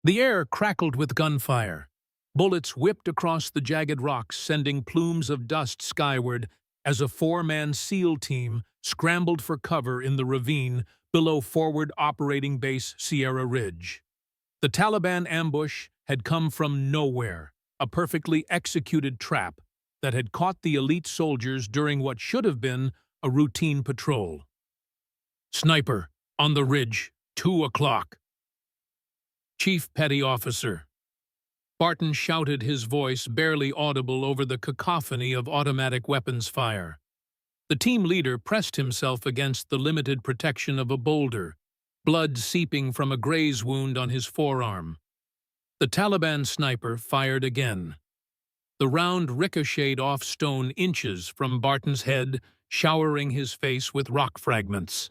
The air crackled with gunfire. Bullets whipped across the jagged rocks, sending plumes of dust skyward as a four-man SEAL team scrambled for cover in the ravine below Forward Operating Base Sierra Ridge. The Taliban ambush had come from nowhere, a perfectly executed trap that had caught the elite soldiers during what should have been a routine patrol. "Sniper, on the ridge, 2 o'clock. Chief Petty Officer." Barton shouted, his voice barely audible over the cacophony of automatic weapons fire. The team leader pressed himself against the limited protection of a boulder, blood seeping from a graze wound on his forearm. The Taliban sniper fired again. The round ricocheted off stone inches from Barton's head, showering his face with rock fragments.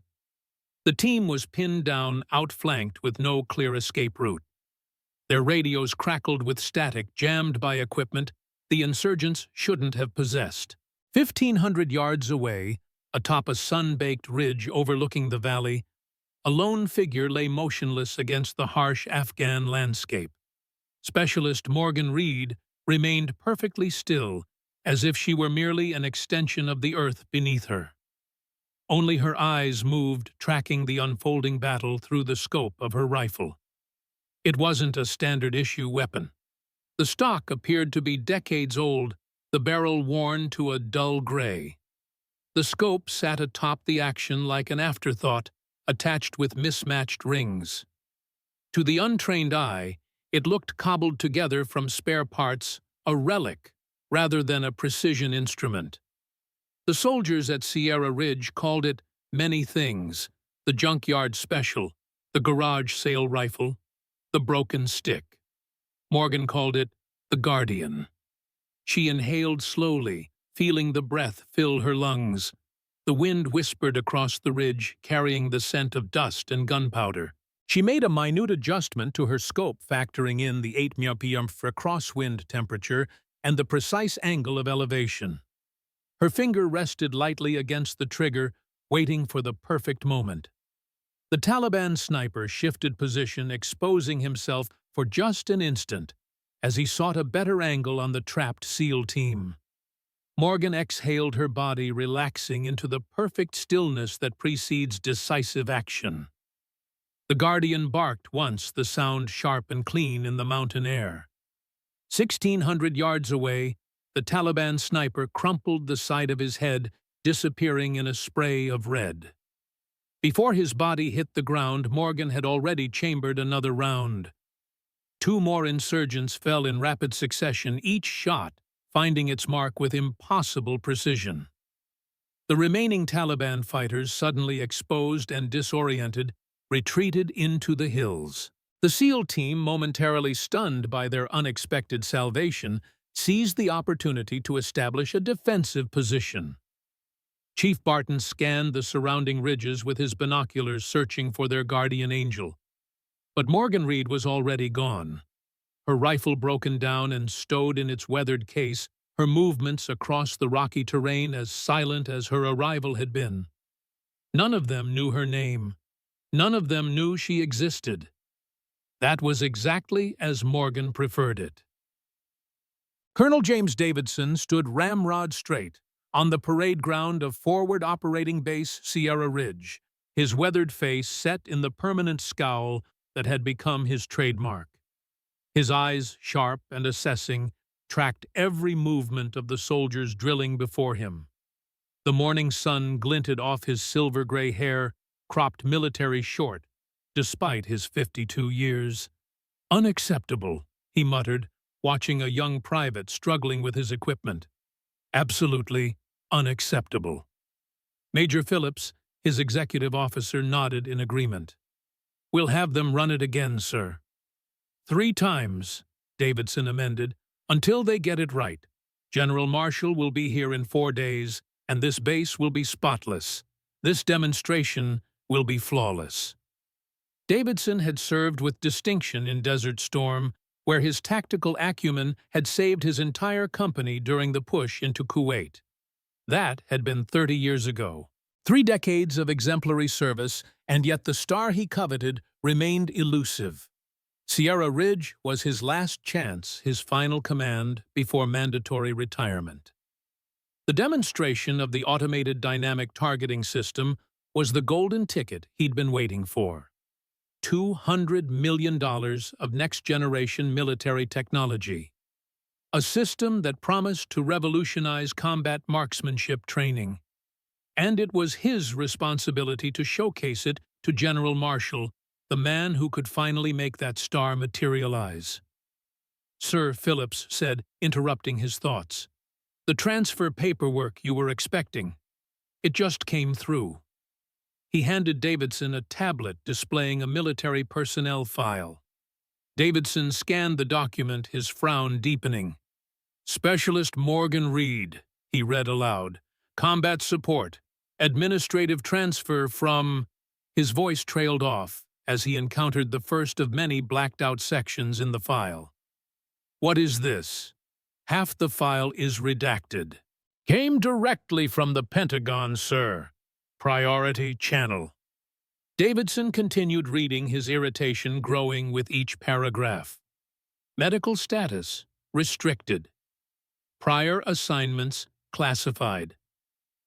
The team was pinned down, outflanked with no clear escape route. Their radios crackled with static, jammed by equipment the insurgents shouldn't have possessed. 1,500 yards away, atop a sun-baked ridge overlooking the valley, a lone figure lay motionless against the harsh Afghan landscape. Specialist Morgan Reed remained perfectly still, as if she were merely an extension of the earth beneath her. Only her eyes moved, tracking the unfolding battle through the scope of her rifle. It wasn't a standard-issue weapon. The stock appeared to be decades old, the barrel worn to a dull gray. The scope sat atop the action like an afterthought, attached with mismatched rings. To the untrained eye, it looked cobbled together from spare parts, a relic rather than a precision instrument. The soldiers at Sierra Ridge called it many things: the junkyard special, the garage sale rifle, the broken stick. Morgan called it the Guardian. She inhaled slowly, feeling the breath fill her lungs. The wind whispered across the ridge, carrying the scent of dust and gunpowder. She made a minute adjustment to her scope, factoring in the 8 mpm for crosswind temperature and the precise angle of elevation. Her finger rested lightly against the trigger, waiting for the perfect moment. The Taliban sniper shifted position, exposing himself for just an instant as he sought a better angle on the trapped SEAL team. Morgan exhaled, her body relaxing into the perfect stillness that precedes decisive action. The Guardian barked once, the sound sharp and clean in the mountain air. 1,600 yards away, the Taliban sniper crumpled the side of his head, disappearing in a spray of red. Before his body hit the ground, Morgan had already chambered another round. 2 more insurgents fell in rapid succession, each shot finding its mark with impossible precision. The remaining Taliban fighters, suddenly exposed and disoriented, retreated into the hills. The SEAL team, momentarily stunned by their unexpected salvation, seized the opportunity to establish a defensive position. Chief Barton scanned the surrounding ridges with his binoculars, searching for their guardian angel. But Morgan Reed was already gone. Her rifle broken down and stowed in its weathered case, her movements across the rocky terrain as silent as her arrival had been. None of them knew her name. None of them knew she existed. That was exactly as Morgan preferred it. Colonel James Davidson stood ramrod straight on the parade ground of Forward Operating Base Sierra Ridge, his weathered face set in the permanent scowl that had become his trademark. His eyes, sharp and assessing, tracked every movement of the soldiers drilling before him. The morning sun glinted off his silver-gray hair, cropped military short, despite his 52 years. "Unacceptable," he muttered, watching a young private struggling with his equipment. "Absolutely unacceptable." Major Phillips, his executive officer, nodded in agreement. "We'll have them run it again, sir." 3 times, Davidson amended, "until they get it right. General Marshall will be here in 4 days, and this base will be spotless. This demonstration will be flawless." Davidson had served with distinction in Desert Storm, where his tactical acumen had saved his entire company during the push into Kuwait. That had been 30 years ago. 3 decades of exemplary service, and yet the star he coveted remained elusive. Sierra Ridge was his last chance, his final command before mandatory retirement. The demonstration of the automated dynamic targeting system was the golden ticket he'd been waiting for. $200 million of next-generation military technology. A system that promised to revolutionize combat marksmanship training. And it was his responsibility to showcase it to General Marshall, the man who could finally make that star materialize. Sir Phillips said, interrupting his thoughts. The transfer paperwork you were expecting. It just came through. He handed Davidson a tablet displaying a military personnel file. Davidson scanned the document, his frown deepening. Specialist Morgan Reed, he read aloud. Combat support. Administrative transfer from... His voice trailed off as he encountered the first of many blacked-out sections in the file. What is this? Half the file is redacted. Came directly from the Pentagon, sir. Priority channel. Davidson continued reading, his irritation growing with each paragraph. Medical status, restricted. Prior assignments, classified.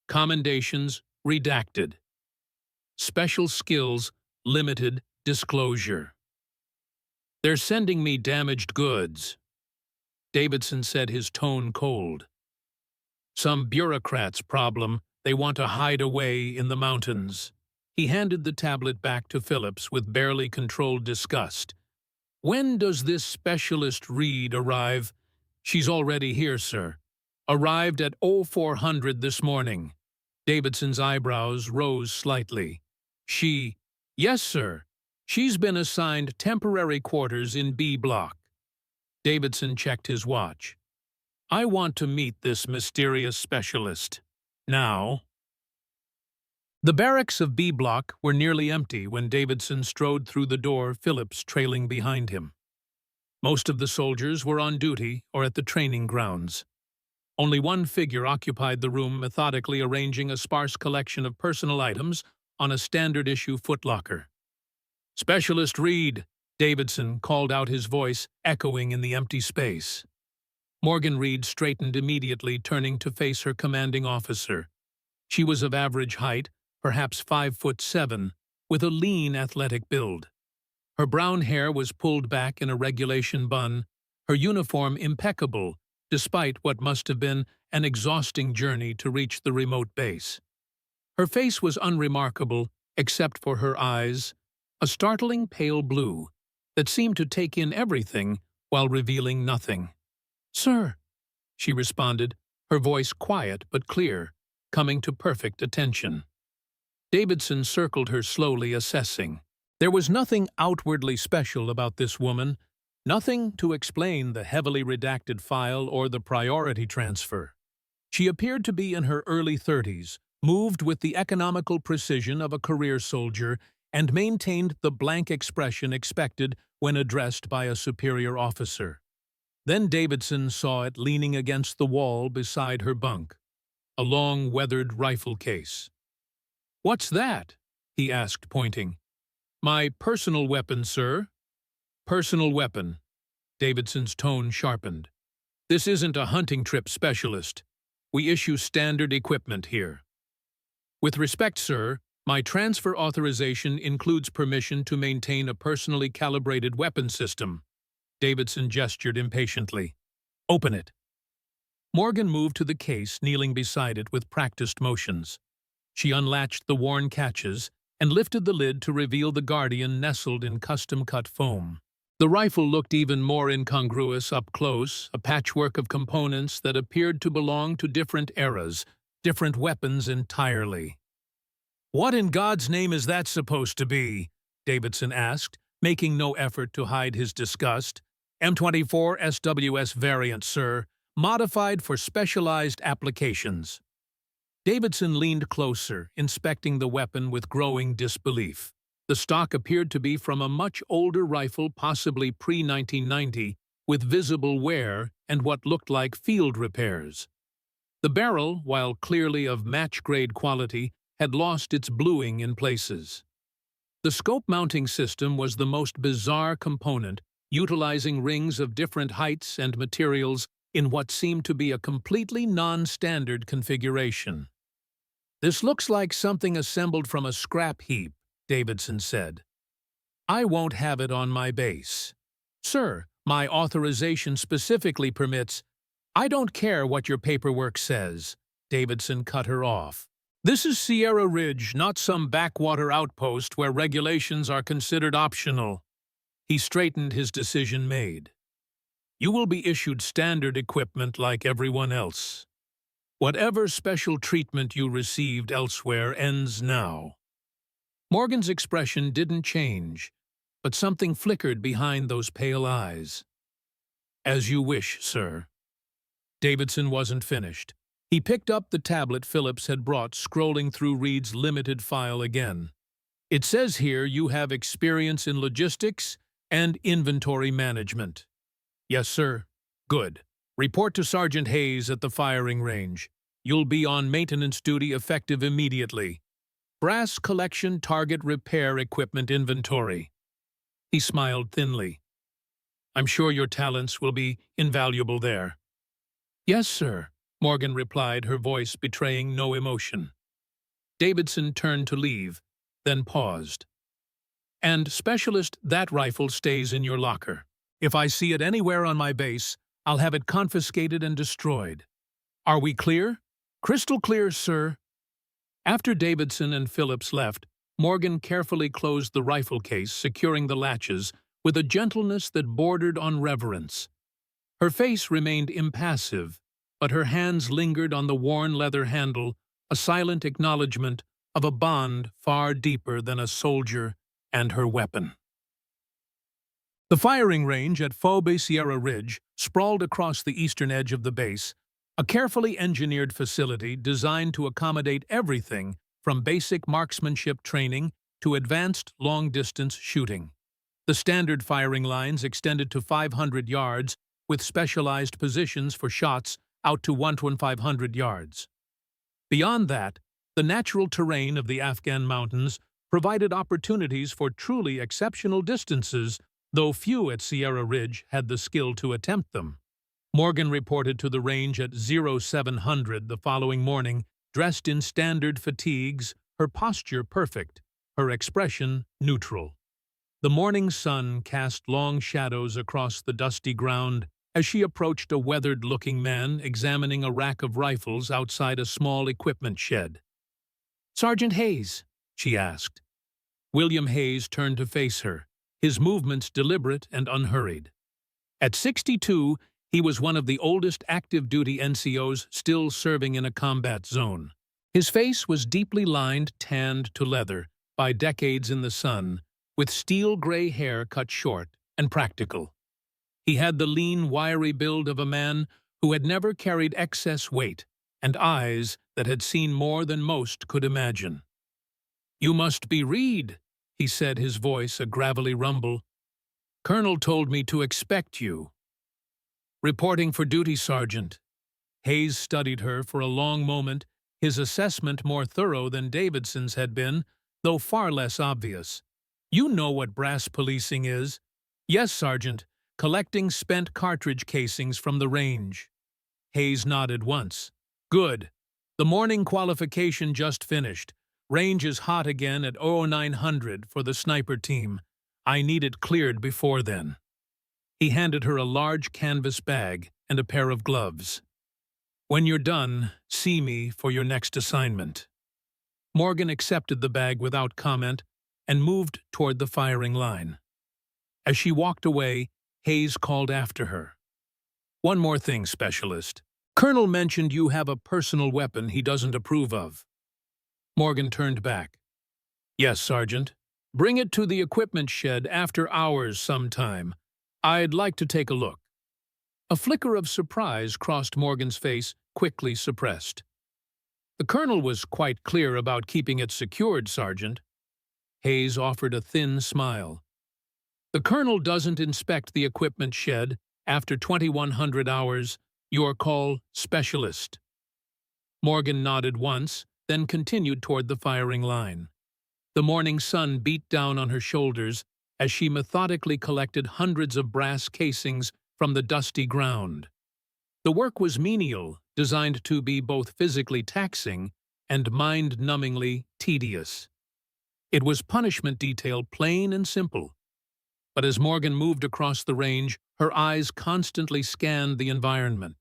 Commendations, redacted. Special skills, limited disclosure. They're sending me damaged goods. Davidson said, his tone cold. Some bureaucrat's problem. They want to hide away in the mountains. He handed the tablet back to Phillips with barely controlled disgust. When does this specialist Reed arrive? She's already here, sir. Arrived at 0400 this morning. Davidson's eyebrows rose slightly. She... Yes, sir. She's been assigned temporary quarters in B Block. Davidson checked his watch. I want to meet this mysterious specialist. Now. The barracks of B Block were nearly empty when Davidson strode through the door, Phillips trailing behind him. Most of the soldiers were on duty or at the training grounds. Only one figure occupied the room, methodically arranging a sparse collection of personal items on a standard-issue footlocker. Specialist Reed, Davidson called out, his voice echoing in the empty space. Morgan Reed straightened immediately, turning to face her commanding officer. She was of average height, perhaps 5'7", with a lean, athletic build. Her brown hair was pulled back in a regulation bun, her uniform impeccable, despite what must have been an exhausting journey to reach the remote base. Her face was unremarkable, except for her eyes, a startling pale blue that seemed to take in everything while revealing nothing. Sir, she responded, her voice quiet but clear, coming to perfect attention. Davidson circled her slowly, assessing. There was nothing outwardly special about this woman, nothing to explain the heavily redacted file or the priority transfer. She appeared to be in her early 30s, moved with the economical precision of a career soldier, and maintained the blank expression expected when addressed by a superior officer. Then Davidson saw it leaning against the wall beside her bunk, a long, weathered rifle case. "What's that?" he asked, pointing. "My personal weapon, sir." "Personal weapon." Davidson's tone sharpened. "This isn't a hunting trip specialist. We issue standard equipment here. With respect, sir, my transfer authorization includes permission to maintain a personally calibrated weapon system." Davidson gestured impatiently. "Open it." Morgan moved to the case, kneeling beside it with practiced motions. She unlatched the worn catches and lifted the lid to reveal the Guardian nestled in custom-cut foam. The rifle looked even more incongruous up close, a patchwork of components that appeared to belong to different eras, different weapons entirely. "What in God's name is that supposed to be?" Davidson asked, making no effort to hide his disgust. "M24 SWS variant, sir, modified for specialized applications." Davidson leaned closer, inspecting the weapon with growing disbelief. The stock appeared to be from a much older rifle, possibly pre-1990, with visible wear and what looked like field repairs. The barrel, while clearly of match-grade quality, had lost its bluing in places. The scope mounting system was the most bizarre component, utilizing rings of different heights and materials in what seemed to be a completely non-standard configuration. "This looks like something assembled from a scrap heap," Davidson said. "I won't have it on my base." "Sir, my authorization specifically permits—" "I don't care what your paperwork says," Davidson cut her off. "This is Sierra Ridge, not some backwater outpost where regulations are considered optional." He straightened his decision made. "You will be issued standard equipment like everyone else. Whatever special treatment you received elsewhere ends now." Morgan's expression didn't change, but something flickered behind those pale eyes. "As you wish, sir." Davidson wasn't finished. He picked up the tablet Phillips had brought, scrolling through Reed's limited file again. "It says here you have experience in logistics and inventory management." "Yes, sir." "Good. Report to Sergeant Hayes at the firing range. You'll be on maintenance duty effective immediately. Brass collection target repair equipment inventory." He smiled thinly. "I'm sure your talents will be invaluable there." "Yes, sir," Morgan replied, her voice betraying no emotion. Davidson turned to leave, then paused. "And, Specialist, that rifle stays in your locker. If I see it anywhere on my base, I'll have it confiscated and destroyed. Are we clear?" "Crystal clear, sir." After Davidson and Phillips left, Morgan carefully closed the rifle case, securing the latches with a gentleness that bordered on reverence. Her face remained impassive, but her hands lingered on the worn leather handle, a silent acknowledgement of a bond far deeper than a soldier and her weapon. The firing range at Phoebe Sierra Ridge sprawled across the eastern edge of the base, a carefully engineered facility designed to accommodate everything from basic marksmanship training to advanced long-distance shooting. The standard firing lines extended to 500 yards, with specialized positions for shots out to 1,500 yards. Beyond that, the natural terrain of the Afghan mountains provided opportunities for truly exceptional distances, though few at Sierra Ridge had the skill to attempt them. Morgan reported to the range at 0700 the following morning, dressed in standard fatigues, her posture perfect, her expression neutral. The morning sun cast long shadows across the dusty ground as she approached a weathered-looking man examining a rack of rifles outside a small equipment shed. "Sergeant Hayes?" she asked. William Hayes turned to face her, his movements deliberate and unhurried. At 62, he was one of the oldest active-duty NCOs still serving in a combat zone. His face was deeply lined, tanned to leather by decades in the sun, with steel-gray hair cut short and practical. He had the lean, wiry build of a man who had never carried excess weight, and eyes that had seen more than most could imagine. "You must be Reed," he said, his voice a gravelly rumble. "Colonel told me to expect you." "Reporting for duty, Sergeant." Hayes studied her for a long moment, his assessment more thorough than Davidson's had been, though far less obvious. "You know what brass policing is?" "Yes, Sergeant. Collecting spent cartridge casings from the range." Hayes nodded once. "Good. The morning qualification just finished. Range is hot again at 0900 for the sniper team. I need it cleared before then." He handed her a large canvas bag and a pair of gloves. "When you're done, see me for your next assignment." Morgan accepted the bag without comment and moved toward the firing line. As she walked away, Hayes called after her. "One more thing, Specialist. Colonel mentioned you have a personal weapon he doesn't approve of." Morgan turned back. "Yes, Sergeant. Bring it to the equipment shed after hours sometime. I'd like to take a look." A flicker of surprise crossed Morgan's face, quickly suppressed. "The Colonel was quite clear about keeping it secured, Sergeant." Hayes offered a thin smile. "The Colonel doesn't inspect the equipment shed after 2100 hours. Your call, Specialist." Morgan nodded once, then continued toward the firing line. The morning sun beat down on her shoulders as she methodically collected hundreds of brass casings from the dusty ground. The work was menial, designed to be both physically taxing and mind-numbingly tedious. It was punishment detail, plain and simple. But as Morgan moved across the range, her eyes constantly scanned the environment.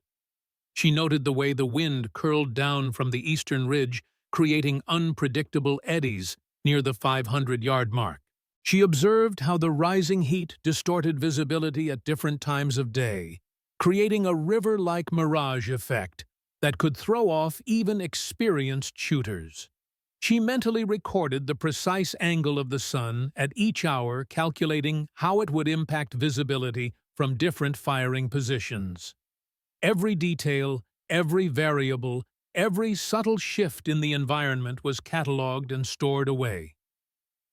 She noted the way the wind curled down from the eastern ridge, creating unpredictable eddies near the 500-yard mark. She observed how the rising heat distorted visibility at different times of day, creating a river-like mirage effect that could throw off even experienced shooters. She mentally recorded the precise angle of the sun at each hour, calculating how it would impact visibility from different firing positions. Every detail, every variable, every subtle shift in the environment was catalogued and stored away.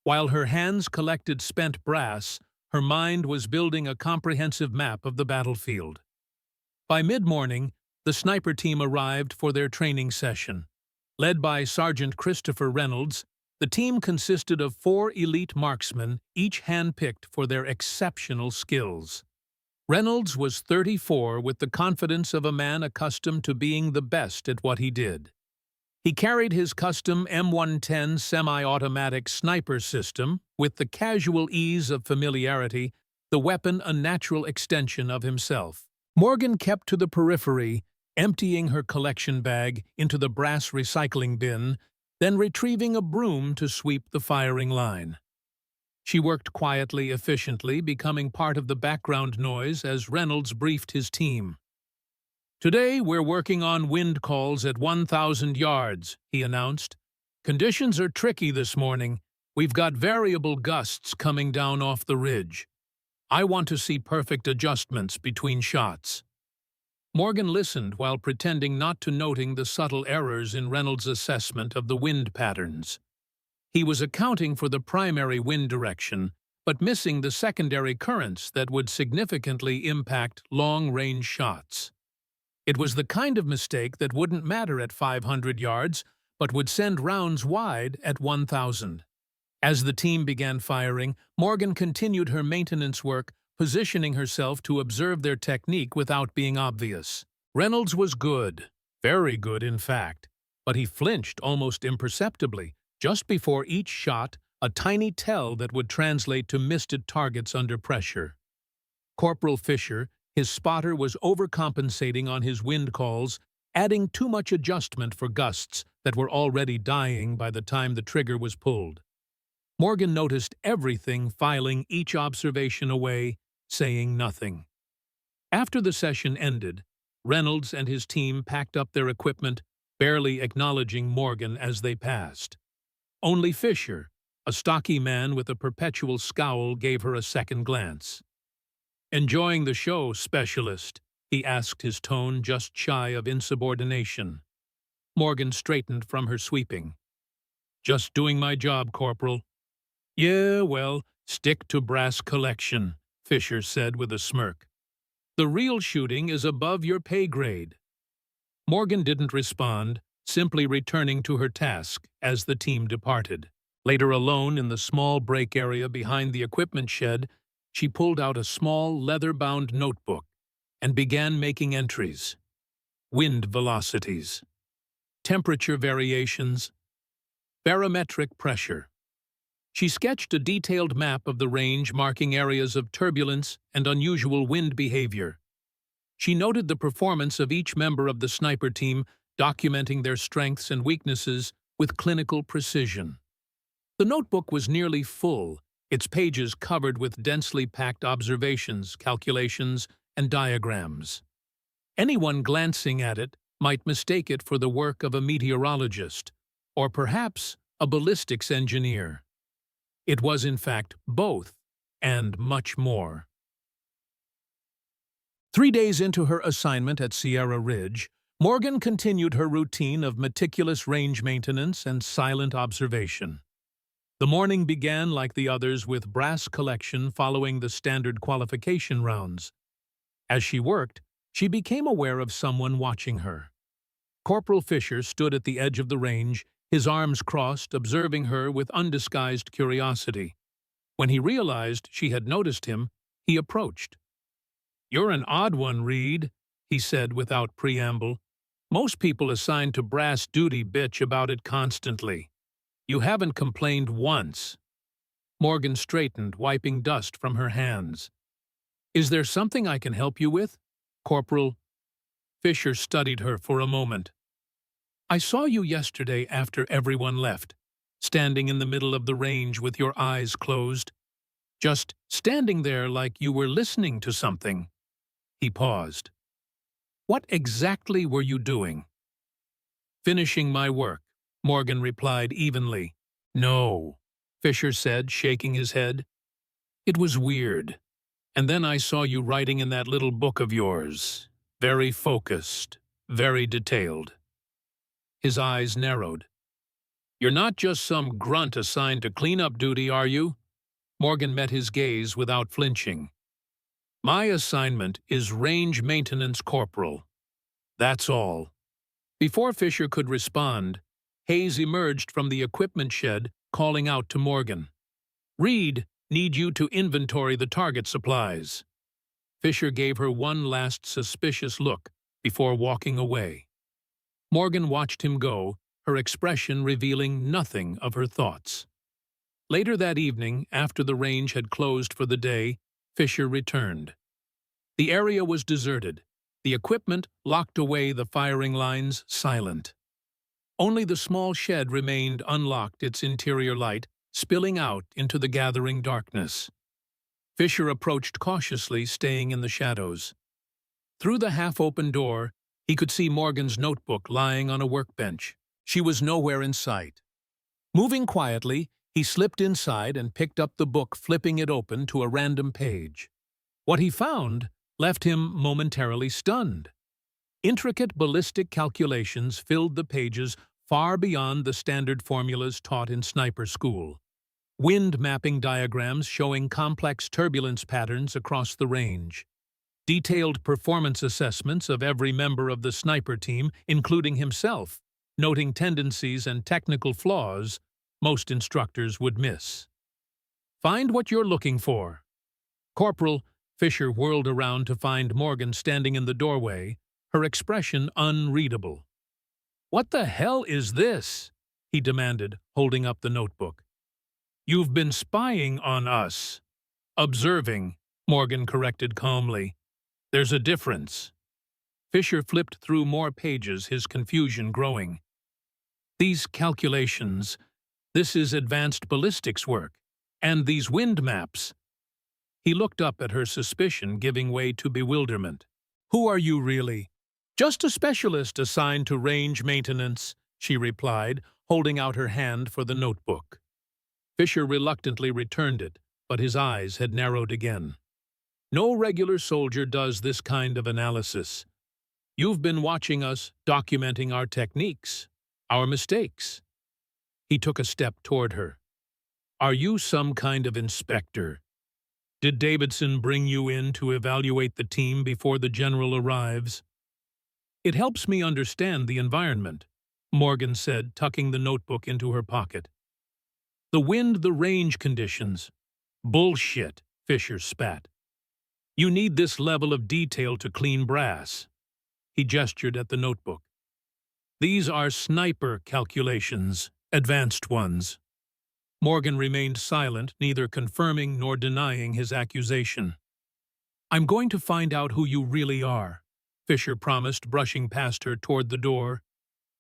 While her hands collected spent brass, her mind was building a comprehensive map of the battlefield. By mid-morning, the sniper team arrived for their training session. Led by Sergeant Christopher Reynolds, the team consisted of 4 elite marksmen, each hand-picked for their exceptional skills. Reynolds was 34 with the confidence of a man accustomed to being the best at what he did. He carried his custom M110 semi-automatic sniper system with the casual ease of familiarity, the weapon a natural extension of himself. Morgan kept to the periphery, emptying her collection bag into the brass recycling bin, then retrieving a broom to sweep the firing line. She worked quietly, efficiently, becoming part of the background noise as Reynolds briefed his team. "Today, we're working on wind calls at 1,000 yards, he announced. "Conditions are tricky this morning. We've got variable gusts coming down off the ridge. I want to see perfect adjustments between shots." Morgan listened while pretending not to noting the subtle errors in Reynolds' assessment of the wind patterns. He was accounting for the primary wind direction, but missing the secondary currents that would significantly impact long-range shots. It was the kind of mistake that wouldn't matter at 500 yards, but would send rounds wide at 1,000. As the team began firing, Morgan continued her maintenance work, positioning herself to observe their technique without being obvious. Reynolds was good, very good in fact, but he flinched almost imperceptibly, just before each shot, a tiny tell that would translate to missed targets under pressure. Corporal Fisher, his spotter, was overcompensating on his wind calls, adding too much adjustment for gusts that were already dying by the time the trigger was pulled. Morgan noticed everything, filing each observation away, saying nothing. After the session ended, Reynolds and his team packed up their equipment, barely acknowledging Morgan as they passed. Only Fisher, a stocky man with a perpetual scowl, gave her a second glance. "Enjoying the show, specialist?" he asked, his tone just shy of insubordination. Morgan straightened from her sweeping. "Just doing my job, Corporal." "Yeah, well, stick to brass collection," Fisher said with a smirk. "The real shooting is above your pay grade." Morgan didn't respond, simply returning to her task as the team departed. Later, alone in the small break area behind the equipment shed, she pulled out a small, leather-bound notebook and began making entries. Wind velocities, temperature variations, barometric pressure. She sketched a detailed map of the range, marking areas of turbulence and unusual wind behavior. She noted the performance of each member of the sniper team, documenting their strengths and weaknesses with clinical precision. The notebook was nearly full, its pages covered with densely packed observations, calculations, and diagrams. Anyone glancing at it might mistake it for the work of a meteorologist, or perhaps a ballistics engineer. It was, in fact, both, and much more. 3 days into her assignment at Sierra Ridge, Morgan continued her routine of meticulous range maintenance and silent observation. The morning began like the others with brass collection following the standard qualification rounds. As she worked, she became aware of someone watching her. Corporal Fisher stood at the edge of the range, his arms crossed, observing her with undisguised curiosity. When he realized she had noticed him, he approached. "You're an odd one, Reed," he said without preamble. "Most people assigned to brass duty bitch about it constantly. You haven't complained once." Morgan straightened, wiping dust from her hands. "Is there something I can help you with, Corporal?" Fisher studied her for a moment. "I saw you yesterday after everyone left, standing in the middle of the range with your eyes closed. Just standing there like you were listening to something." He paused. "What exactly were you doing?" "Finishing my work," Morgan replied evenly. "No," Fisher said, shaking his head. "It was weird. And then I saw you writing in that little book of yours. Very focused, very detailed." His eyes narrowed. "You're not just some grunt assigned to cleanup duty, are you?" Morgan met his gaze without flinching. "My assignment is Range Maintenance Corporal. That's all." Before Fisher could respond, Hayes emerged from the equipment shed, calling out to Morgan. "Reed, need you to inventory the target supplies." Fisher gave her one last suspicious look before walking away. Morgan watched him go, her expression revealing nothing of her thoughts. Later that evening, after the range had closed for the day, Fisher returned. The area was deserted, the equipment locked away, the firing lines silent. Only the small shed remained unlocked, its interior light spilling out into the gathering darkness. Fisher approached cautiously, staying in the shadows. Through the half-open door, he could see Morgan's notebook lying on a workbench. She was nowhere in sight. Moving quietly, he slipped inside and picked up the book, flipping it open to a random page. What he found left him momentarily stunned. Intricate ballistic calculations filled the pages far beyond the standard formulas taught in sniper school. Wind mapping diagrams showing complex turbulence patterns across the range. Detailed performance assessments of every member of the sniper team, including himself, noting tendencies and technical flaws most instructors would miss. "Find what you're looking for." Corporal, Fisher whirled around to find Morgan standing in the doorway, her expression unreadable. "What the hell is this?" he demanded, holding up the notebook. "You've been spying on us." "Observing," Morgan corrected calmly. "There's a difference." Fisher flipped through more pages, his confusion growing. "These calculations, this is advanced ballistics work, and these wind maps." He looked up at her, suspicion giving way to bewilderment. "Who are you really?" "Just a specialist assigned to range maintenance," she replied, holding out her hand for the notebook. Fisher reluctantly returned it, but his eyes had narrowed again. "No regular soldier does this kind of analysis. You've been watching us, documenting our techniques, our mistakes." He took a step toward her. "Are you some kind of inspector? Did Davidson bring you in to evaluate the team before the general arrives?" "It helps me understand the environment," Morgan said, tucking the notebook into her pocket. "The wind, the range conditions." "Bullshit," Fisher spat. "You need this level of detail to clean brass." He gestured at the notebook. "These are sniper calculations, advanced ones." Morgan remained silent, neither confirming nor denying his accusation. "I'm going to find out who you really are," Fisher promised, brushing past her toward the door.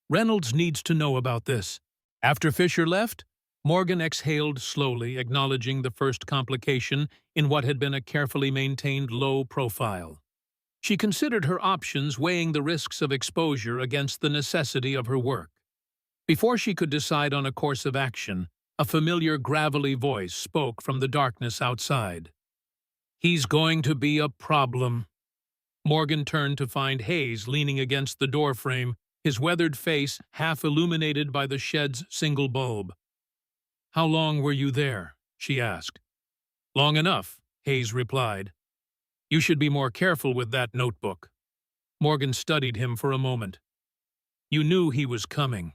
"Reynolds needs to know about this." After Fisher left, Morgan exhaled slowly, acknowledging the first complication in what had been a carefully maintained low profile. She considered her options, weighing the risks of exposure against the necessity of her work. Before she could decide on a course of action, a familiar gravelly voice spoke from the darkness outside. "He's going to be a problem." Morgan turned to find Hayes leaning against the doorframe, his weathered face half illuminated by the shed's single bulb. "How long were you there?" she asked. "Long enough," Hayes replied. "You should be more careful with that notebook." Morgan studied him for a moment. "You knew he was coming."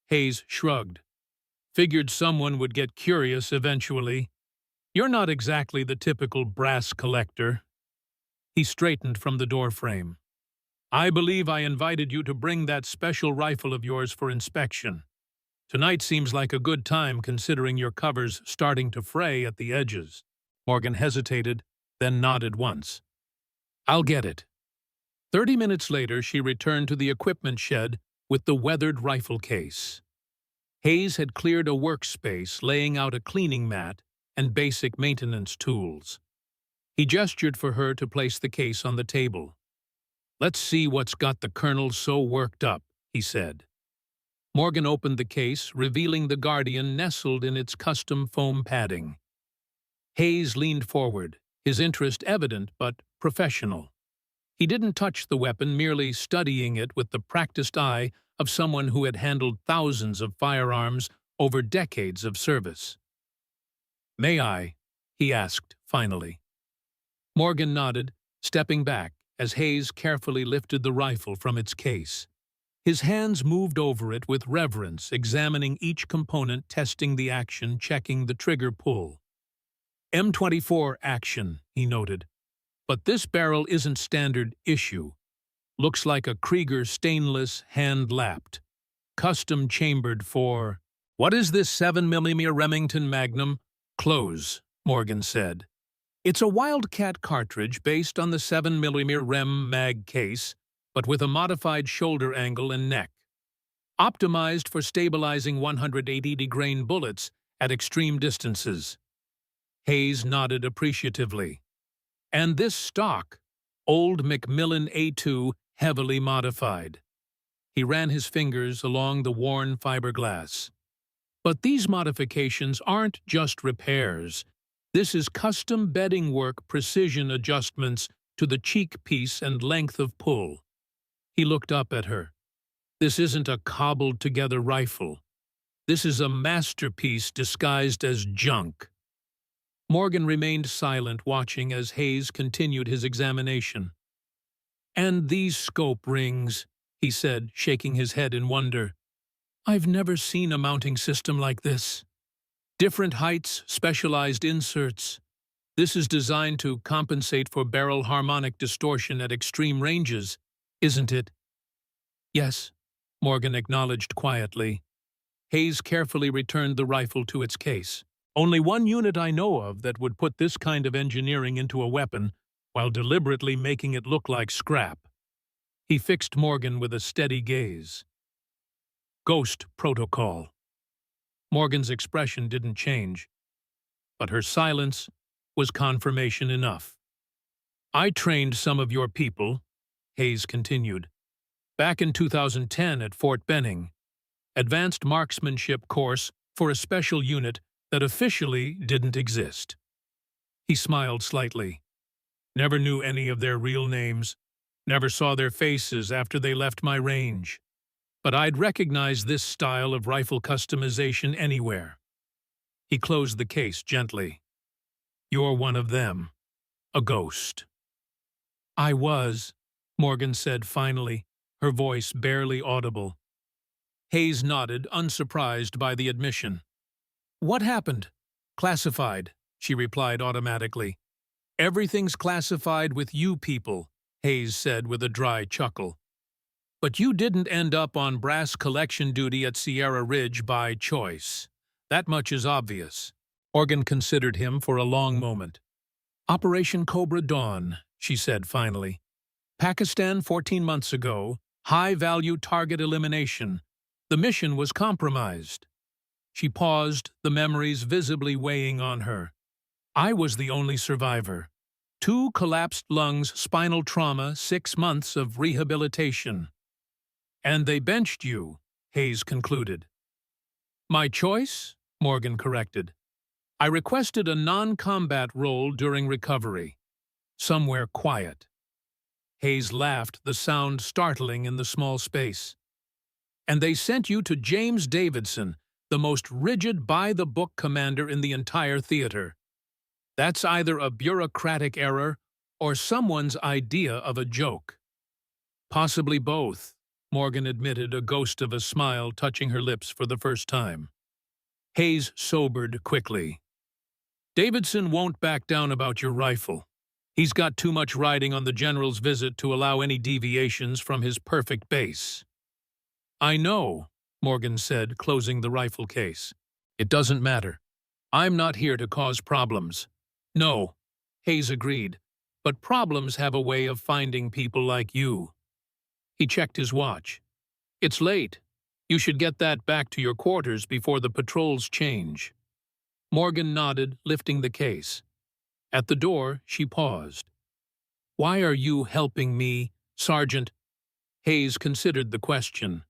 Hayes shrugged. "Figured someone would get curious eventually." You're not exactly the typical brass collector. He straightened from the doorframe. I believe I invited you to bring that special rifle of yours for inspection. Tonight seems like a good time considering your cover's starting to fray at the edges. Morgan hesitated, then nodded once. I'll get it. 30 minutes later, she returned to the equipment shed with the weathered rifle case. Hayes had cleared a workspace, laying out a cleaning mat and basic maintenance tools. He gestured for her to place the case on the table. Let's see what's got the colonel so worked up, he said. Morgan opened the case, revealing the Guardian nestled in its custom foam padding. Hayes leaned forward, his interest evident but professional. He didn't touch the weapon, merely studying it with the practiced eye of someone who had handled thousands of firearms over decades of service. May I? He asked, finally. Morgan nodded, stepping back as Hayes carefully lifted the rifle from its case. His hands moved over it with reverence, examining each component, testing the action, checking the trigger pull. M24 action, he noted. But this barrel isn't standard issue. Looks like a Krieger stainless, hand-lapped. Custom chambered for... What is this 7mm Remington Magnum? Close, Morgan said. It's a Wildcat cartridge based on the 7mm Rem Mag case, but with a modified shoulder angle and neck. Optimized for stabilizing 180 grain bullets at extreme distances. Hayes nodded appreciatively. And this stock, old Macmillan A2, heavily modified. He ran his fingers along the worn fiberglass. But these modifications aren't just repairs. This is custom bedding work, precision adjustments to the cheek piece and length of pull. He looked up at her. This isn't a cobbled-together rifle. This is a masterpiece disguised as junk. Morgan remained silent, watching as Hayes continued his examination. And these scope rings, he said, shaking his head in wonder. I've never seen a mounting system like this. Different heights, specialized inserts. This is designed to compensate for barrel harmonic distortion at extreme ranges, isn't it? Yes, Morgan acknowledged quietly. Hayes carefully returned the rifle to its case. Only one unit I know of that would put this kind of engineering into a weapon while deliberately making it look like scrap. He fixed Morgan with a steady gaze. Ghost Protocol. Morgan's expression didn't change, but her silence was confirmation enough. I trained some of your people, Hayes continued, back in 2010 at Fort Benning. Advanced marksmanship course for a special unit that officially didn't exist. He smiled slightly. Never knew any of their real names, never saw their faces after they left my range. But I'd recognize this style of rifle customization anywhere. He closed the case gently. You're one of them. A ghost. I was, Morgan said finally, her voice barely audible. Hayes nodded, unsurprised by the admission. What happened? Classified, she replied automatically. Everything's classified with you people, Hayes said with a dry chuckle. But you didn't end up on brass collection duty at Sierra Ridge by choice. That much is obvious. Morgan considered him for a long moment. Operation Cobra Dawn, she said finally. Pakistan 14 months ago, high-value target elimination. The mission was compromised. She paused, the memories visibly weighing on her. I was the only survivor. 2 collapsed lungs, spinal trauma, 6 months of rehabilitation. And they benched you, Hayes concluded. My choice? Morgan corrected. I requested a non-combat role during recovery. Somewhere quiet. Hayes laughed, the sound startling in the small space. And they sent you to James Davidson, the most rigid by-the-book commander in the entire theater. That's either a bureaucratic error or someone's idea of a joke. Possibly both, Morgan admitted, a ghost of a smile touching her lips for the first time. Hayes sobered quickly. Davidson won't back down about your rifle. He's got too much riding on the general's visit to allow any deviations from his perfect base. I know, Morgan said, closing the rifle case. It doesn't matter. I'm not here to cause problems. No, Hayes agreed, but problems have a way of finding people like you. He checked his watch. It's late. You should get that back to your quarters before the patrols change. Morgan nodded, lifting the case. At the door, she paused. Why are you helping me, Sergeant? Hayes considered the question.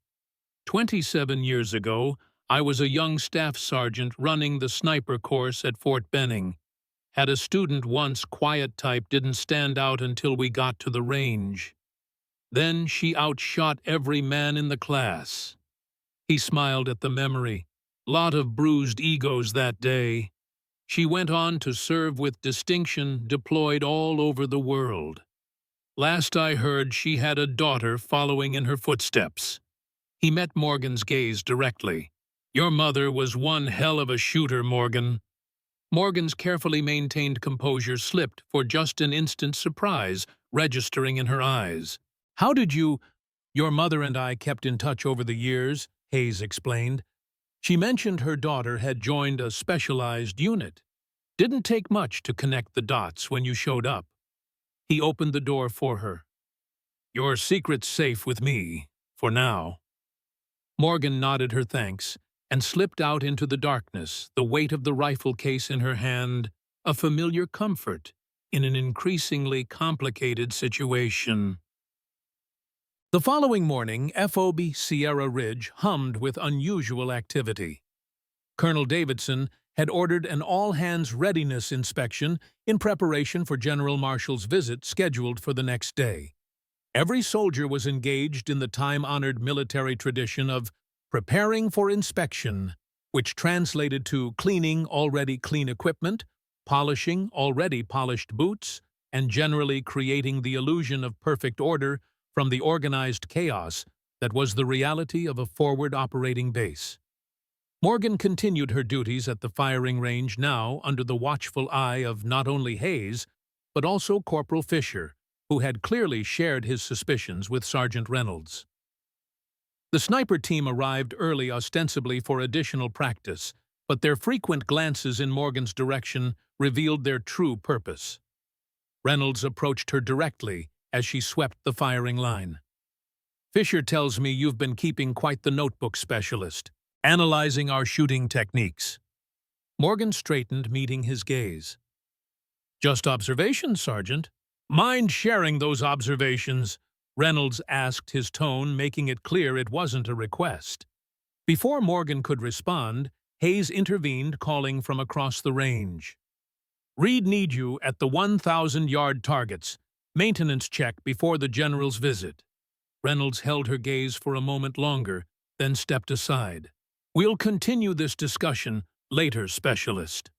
27 years ago, I was a young staff sergeant running the sniper course at Fort Benning. Had a student once, quiet type, didn't stand out until we got to the range. Then she outshot every man in the class. He smiled at the memory. Lot of bruised egos that day. She went on to serve with distinction, deployed all over the world. Last I heard, she had a daughter following in her footsteps. He met Morgan's gaze directly. Your mother was one hell of a shooter, Morgan. Morgan's carefully maintained composure slipped for just an instant's surprise, registering in her eyes. How did you— Your mother and I kept in touch over the years, Hayes explained. She mentioned her daughter had joined a specialized unit. Didn't take much to connect the dots when you showed up. He opened the door for her. Your secret's safe with me, for now. Morgan nodded her thanks and slipped out into the darkness, the weight of the rifle case in her hand, a familiar comfort in an increasingly complicated situation. The following morning, FOB Sierra Ridge hummed with unusual activity. Colonel Davidson had ordered an all-hands readiness inspection in preparation for General Marshall's visit scheduled for the next day. Every soldier was engaged in the time-honored military tradition of preparing for inspection, which translated to cleaning already clean equipment, polishing already polished boots, and generally creating the illusion of perfect order from the organized chaos that was the reality of a forward operating base. Morgan continued her duties at the firing range now under the watchful eye of not only Hayes, but also Corporal Fisher, who had clearly shared his suspicions with Sergeant Reynolds. The sniper team arrived early ostensibly for additional practice, but their frequent glances in Morgan's direction revealed their true purpose. Reynolds approached her directly as she swept the firing line. Fisher tells me you've been keeping quite the notebook, specialist, analyzing our shooting techniques. Morgan straightened, meeting his gaze. Just observations, Sergeant. Mind sharing those observations? Reynolds asked, his tone making it clear it wasn't a request. Before Morgan could respond, Hayes intervened, calling from across the range. Reed need you at the 1,000-yard targets. Maintenance check before the general's visit. Reynolds held her gaze for a moment longer, then stepped aside. We'll continue this discussion later, specialist.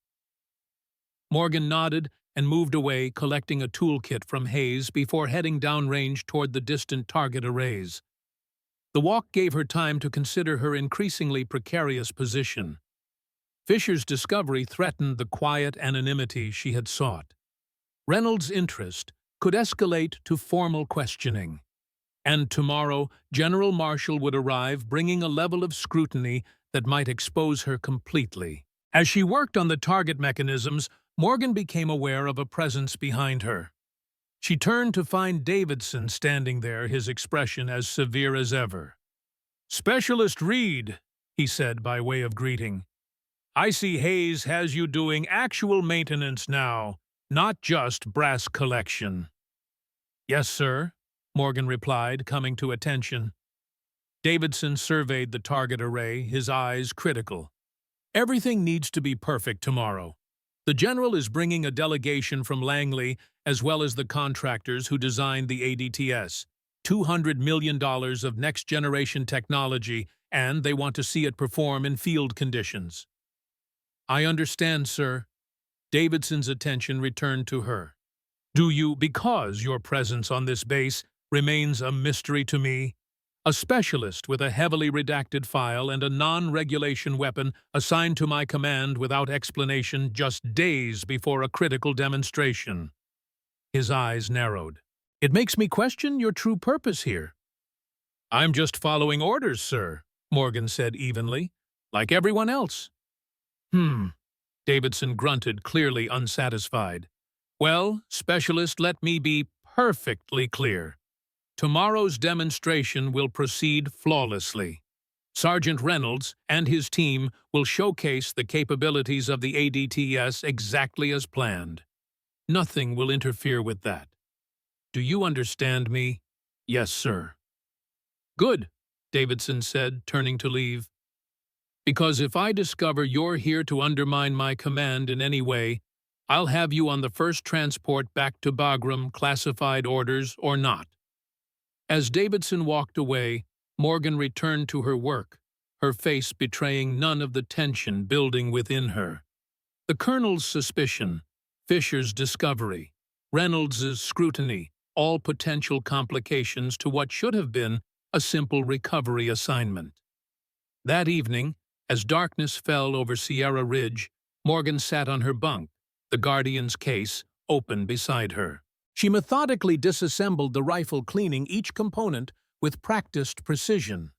Morgan nodded and moved away, collecting a toolkit from Hayes before heading downrange toward the distant target arrays. The walk gave her time to consider her increasingly precarious position. Fisher's discovery threatened the quiet anonymity she had sought. Reynolds' interest could escalate to formal questioning. And tomorrow, General Marshall would arrive, bringing a level of scrutiny that might expose her completely. As she worked on the target mechanisms, Morgan became aware of a presence behind her. She turned to find Davidson standing there, his expression as severe as ever. "Specialist Reed," he said by way of greeting. "I see Hayes has you doing actual maintenance now, not just brass collection." "Yes, sir," Morgan replied, coming to attention. Davidson surveyed the target array, his eyes critical. "Everything needs to be perfect tomorrow. The general is bringing a delegation from Langley as well as the contractors who designed the ADTS, $200 million of next-generation technology, and they want to see it perform in field conditions." "I understand, sir." Davidson's attention returned to her. "Do you, because your presence on this base remains a mystery to me, A specialist with a heavily redacted file and a non-regulation weapon assigned to my command without explanation just days before a critical demonstration. His eyes narrowed. It makes me question your true purpose here. I'm just following orders, sir, Morgan said evenly, like everyone else. Davidson grunted, clearly unsatisfied. Well, specialist, let me be perfectly clear. Tomorrow's demonstration will proceed flawlessly. Sergeant Reynolds and his team will showcase the capabilities of the ADTS exactly as planned. Nothing will interfere with that. Do you understand me? Yes, sir. Good, Davidson said, turning to leave. Because if I discover you're here to undermine my command in any way, I'll have you on the first transport back to Bagram, classified orders or not. As Davidson walked away, Morgan returned to her work, her face betraying none of the tension building within her. The colonel's suspicion, Fisher's discovery, Reynolds's scrutiny, all potential complications to what should have been a simple recovery assignment. That evening, as darkness fell over Sierra Ridge, Morgan sat on her bunk, the Guardian's case open beside her. She methodically disassembled the rifle, cleaning each component with practiced precision.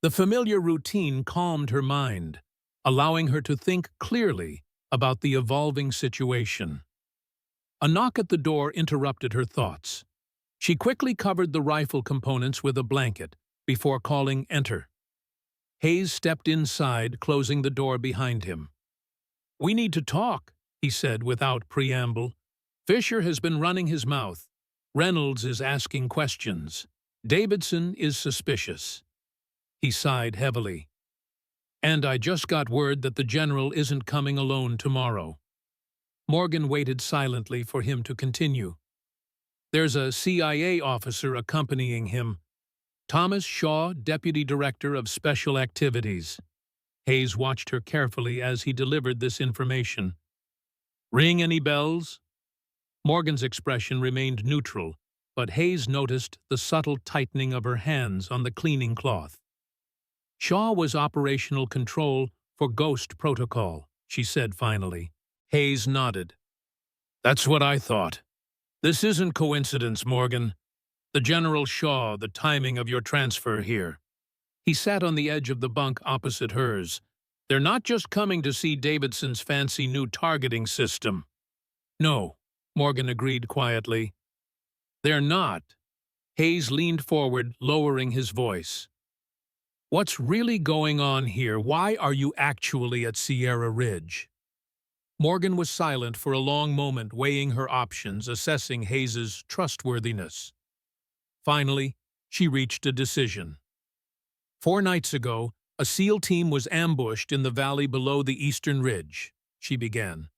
The familiar routine calmed her mind, allowing her to think clearly about the evolving situation. A knock at the door interrupted her thoughts. She quickly covered the rifle components with a blanket before calling enter. Hayes stepped inside, closing the door behind him. "We need to talk," he said without preamble. "Fisher has been running his mouth. Reynolds is asking questions. Davidson is suspicious." He sighed heavily. "And I just got word that the general isn't coming alone tomorrow." Morgan waited silently for him to continue. "There's a CIA officer accompanying him. Thomas Shaw, Deputy Director of Special Activities." Hayes watched her carefully as he delivered this information. "Ring any bells?" Morgan's expression remained neutral, but Hayes noticed the subtle tightening of her hands on the cleaning cloth. "Shaw was operational control for Ghost Protocol," she said finally. Hayes nodded. "That's what I thought. This isn't coincidence, Morgan. The General Shaw, the timing of your transfer here." He sat on the edge of the bunk opposite hers. "They're not just coming to see Davidson's fancy new targeting system." "No," Morgan agreed quietly. "They're not." Hayes leaned forward, lowering his voice. "What's really going on here? Why are you actually at Sierra Ridge?" Morgan was silent for a long moment, weighing her options, assessing Hayes's trustworthiness. Finally, she reached a decision. 4 nights ago, a SEAL team was ambushed in the valley below the eastern ridge, she began.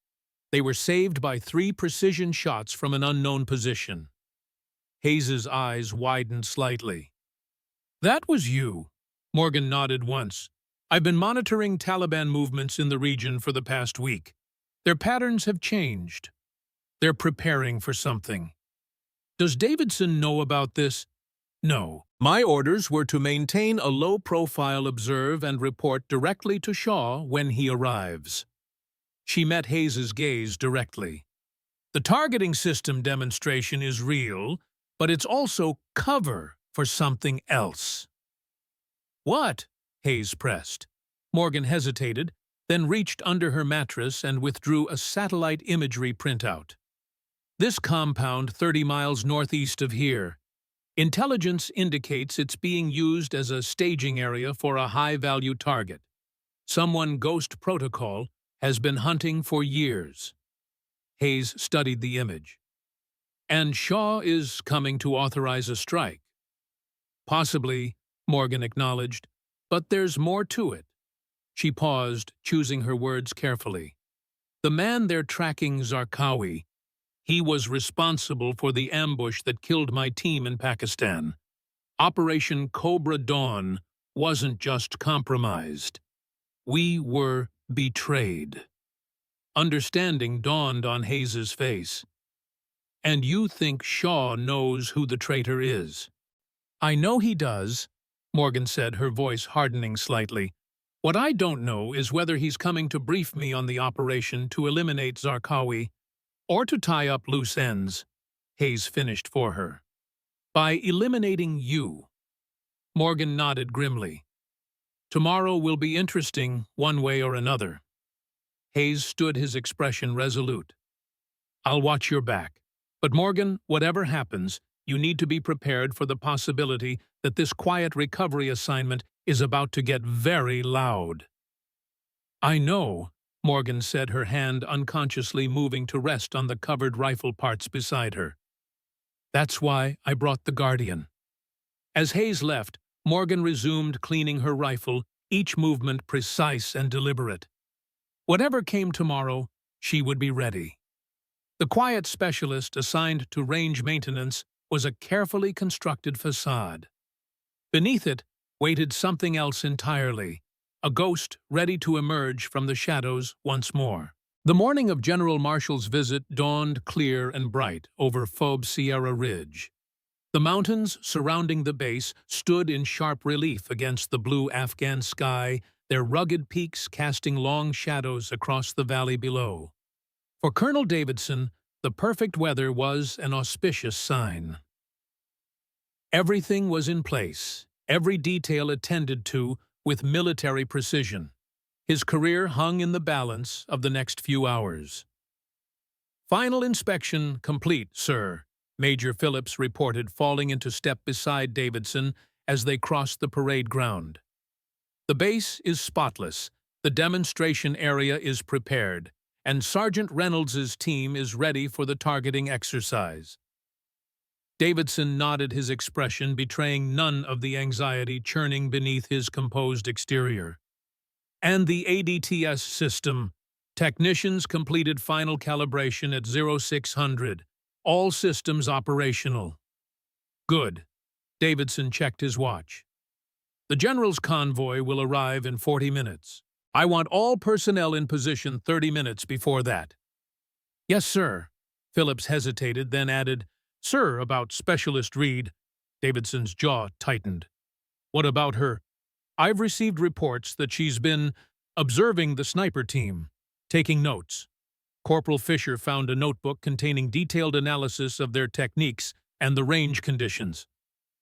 They were saved by 3 precision shots from an unknown position. Hayes's eyes widened slightly. "That was you," Morgan nodded once. "I've been monitoring Taliban movements in the region for the past week. Their patterns have changed. They're preparing for something." "Does Davidson know about this?" "No. My orders were to maintain a low profile, observe, and report directly to Shaw when he arrives." She met Hayes's gaze directly. "The targeting system demonstration is real, but it's also cover for something else." "What?" Hayes pressed. Morgan hesitated, then reached under her mattress and withdrew a satellite imagery printout. "This compound 30 miles northeast of here. Intelligence indicates it's being used as a staging area for a high-value target. Someone Ghost Protocol has been hunting for years." Hayes studied the image. "And Shaw is coming to authorize a strike." "Possibly," Morgan acknowledged, "but there's more to it." She paused, choosing her words carefully. "The man they're tracking, Zarqawi, he was responsible for the ambush that killed my team in Pakistan. Operation Cobra Dawn wasn't just compromised. We were betrayed." Understanding dawned on Hayes's face. "And you think Shaw knows who the traitor is?" "I know he does, Morgan said, her voice hardening slightly. What I don't know is whether he's coming to brief me on the operation to eliminate Zarqawi or to tie up loose ends. Hayes finished for her. By eliminating you. Morgan nodded grimly. Tomorrow will be interesting, one way or another. Hayes stood his expression resolute. I'll watch your back. But Morgan, whatever happens, you need to be prepared for the possibility that this quiet recovery assignment is about to get very loud. I know, Morgan said, her hand unconsciously moving to rest on the covered rifle parts beside her. That's why I brought the Guardian. As Hayes left, Morgan resumed cleaning her rifle, each movement precise and deliberate. Whatever came tomorrow, she would be ready. The quiet specialist assigned to range maintenance was a carefully constructed facade. Beneath it waited something else entirely, a ghost ready to emerge from the shadows once more. The morning of General Marshall's visit dawned clear and bright over Phoebe Sierra Ridge. The mountains surrounding the base stood in sharp relief against the blue Afghan sky, their rugged peaks casting long shadows across the valley below. For Colonel Davidson, the perfect weather was an auspicious sign. Everything was in place, every detail attended to with military precision. His career hung in the balance of the next few hours. Final inspection complete, sir, Major Phillips reported, falling into step beside Davidson as they crossed the parade ground. The base is spotless, the demonstration area is prepared, and Sergeant Reynolds's team is ready for the targeting exercise. Davidson nodded, his expression betraying none of the anxiety churning beneath his composed exterior. And the ADTS system. Technicians completed final calibration at 0600. All systems operational. Good. Davidson checked his watch. The General's convoy will arrive in 40 minutes. I want all personnel in position 30 minutes before that. Yes, sir. Phillips hesitated, then added, Sir, about Specialist Reed. Davidson's jaw tightened. What about her? I've received reports that she's been observing the sniper team, taking notes. Corporal Fisher found a notebook containing detailed analysis of their techniques and the range conditions.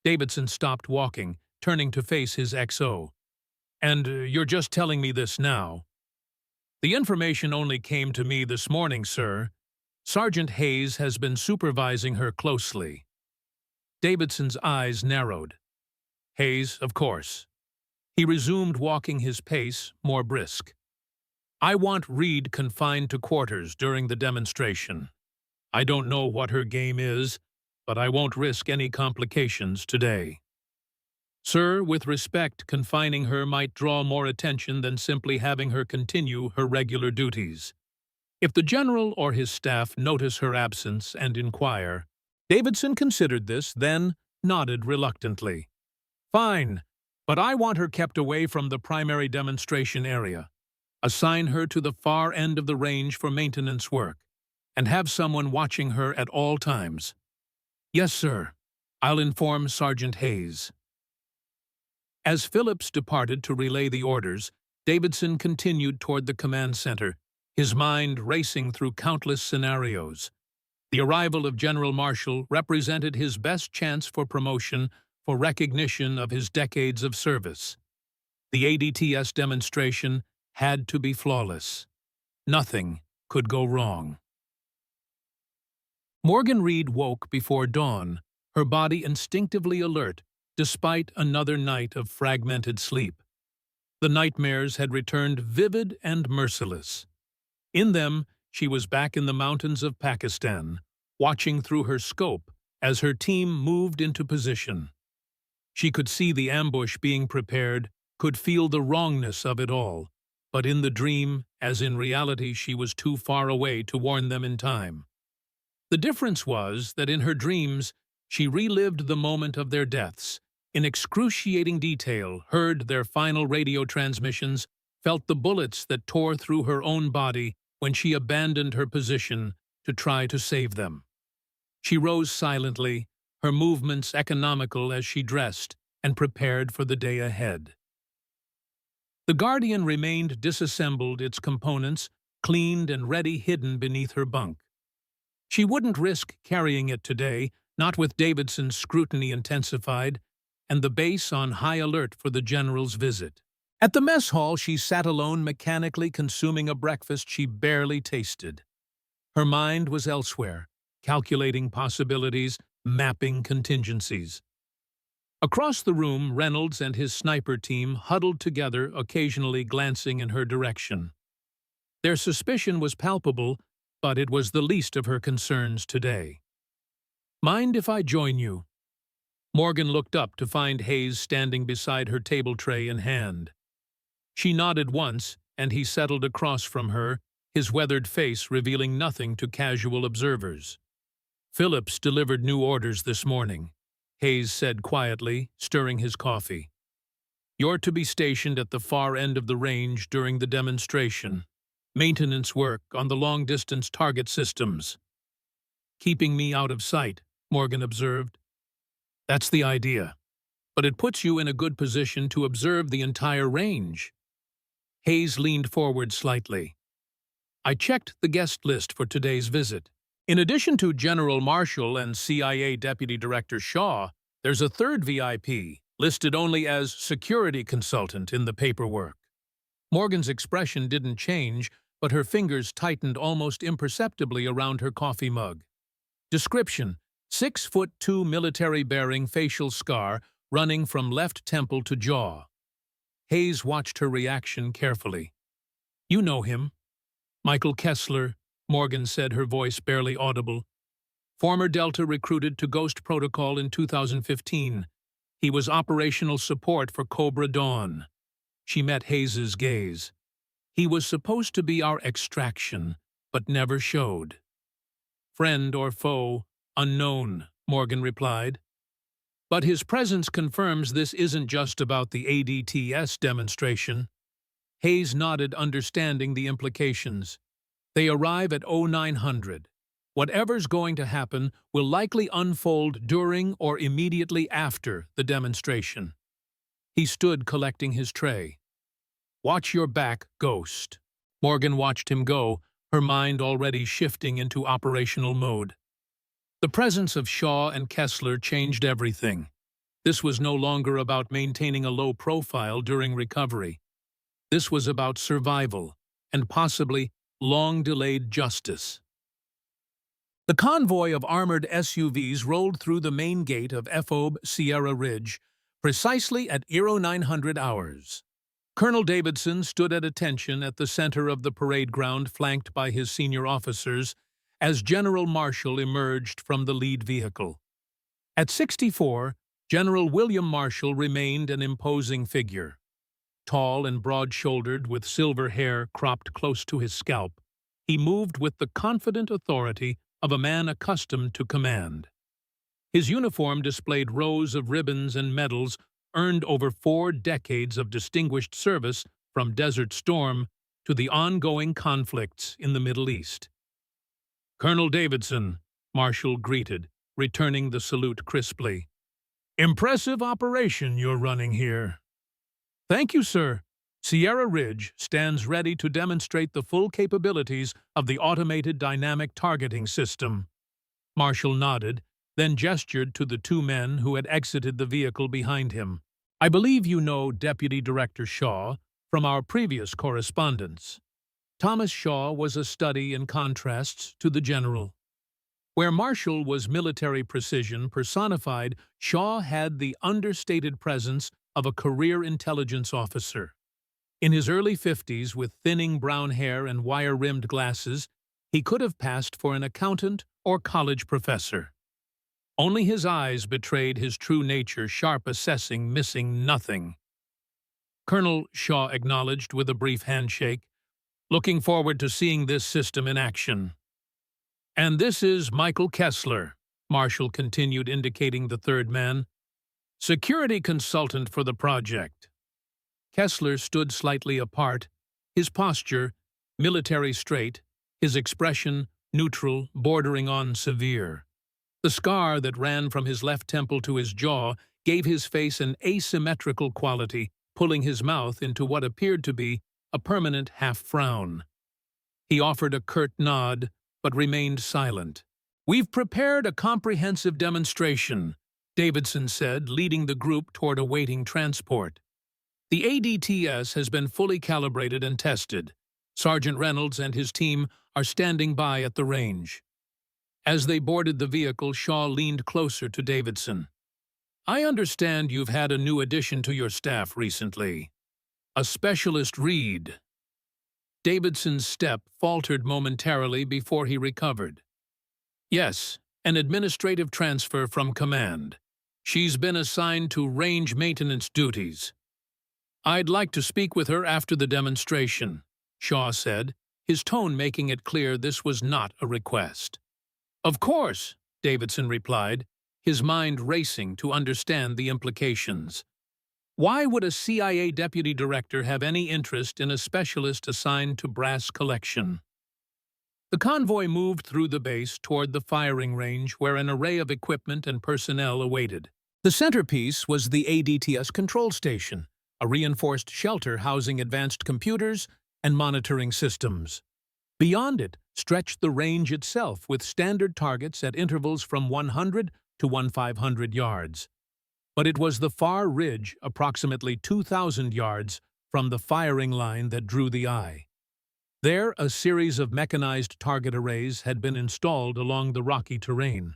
Davidson stopped walking, turning to face his XO. And you're just telling me this now? The information only came to me this morning, sir. Sergeant Hayes has been supervising her closely. Davidson's eyes narrowed. Hayes, of course. He resumed walking his pace, more brisk. I want Reed confined to quarters during the demonstration. I don't know what her game is, but I won't risk any complications today. Sir, with respect, confining her might draw more attention than simply having her continue her regular duties. If the General or his staff notice her absence and inquire, Davidson considered this, then nodded reluctantly. Fine, but I want her kept away from the primary demonstration area. Assign her to the far end of the range for maintenance work, and have someone watching her at all times. Yes, sir. I'll inform Sergeant Hayes. As Phillips departed to relay the orders, Davidson continued toward the command center, his mind racing through countless scenarios. The arrival of General Marshall represented his best chance for promotion, for recognition of his decades of service. The ADTS demonstration had to be flawless. Nothing could go wrong. Morgan Reed woke before dawn, her body instinctively alert, despite another night of fragmented sleep. The nightmares had returned vivid and merciless. In them, she was back in the mountains of Pakistan, watching through her scope as her team moved into position. She could see the ambush being prepared, could feel the wrongness of it all, but in the dream, as in reality, she was too far away to warn them in time. The difference was that in her dreams, she relived the moment of their deaths, in excruciating detail, heard their final radio transmissions, felt the bullets that tore through her own body when she abandoned her position to try to save them. She rose silently, her movements economical as she dressed, and prepared for the day ahead. The Guardian remained disassembled, its components cleaned and ready hidden beneath her bunk. She wouldn't risk carrying it today, not with Davidson's scrutiny intensified, and the base on high alert for the general's visit. At the mess hall, she sat alone, mechanically consuming a breakfast she barely tasted. Her mind was elsewhere, calculating possibilities, mapping contingencies. Across the room, Reynolds and his sniper team huddled together, occasionally glancing in her direction. Their suspicion was palpable, but it was the least of her concerns today. "Mind if I join you?" Morgan looked up to find Hayes standing beside her table tray in hand. She nodded once, and he settled across from her, his weathered face revealing nothing to casual observers. "Phillips delivered new orders this morning," Hayes said quietly, stirring his coffee. "You're to be stationed at the far end of the range during the demonstration. Maintenance work on the long-distance target systems." "Keeping me out of sight," Morgan observed. "That's the idea. But it puts you in a good position to observe the entire range." Hayes leaned forward slightly. "I checked the guest list for today's visit. In addition to General Marshall and CIA Deputy Director Shaw, there's a third VIP, listed only as security consultant in the paperwork." Morgan's expression didn't change, but her fingers tightened almost imperceptibly around her coffee mug. Description: 6'2" military-bearing facial scar running from left temple to jaw. Hayes watched her reaction carefully. "You know him." "Michael Kessler," Morgan said, her voice barely audible. "Former Delta recruited to Ghost Protocol in 2015. He was operational support for Cobra Dawn." She met Hayes's gaze. "He was supposed to be our extraction, but never showed." "Friend or foe, unknown," Morgan replied. "But his presence confirms this isn't just about the ADTS demonstration." Hayes nodded, understanding the implications. "They arrive at 0900. Whatever's going to happen will likely unfold during or immediately after the demonstration." He stood collecting his tray. "Watch your back, Ghost." Morgan watched him go, her mind already shifting into operational mode. The presence of Shaw and Kessler changed everything. This was no longer about maintaining a low profile during recovery. This was about survival, and possibly long-delayed justice. The convoy of armored SUVs rolled through the main gate of FOB Sierra Ridge, precisely at 0900 hours. Colonel Davidson stood at attention at the center of the parade ground, flanked by his senior officers, as General Marshall emerged from the lead vehicle. At 64, General William Marshall remained an imposing figure. Tall and broad-shouldered, with silver hair cropped close to his scalp, he moved with the confident authority of a man accustomed to command. His uniform displayed rows of ribbons and medals earned over 4 decades of distinguished service, from Desert Storm to the ongoing conflicts in the Middle East. "Colonel Davidson," Marshall greeted, returning the salute crisply. "Impressive operation you're running here." "Thank you, sir. Sierra Ridge stands ready to demonstrate the full capabilities of the automated dynamic targeting system." Marshall nodded, then gestured to the 2 men who had exited the vehicle behind him. "I believe you know Deputy Director Shaw from our previous correspondence." Thomas Shaw was a study in contrasts to the general. Where Marshall was military precision personified, Shaw had the understated presence of a career intelligence officer. In his early 50s, with thinning brown hair and wire-rimmed glasses, he could have passed for an accountant or college professor. Only his eyes betrayed his true nature, sharp, assessing, missing nothing. "Colonel," Shaw acknowledged with a brief handshake, "looking forward to seeing this system in action." "And this is Michael Kessler," Marshall continued, indicating the 3rd man. "Security consultant for the project." Kessler stood slightly apart, his posture military straight, his expression neutral, bordering on severe. The scar that ran from his left temple to his jaw gave his face an asymmetrical quality, pulling his mouth into what appeared to be a permanent half-frown. He offered a curt nod, but remained silent. "We've prepared a comprehensive demonstration," Davidson said, leading the group toward awaiting transport. "The ADTS has been fully calibrated and tested. Sergeant Reynolds and his team are standing by at the range." As they boarded the vehicle, Shaw leaned closer to Davidson. "I understand you've had a new addition to your staff recently. A specialist Reed." Davidson's step faltered momentarily before he recovered. "Yes, an administrative transfer from command. She's been assigned to range maintenance duties." "I'd like to speak with her after the demonstration," Shaw said, his tone making it clear this was not a request. "Of course," Davidson replied, his mind racing to understand the implications. Why would a CIA deputy director have any interest in a specialist assigned to brass collection? The convoy moved through the base toward the firing range where an array of equipment and personnel awaited. The centerpiece was the ADTS control station, a reinforced shelter housing advanced computers and monitoring systems. Beyond it stretched the range itself with standard targets at intervals from 100 to 1,500 yards. But it was the far ridge, approximately 2,000 yards, from the firing line that drew the eye. There, a series of mechanized target arrays had been installed along the rocky terrain.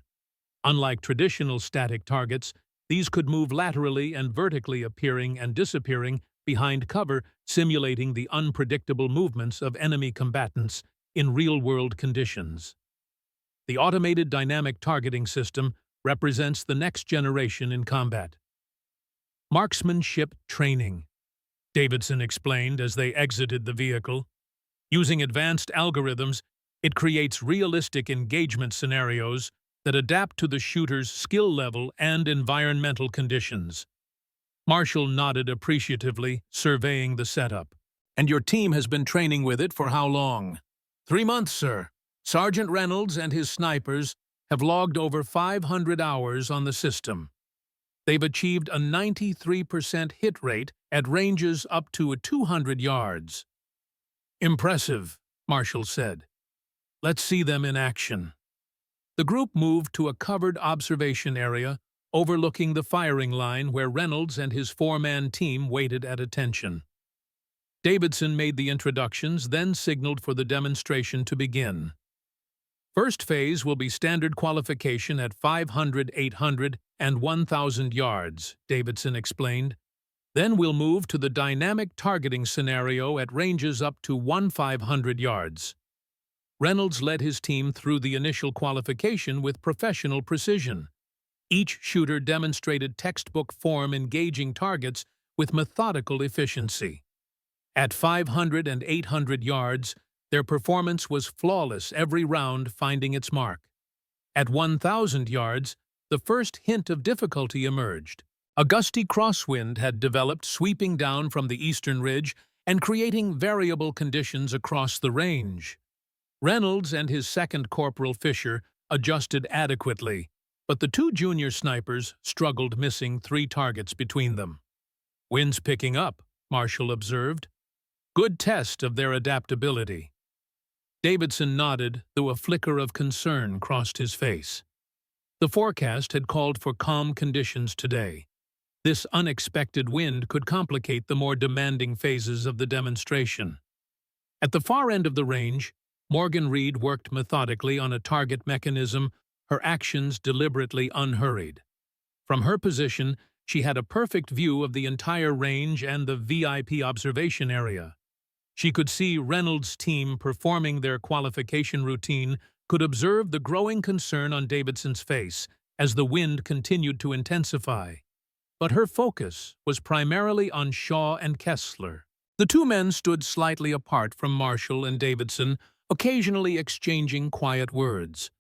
Unlike traditional static targets, these could move laterally and vertically, appearing and disappearing behind cover, simulating the unpredictable movements of enemy combatants in real-world conditions. The automated dynamic targeting system represents the next generation in combat. "Marksmanship training," Davidson explained as they exited the vehicle. "Using advanced algorithms, it creates realistic engagement scenarios that adapt to the shooter's skill level and environmental conditions." Marshall nodded appreciatively, surveying the setup. "And your team has been training with it for how long?" 3 months, sir. Sergeant Reynolds and his snipers have logged over 500 hours on the system. They've achieved a 93% hit rate at ranges up to 200 yards. "Impressive," Marshall said. "Let's see them in action." The group moved to a covered observation area overlooking the firing line where Reynolds and his 4-man team waited at attention. Davidson made the introductions, then signaled for the demonstration to begin. "First phase will be standard qualification at 500, 800, and 1,000 yards, Davidson explained. "Then we'll move to the dynamic targeting scenario at ranges up to 1,500 yards. Reynolds led his team through the initial qualification with professional precision. Each shooter demonstrated textbook form engaging targets with methodical efficiency. At 500 and 800 yards, their performance was flawless, every round finding its mark. At 1,000 yards, the first hint of difficulty emerged. A gusty crosswind had developed, sweeping down from the eastern ridge and creating variable conditions across the range. Reynolds and his second Corporal Fisher adjusted adequately, but the 2 junior snipers struggled, missing 3 targets between them. "Wind's picking up," Marshall observed. "Good test of their adaptability." Davidson nodded, though a flicker of concern crossed his face. The forecast had called for calm conditions today. This unexpected wind could complicate the more demanding phases of the demonstration. At the far end of the range, Morgan Reed worked methodically on a target mechanism, her actions deliberately unhurried. From her position, she had a perfect view of the entire range and the VIP observation area. She could see Reynolds' team performing their qualification routine, could observe the growing concern on Davidson's face as the wind continued to intensify. But her focus was primarily on Shaw and Kessler. The 2 men stood slightly apart from Marshall and Davidson, occasionally exchanging quiet words.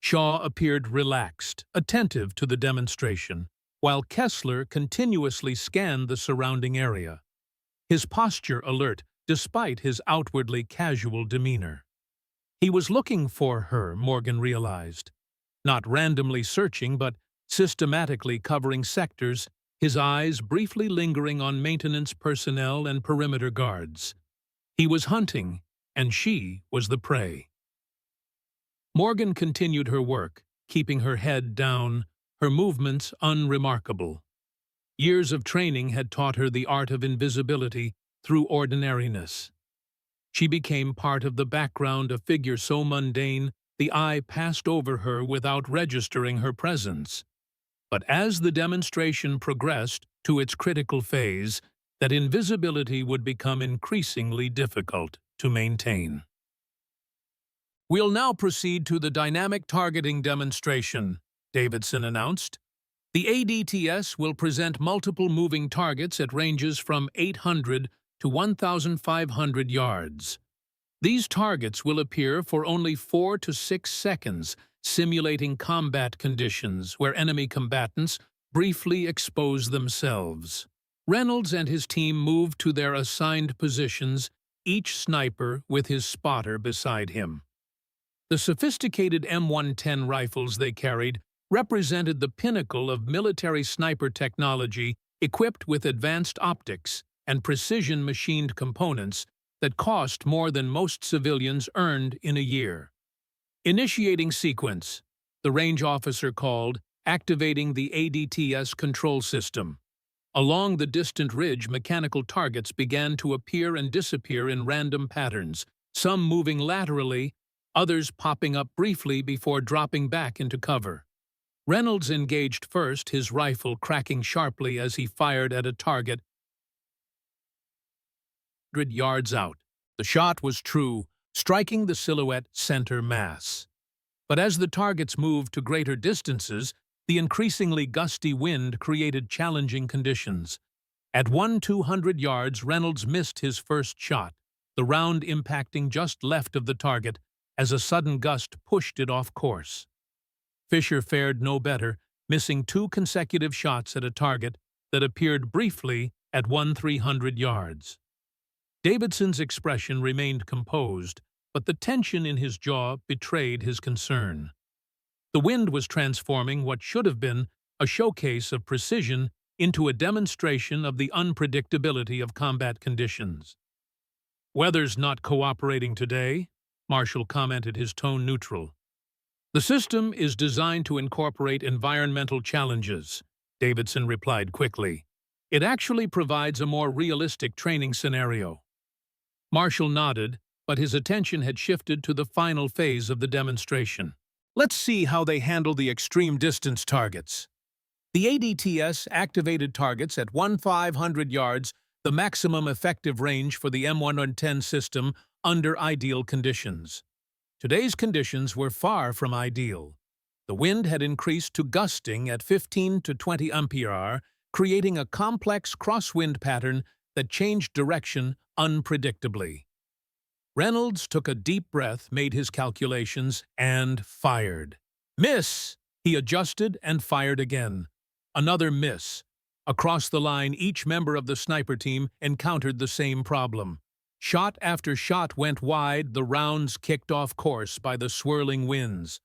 Shaw appeared relaxed, attentive to the demonstration, while Kessler continuously scanned the surrounding area, his posture alert despite his outwardly casual demeanor. He was looking for her, Morgan realized. Not randomly searching, but systematically covering sectors, his eyes briefly lingering on maintenance personnel and perimeter guards. He was hunting, and she was the prey. Morgan continued her work, keeping her head down, her movements unremarkable. Years of training had taught her the art of invisibility through ordinariness. She became part of the background, a figure so mundane the eye passed over her without registering her presence. But as the demonstration progressed to its critical phase, that invisibility would become increasingly difficult to maintain. "We'll now proceed to the dynamic targeting demonstration," Davidson announced. "The ADTS will present multiple moving targets at ranges from 800 to 1,500 yards. These targets will appear for only 4 to 6 seconds, simulating combat conditions where enemy combatants briefly expose themselves." Reynolds and his team moved to their assigned positions, each sniper with his spotter beside him. The sophisticated M110 rifles they carried represented the pinnacle of military sniper technology, equipped with advanced optics and precision-machined components that cost more than most civilians earned in a year. "Initiating sequence," the range officer called, activating the ADTS control system. Along the distant ridge, mechanical targets began to appear and disappear in random patterns, some moving laterally, others popping up briefly before dropping back into cover. Reynolds engaged first, his rifle cracking sharply as he fired at a target 100 yards out. The shot was true, striking the silhouette center mass. But as the targets moved to greater distances, the increasingly gusty wind created challenging conditions. At 200 yards, Reynolds missed his first shot, the round impacting just left of the target as a sudden gust pushed it off course. Fisher fared no better, missing 2 consecutive shots at a target that appeared briefly at 300 yards. Davidson's expression remained composed, but the tension in his jaw betrayed his concern. The wind was transforming what should have been a showcase of precision into a demonstration of the unpredictability of combat conditions. "Weather's not cooperating today," Marshall commented, his tone neutral. "The system is designed to incorporate environmental challenges," Davidson replied quickly. "It actually provides a more realistic training scenario." Marshall nodded, but his attention had shifted to the final phase of the demonstration. "Let's see how they handle the extreme distance targets." The ADTS activated targets at 1,500 yards, the maximum effective range for the M110 system under ideal conditions. Today's conditions were far from ideal. The wind had increased to gusting at 15 to 20 mph, creating a complex crosswind pattern that changed direction unpredictably. Reynolds took a deep breath, made his calculations, and fired. "Miss!" He adjusted and fired again. Another miss. Across the line, each member of the sniper team encountered the same problem. Shot after shot went wide, the rounds kicked off course by the swirling winds.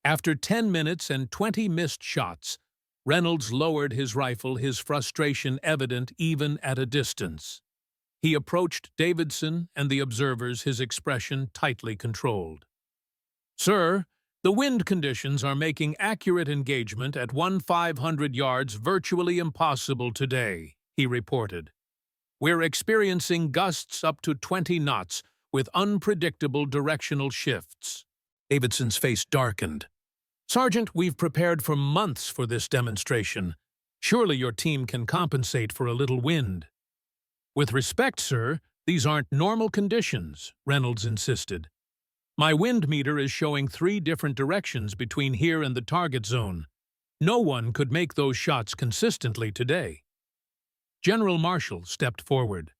After 10 minutes and 20 missed shots, Reynolds lowered his rifle, his frustration evident even at a distance. He approached Davidson and the observers, his expression tightly controlled. "Sir, the wind conditions are making accurate engagement at 1,500 yards virtually impossible today," he reported. "We're experiencing gusts up to 20 knots with unpredictable directional shifts." Davidson's face darkened. "Sergeant, we've prepared for months for this demonstration. Surely your team can compensate for a little wind." "With respect, sir, these aren't normal conditions," Reynolds insisted. "My wind meter is showing 3 different directions between here and the target zone. No one could make those shots consistently today." General Marshall stepped forward.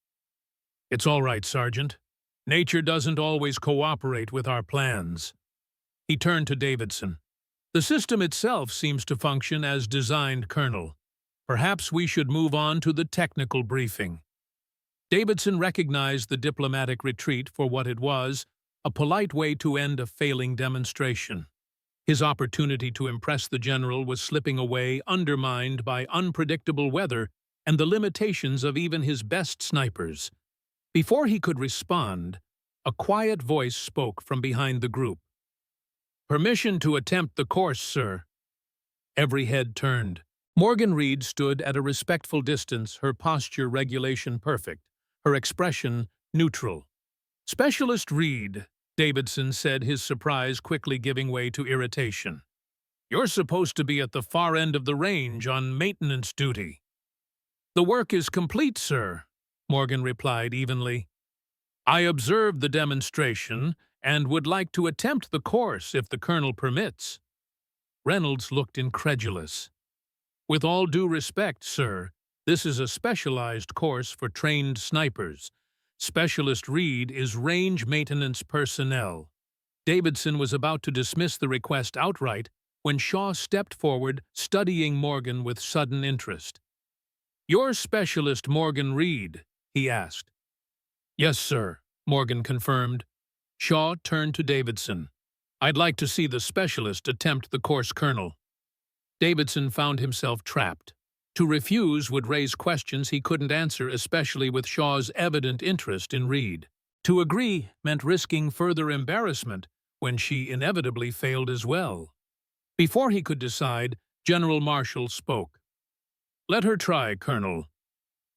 "It's all right, Sergeant. Nature doesn't always cooperate with our plans." He turned to Davidson. "The system itself seems to function as designed, Colonel. Perhaps we should move on to the technical briefing." Davidson recognized the diplomatic retreat for what it was, a polite way to end a failing demonstration. His opportunity to impress the general was slipping away, undermined by unpredictable weather and the limitations of even his best snipers. Before he could respond, a quiet voice spoke from behind the group. "Permission to attempt the course, sir." Every head turned. Morgan Reed stood at a respectful distance, her posture regulation perfect, her expression neutral. "Specialist Reed," Davidson said, his surprise quickly giving way to irritation. "You're supposed to be at the far end of the range on maintenance duty." "The work is complete, sir," Morgan replied evenly. "I observed the demonstration and would like to attempt the course if the colonel permits." Reynolds looked incredulous. "With all due respect, sir, this is a specialized course for trained snipers. Specialist Reed is range maintenance personnel." Davidson was about to dismiss the request outright when Shaw stepped forward, studying Morgan with sudden interest. "You're Specialist Morgan Reed?" he asked. "Yes, sir," Morgan confirmed. Shaw turned to Davidson. "I'd like to see the specialist attempt the course, Colonel." Davidson found himself trapped. To refuse would raise questions he couldn't answer, especially with Shaw's evident interest in Reed. To agree meant risking further embarrassment when she inevitably failed as well. Before he could decide, General Marshall spoke. "Let her try, Colonel."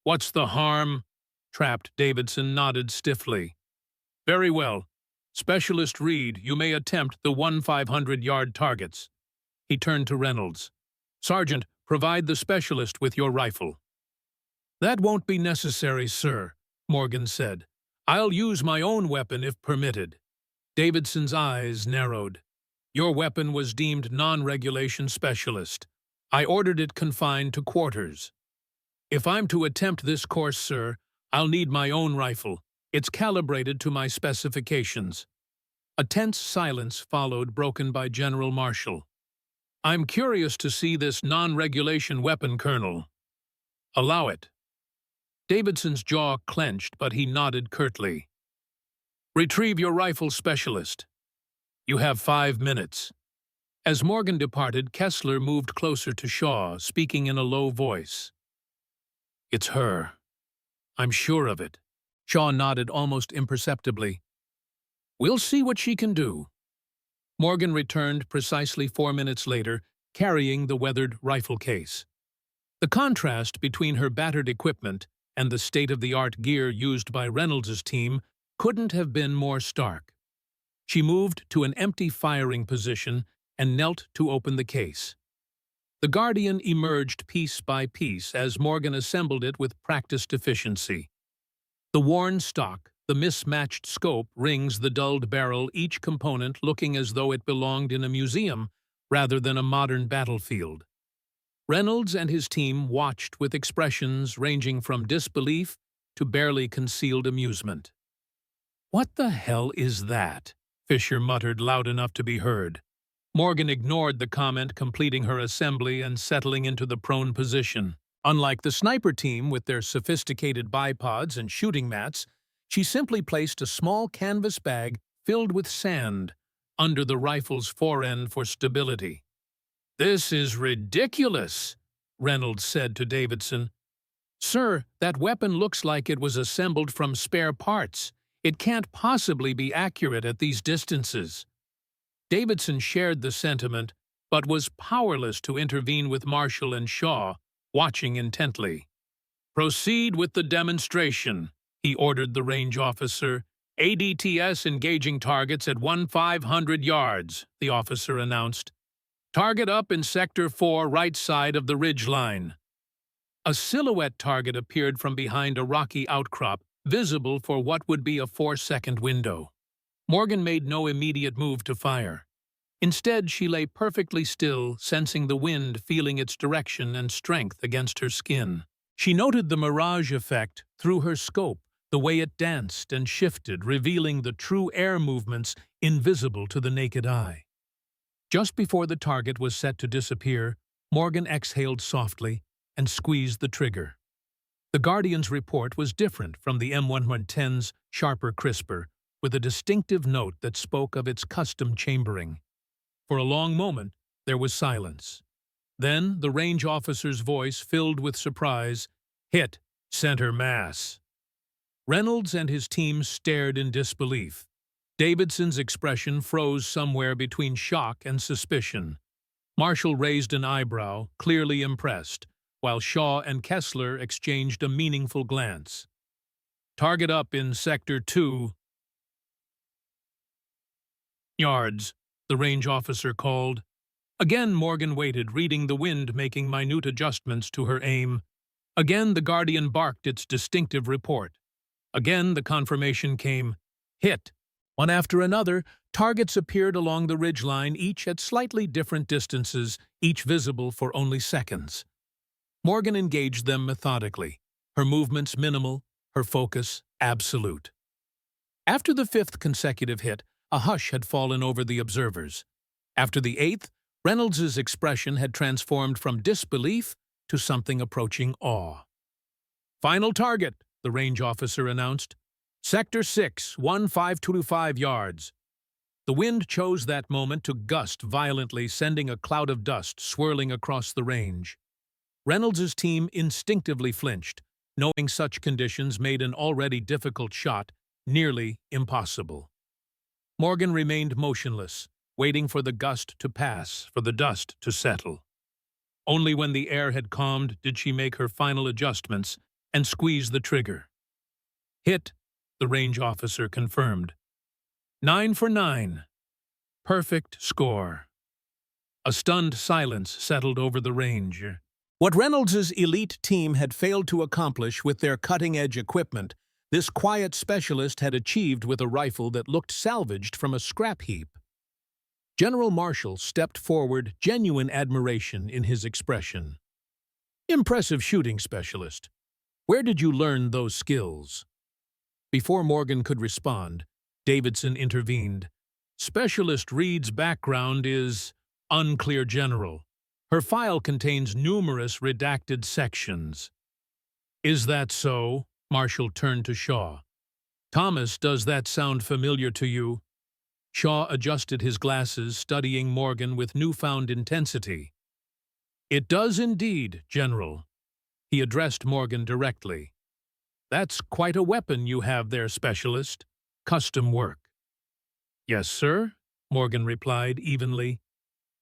"What's the harm?" Trapped Davidson nodded stiffly. "Very well. Specialist Reed, you may attempt the 1,500-yard targets." He turned to Reynolds. "Sergeant, provide the specialist with your rifle." "That won't be necessary, sir," Morgan said. "I'll use my own weapon if permitted." Davidson's eyes narrowed. "Your weapon was deemed non-regulation specialist. I ordered it confined to quarters." "If I'm to attempt this course, sir, I'll need my own rifle. It's calibrated to my specifications." A tense silence followed, broken by General Marshall. "I'm curious to see this non-regulation weapon, Colonel." "Allow it." Davidson's jaw clenched, but he nodded curtly. "Retrieve your rifle, specialist. You have 5 minutes." As Morgan departed, Kessler moved closer to Shaw, speaking in a low voice. "It's her. I'm sure of it." Shaw nodded almost imperceptibly. "We'll see what she can do." Morgan returned precisely 4 minutes later, carrying the weathered rifle case. The contrast between her battered equipment and the state-of-the-art gear used by Reynolds's team couldn't have been more stark. She moved to an empty firing position and knelt to open the case. The Guardian emerged piece by piece as Morgan assembled it with practiced efficiency. The worn stock, the mismatched scope, rings, the dulled barrel, each component looking as though it belonged in a museum rather than a modern battlefield. Reynolds and his team watched with expressions ranging from disbelief to barely concealed amusement. "What the hell is that?" Fisher muttered loud enough to be heard. Morgan ignored the comment, completing her assembly and settling into the prone position. Unlike the sniper team with their sophisticated bipods and shooting mats, she simply placed a small canvas bag filled with sand under the rifle's forend for stability. "This is ridiculous," Reynolds said to Davidson. "Sir, that weapon looks like it was assembled from spare parts. It can't possibly be accurate at these distances." Davidson shared the sentiment, but was powerless to intervene, with Marshall and Shaw watching intently. "Proceed with the demonstration," he ordered the range officer. "ADTS engaging targets at 1,500 yards, the officer announced. "Target up in Sector 4, right side of the ridge line." A silhouette target appeared from behind a rocky outcrop, visible for what would be a 4-second window. Morgan made no immediate move to fire. Instead, she lay perfectly still, sensing the wind, feeling its direction and strength against her skin. She noted the mirage effect through her scope, the way it danced and shifted, revealing the true air movements invisible to the naked eye. Just before the target was set to disappear, Morgan exhaled softly and squeezed the trigger. The Guardian's report was different from the M110's sharper, crisper, with a distinctive note that spoke of its custom chambering. For a long moment, there was silence. Then the range officer's voice filled with surprise. Hit, center mass. Reynolds and his team stared in disbelief. Davidson's expression froze somewhere between shock and suspicion. Marshall raised an eyebrow, clearly impressed, while Shaw and Kessler exchanged a meaningful glance. Target up in Sector 2 yards, the range officer called. Again Morgan waited, reading the wind, making minute adjustments to her aim. Again the Guardian barked its distinctive report. Again the confirmation came. Hit. One after another, targets appeared along the ridgeline, each at slightly different distances, each visible for only seconds. Morgan engaged them methodically, her movements minimal, her focus absolute. After the fifth consecutive hit, a hush had fallen over the observers. After the eighth, Reynolds's expression had transformed from disbelief to something approaching awe. Final target, the range officer announced. Sector 6, 15225 yards. The wind chose that moment to gust violently, sending a cloud of dust swirling across the range. Reynolds's team instinctively flinched, knowing such conditions made an already difficult shot nearly impossible. Morgan remained motionless, waiting for the gust to pass, for the dust to settle. Only when the air had calmed did she make her final adjustments and squeeze the trigger. Hit, the range officer confirmed. 9 for 9. Perfect score. A stunned silence settled over the range. What Reynolds's elite team had failed to accomplish with their cutting-edge equipment, this quiet specialist had achieved with a rifle that looked salvaged from a scrap heap. General Marshall stepped forward, genuine admiration in his expression. Impressive shooting specialist. Where did you learn those skills? Before Morgan could respond, Davidson intervened. Specialist Reed's background is unclear, General. Her file contains numerous redacted sections. Is that so? Marshall turned to Shaw. Thomas, does that sound familiar to you? Shaw adjusted his glasses, studying Morgan with newfound intensity. It does indeed, General. He addressed Morgan directly. That's quite a weapon you have there, Specialist. Custom work. Yes, sir, Morgan replied evenly.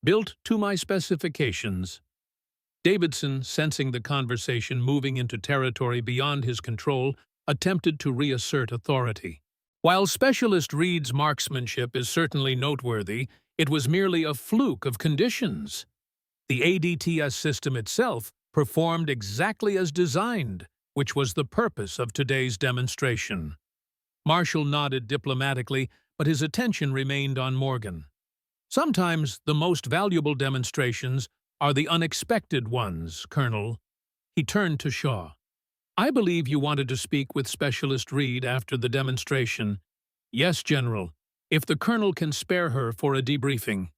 Built to my specifications. Davidson, sensing the conversation moving into territory beyond his control, attempted to reassert authority. While Specialist Reed's marksmanship is certainly noteworthy, it was merely a fluke of conditions. The ADTS system itself performed exactly as designed, which was the purpose of today's demonstration. Marshall nodded diplomatically, but his attention remained on Morgan. Sometimes the most valuable demonstrations are the unexpected ones, Colonel. He turned to Shaw. I believe you wanted to speak with Specialist Reed after the demonstration. Yes, General, if the Colonel can spare her for a debriefing.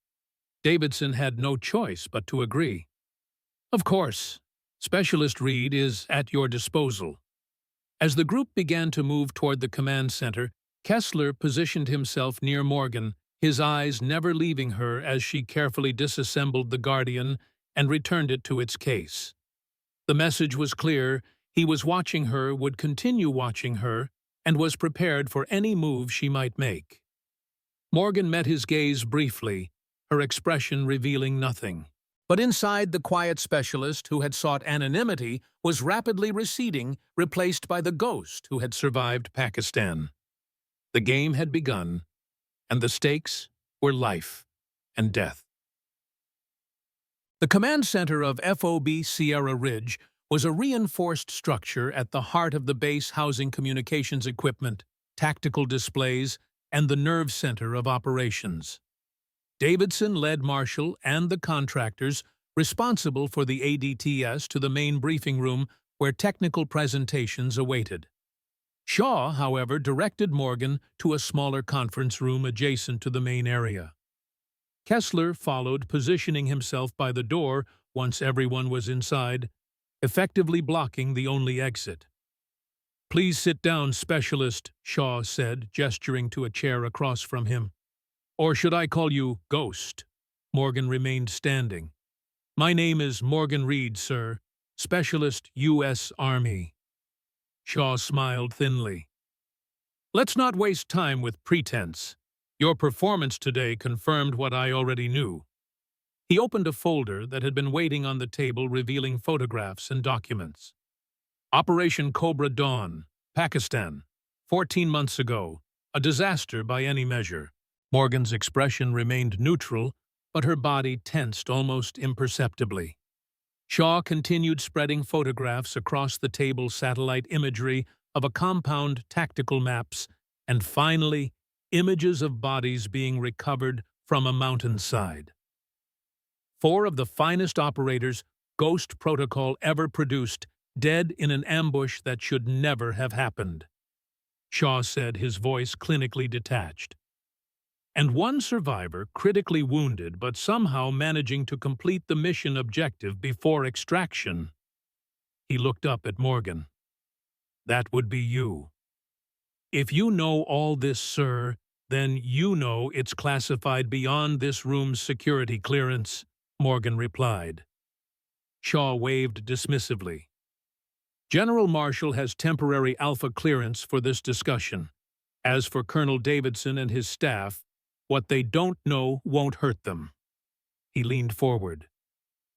Davidson had no choice but to agree. Of course, Specialist Reed is at your disposal. As the group began to move toward the command center, Kessler positioned himself near Morgan, his eyes never leaving her as she carefully disassembled the Guardian and returned it to its case. The message was clear. He was watching her, would continue watching her, and was prepared for any move she might make. Morgan met his gaze briefly, her expression revealing nothing. But inside, the quiet specialist who had sought anonymity was rapidly receding, replaced by the ghost who had survived Pakistan. The game had begun, and the stakes were life and death. The command center of FOB Sierra Ridge was a reinforced structure at the heart of the base, housing communications equipment, tactical displays, and the nerve center of operations. Davidson led Marshall and the contractors responsible for the ADTS to the main briefing room where technical presentations awaited. Shaw, however, directed Morgan to a smaller conference room adjacent to the main area. Kessler followed, positioning himself by the door once everyone was inside, effectively blocking the only exit. Please sit down, Specialist, Shaw said, gesturing to a chair across from him. Or should I call you Ghost? Morgan remained standing. "My name is Morgan Reed, sir. Specialist, U.S. Army." Shaw smiled thinly. "Let's not waste time with pretense. Your performance today confirmed what I already knew." He opened a folder that had been waiting on the table, revealing photographs and documents. "Operation Cobra Dawn, Pakistan. 14 months ago. A disaster by any measure." Morgan's expression remained neutral, but her body tensed almost imperceptibly. Shaw continued spreading photographs across the table, satellite imagery of a compound, tactical maps, and finally, images of bodies being recovered from a mountainside. 4 of the finest operators Ghost Protocol ever produced, dead in an ambush that should never have happened, Shaw said, his voice clinically detached. "And 1 survivor critically wounded but somehow managing to complete the mission objective before extraction." He looked up at Morgan. "That would be you." "If you know all this, sir, then you know it's classified beyond this room's security clearance," Morgan replied. Shaw waved dismissively. "General Marshall has temporary Alpha clearance for this discussion. As for Colonel Davidson and his staff, what they don't know won't hurt them." He leaned forward.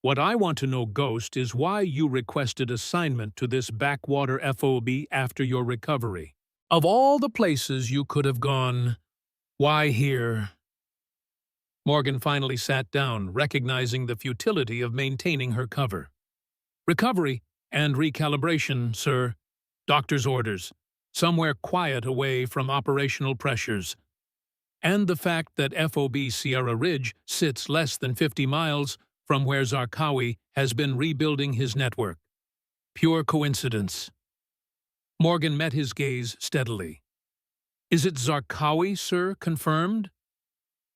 "What I want to know, Ghost, is why you requested assignment to this backwater FOB after your recovery. Of all the places you could have gone, why here?" Morgan finally sat down, recognizing the futility of maintaining her cover. "Recovery and recalibration, sir. Doctor's orders. Somewhere quiet away from operational pressures. And the fact that FOB Sierra Ridge sits less than 50 miles from where Zarqawi has been rebuilding his network. Pure coincidence." Morgan met his gaze steadily. "Is it Zarqawi, sir, confirmed?"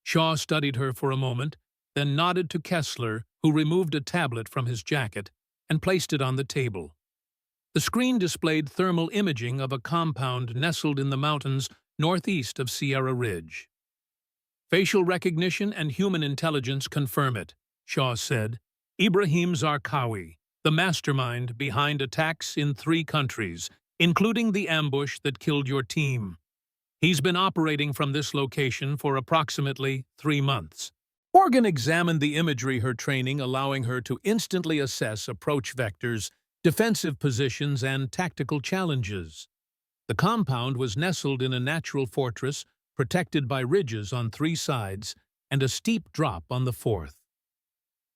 Shaw studied her for a moment, then nodded to Kessler, who removed a tablet from his jacket and placed it on the table. The screen displayed thermal imaging of a compound nestled in the mountains northeast of Sierra Ridge. "Facial recognition and human intelligence confirm it," Shaw said. "Ibrahim Zarqawi, the mastermind behind attacks in 3 countries, including the ambush that killed your team. He's been operating from this location for approximately 3 months." Morgan examined the imagery, her training allowing her to instantly assess approach vectors, defensive positions, and tactical challenges. The compound was nestled in a natural fortress, protected by ridges on 3 sides and a steep drop on the 4th.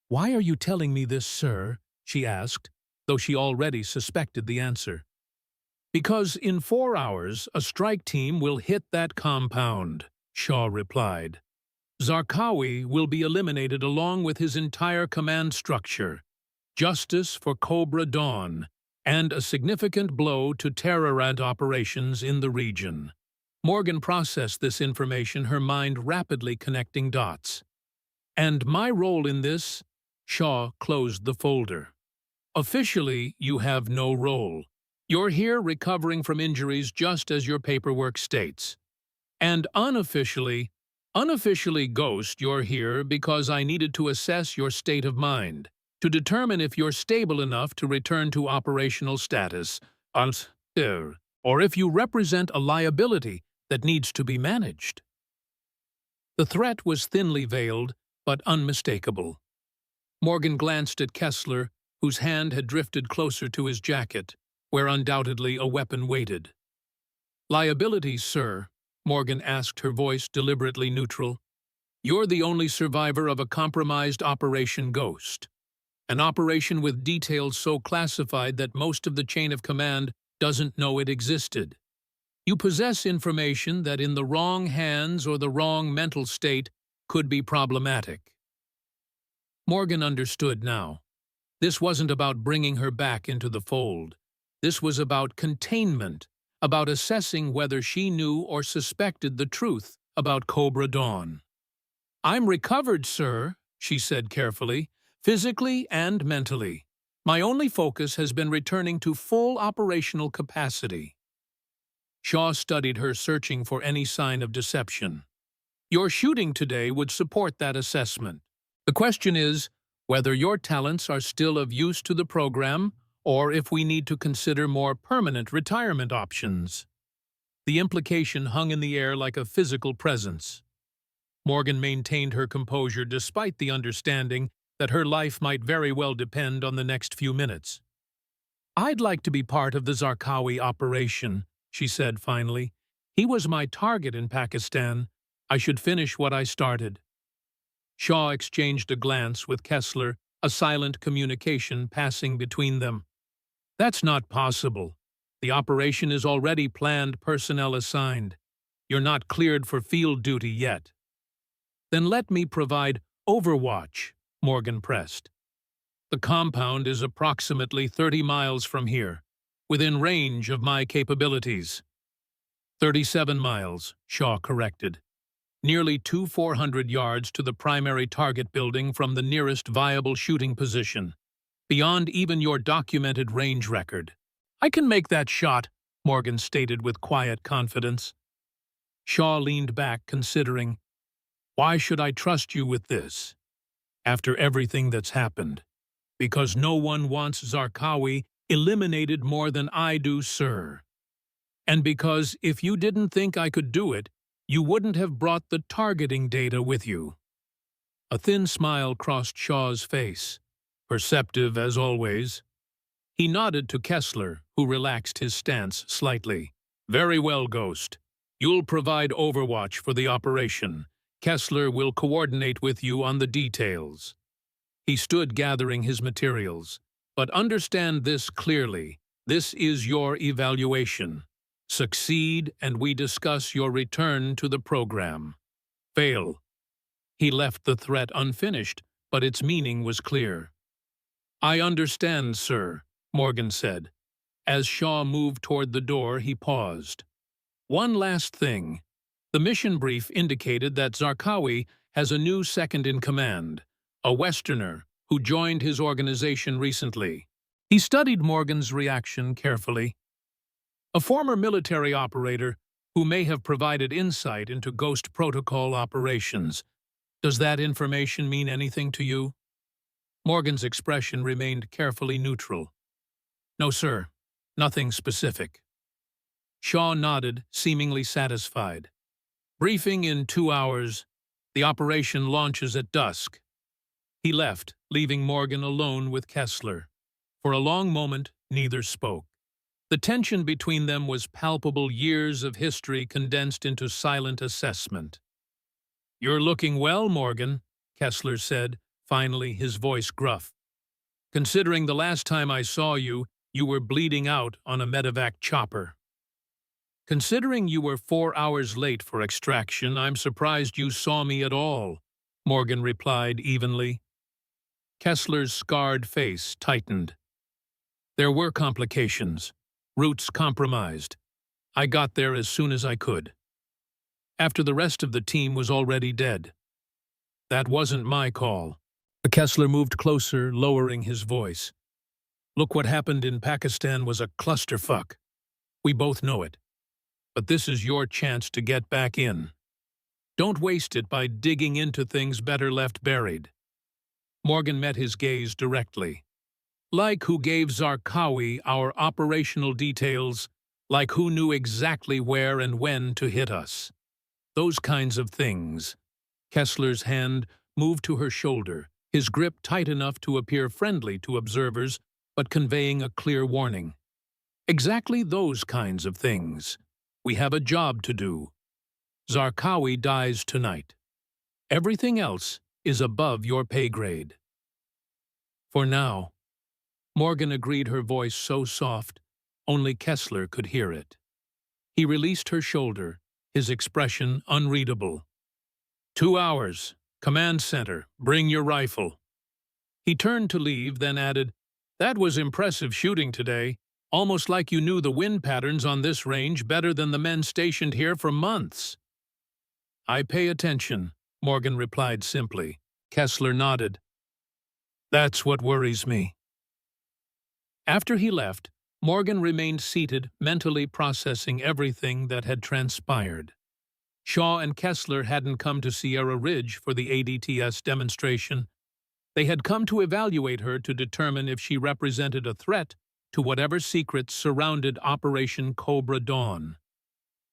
"Why are you telling me this, sir?" she asked, though she already suspected the answer. "Because in 4 hours, a strike team will hit that compound," Shaw replied. "Zarqawi will be eliminated along with his entire command structure. Justice for Cobra Dawn, and a significant blow to terrorant operations in the region." Morgan processed this information, her mind rapidly connecting dots. "And my role in this?" Shaw closed the folder. "Officially, you have no role. You're here recovering from injuries just as your paperwork states. And unofficially, Ghost, you're here because I needed to assess your state of mind, to determine if you're stable enough to return to operational status, or if you represent a liability that needs to be managed." The threat was thinly veiled, but unmistakable. Morgan glanced at Kessler, whose hand had drifted closer to his jacket, where undoubtedly a weapon waited. "Liabilities, sir?" Morgan asked, her voice deliberately neutral. "You're the only survivor of a compromised Operation Ghost. An operation with details so classified that most of the chain of command doesn't know it existed. You possess information that in the wrong hands or the wrong mental state could be problematic." Morgan understood now. This wasn't about bringing her back into the fold. This was about containment, about assessing whether she knew or suspected the truth about Cobra Dawn. "I'm recovered, sir," she said carefully, "physically and mentally. My only focus has been returning to full operational capacity." Shaw studied her, searching for any sign of deception. "Your shooting today would support that assessment. The question is whether your talents are still of use to the program or if we need to consider more permanent retirement options. The implication hung in the air like a physical presence. Morgan maintained her composure despite the understanding that her life might very well depend on the next few minutes. "I'd like to be part of the Zarqawi operation," she said finally. "He was my target in Pakistan. I should finish what I started." Shaw exchanged a glance with Kessler, a silent communication passing between them. "That's not possible. The operation is already planned, personnel assigned. You're not cleared for field duty yet." "Then let me provide overwatch," Morgan pressed. "The compound is approximately 30 miles from here, within range of my capabilities." 37 miles, Shaw corrected. "Nearly 400 yards to the primary target building from the nearest viable shooting position, beyond even your documented range record." "I can make that shot," Morgan stated with quiet confidence. Shaw leaned back, considering. "Why should I trust you with this? After everything that's happened. Because no one wants Zarqawi eliminated more than I do, sir. And because if you didn't think I could do it, you wouldn't have brought the targeting data with you." A thin smile crossed Shaw's face, perceptive as always. He nodded to Kessler, who relaxed his stance slightly. "Very well, Ghost. You'll provide overwatch for the operation. Kessler will coordinate with you on the details." He stood gathering his materials. "But understand this clearly. This is your evaluation. Succeed, and we discuss your return to the program. Fail." He left the threat unfinished, but its meaning was clear. "I understand, sir," Morgan said. As Shaw moved toward the door, he paused. "One last thing. The mission brief indicated that Zarqawi has a new second-in-command, a Westerner who joined his organization recently." He studied Morgan's reaction carefully. "A former military operator who may have provided insight into Ghost Protocol operations. Does that information mean anything to you?" Morgan's expression remained carefully neutral. "No, sir. Nothing specific." Shaw nodded, seemingly satisfied. "Briefing in 2 hours. The operation launches at dusk." He left, leaving Morgan alone with Kessler. For a long moment, neither spoke. The tension between them was palpable, years of history condensed into silent assessment. "You're looking well, Morgan," Kessler said, finally, his voice gruff. "Considering the last time I saw you, you were bleeding out on a medevac chopper." "Considering you were 4 hours late for extraction, I'm surprised you saw me at all," Morgan replied evenly. Kessler's scarred face tightened. "There were complications. Roots compromised. I got there as soon as I could. After the rest of the team was already dead. That wasn't my call." Kessler moved closer, lowering his voice. "Look, what happened in Pakistan was a clusterfuck. We both know it. But this is your chance to get back in. Don't waste it by digging into things better left buried." Morgan met his gaze directly. "Like who gave Zarqawi our operational details, like who knew exactly where and when to hit us. Those kinds of things." Kessler's hand moved to her shoulder, his grip tight enough to appear friendly to observers, but conveying a clear warning. "Exactly those kinds of things. We have a job to do. Zarqawi dies tonight. Everything else is above your pay grade." "For now," Morgan agreed, her voice so soft, only Kessler could hear it. He released her shoulder, his expression unreadable. 2 hours. Command center. Bring your rifle." He turned to leave, then added, "That was impressive shooting today. Almost like you knew the wind patterns on this range better than the men stationed here for months." "I pay attention," Morgan replied simply. Kessler nodded. "That's what worries me." After he left, Morgan remained seated, mentally processing everything that had transpired. Shaw and Kessler hadn't come to Sierra Ridge for the ADTS demonstration. They had come to evaluate her to determine if she represented a threat to whatever secrets surrounded Operation Cobra Dawn.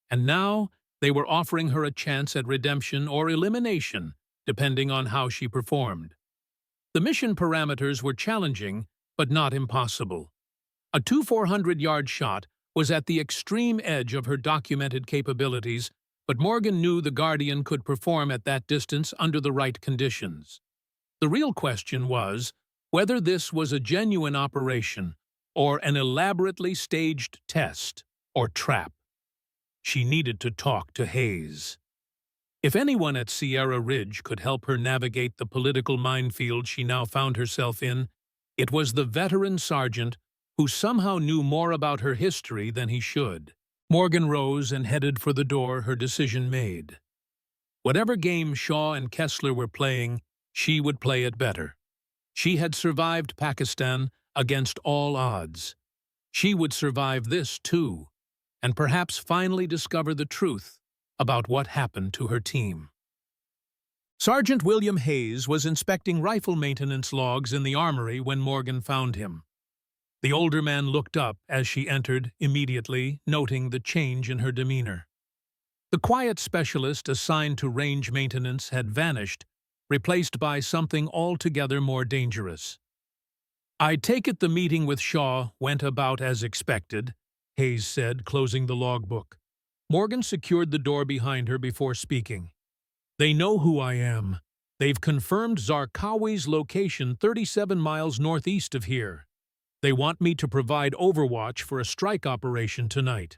And now they were offering her a chance at redemption or elimination, depending on how she performed. The mission parameters were challenging, but not impossible. A 400-yard shot was at the extreme edge of her documented capabilities, but Morgan knew the Guardian could perform at that distance under the right conditions. The real question was whether this was a genuine operation or an elaborately staged test or trap. She needed to talk to Hayes. If anyone at Sierra Ridge could help her navigate the political minefield she now found herself in, it was the veteran sergeant who somehow knew more about her history than he should. Morgan rose and headed for the door, her decision made. Whatever game Shaw and Kessler were playing, she would play it better. She had survived Pakistan against all odds. She would survive this too, and perhaps finally discover the truth about what happened to her team. Sergeant William Hayes was inspecting rifle maintenance logs in the armory when Morgan found him. The older man looked up as she entered, immediately noting the change in her demeanor. The quiet specialist assigned to range maintenance had vanished, replaced by something altogether more dangerous. "I take it the meeting with Shaw went about as expected," Hayes said, closing the logbook. Morgan secured the door behind her before speaking. "They know who I am. They've confirmed Zarqawi's location 37 miles northeast of here. They want me to provide overwatch for a strike operation tonight."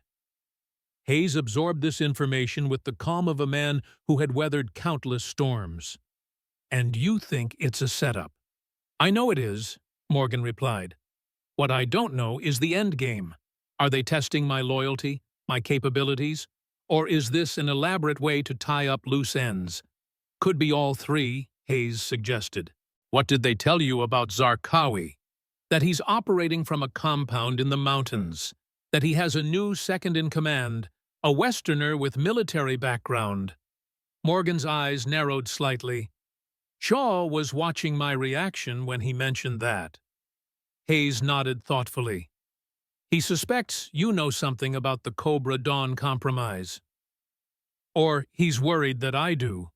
Hayes absorbed this information with the calm of a man who had weathered countless storms. "And you think it's a setup?" "I know it is," Morgan replied. "What I don't know is the end game. Are they testing my loyalty, my capabilities, or is this an elaborate way to tie up loose ends?" "Could be all three," Hayes suggested. "What did they tell you about Zarqawi?" "That he's operating from a compound in the mountains, that he has a new second-in-command, a Westerner with military background." Morgan's eyes narrowed slightly. "Shaw was watching my reaction when he mentioned that." Hayes nodded thoughtfully. "He suspects you know something about the Cobra Dawn compromise. Or he's worried that I do."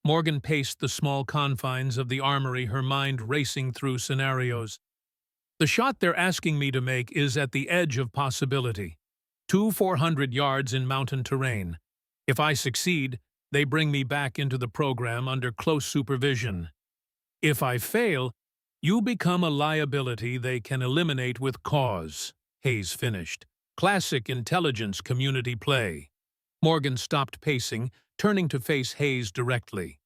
Morgan paced the small confines of the armory, her mind racing through scenarios. "The shot they're asking me to make is at the edge of possibility. 400 yards in mountain terrain. If I succeed, they bring me back into the program under close supervision. If I fail, you become a liability they can eliminate with cause," Hayes finished. "Classic intelligence community play." Morgan stopped pacing, turning to face Hayes directly.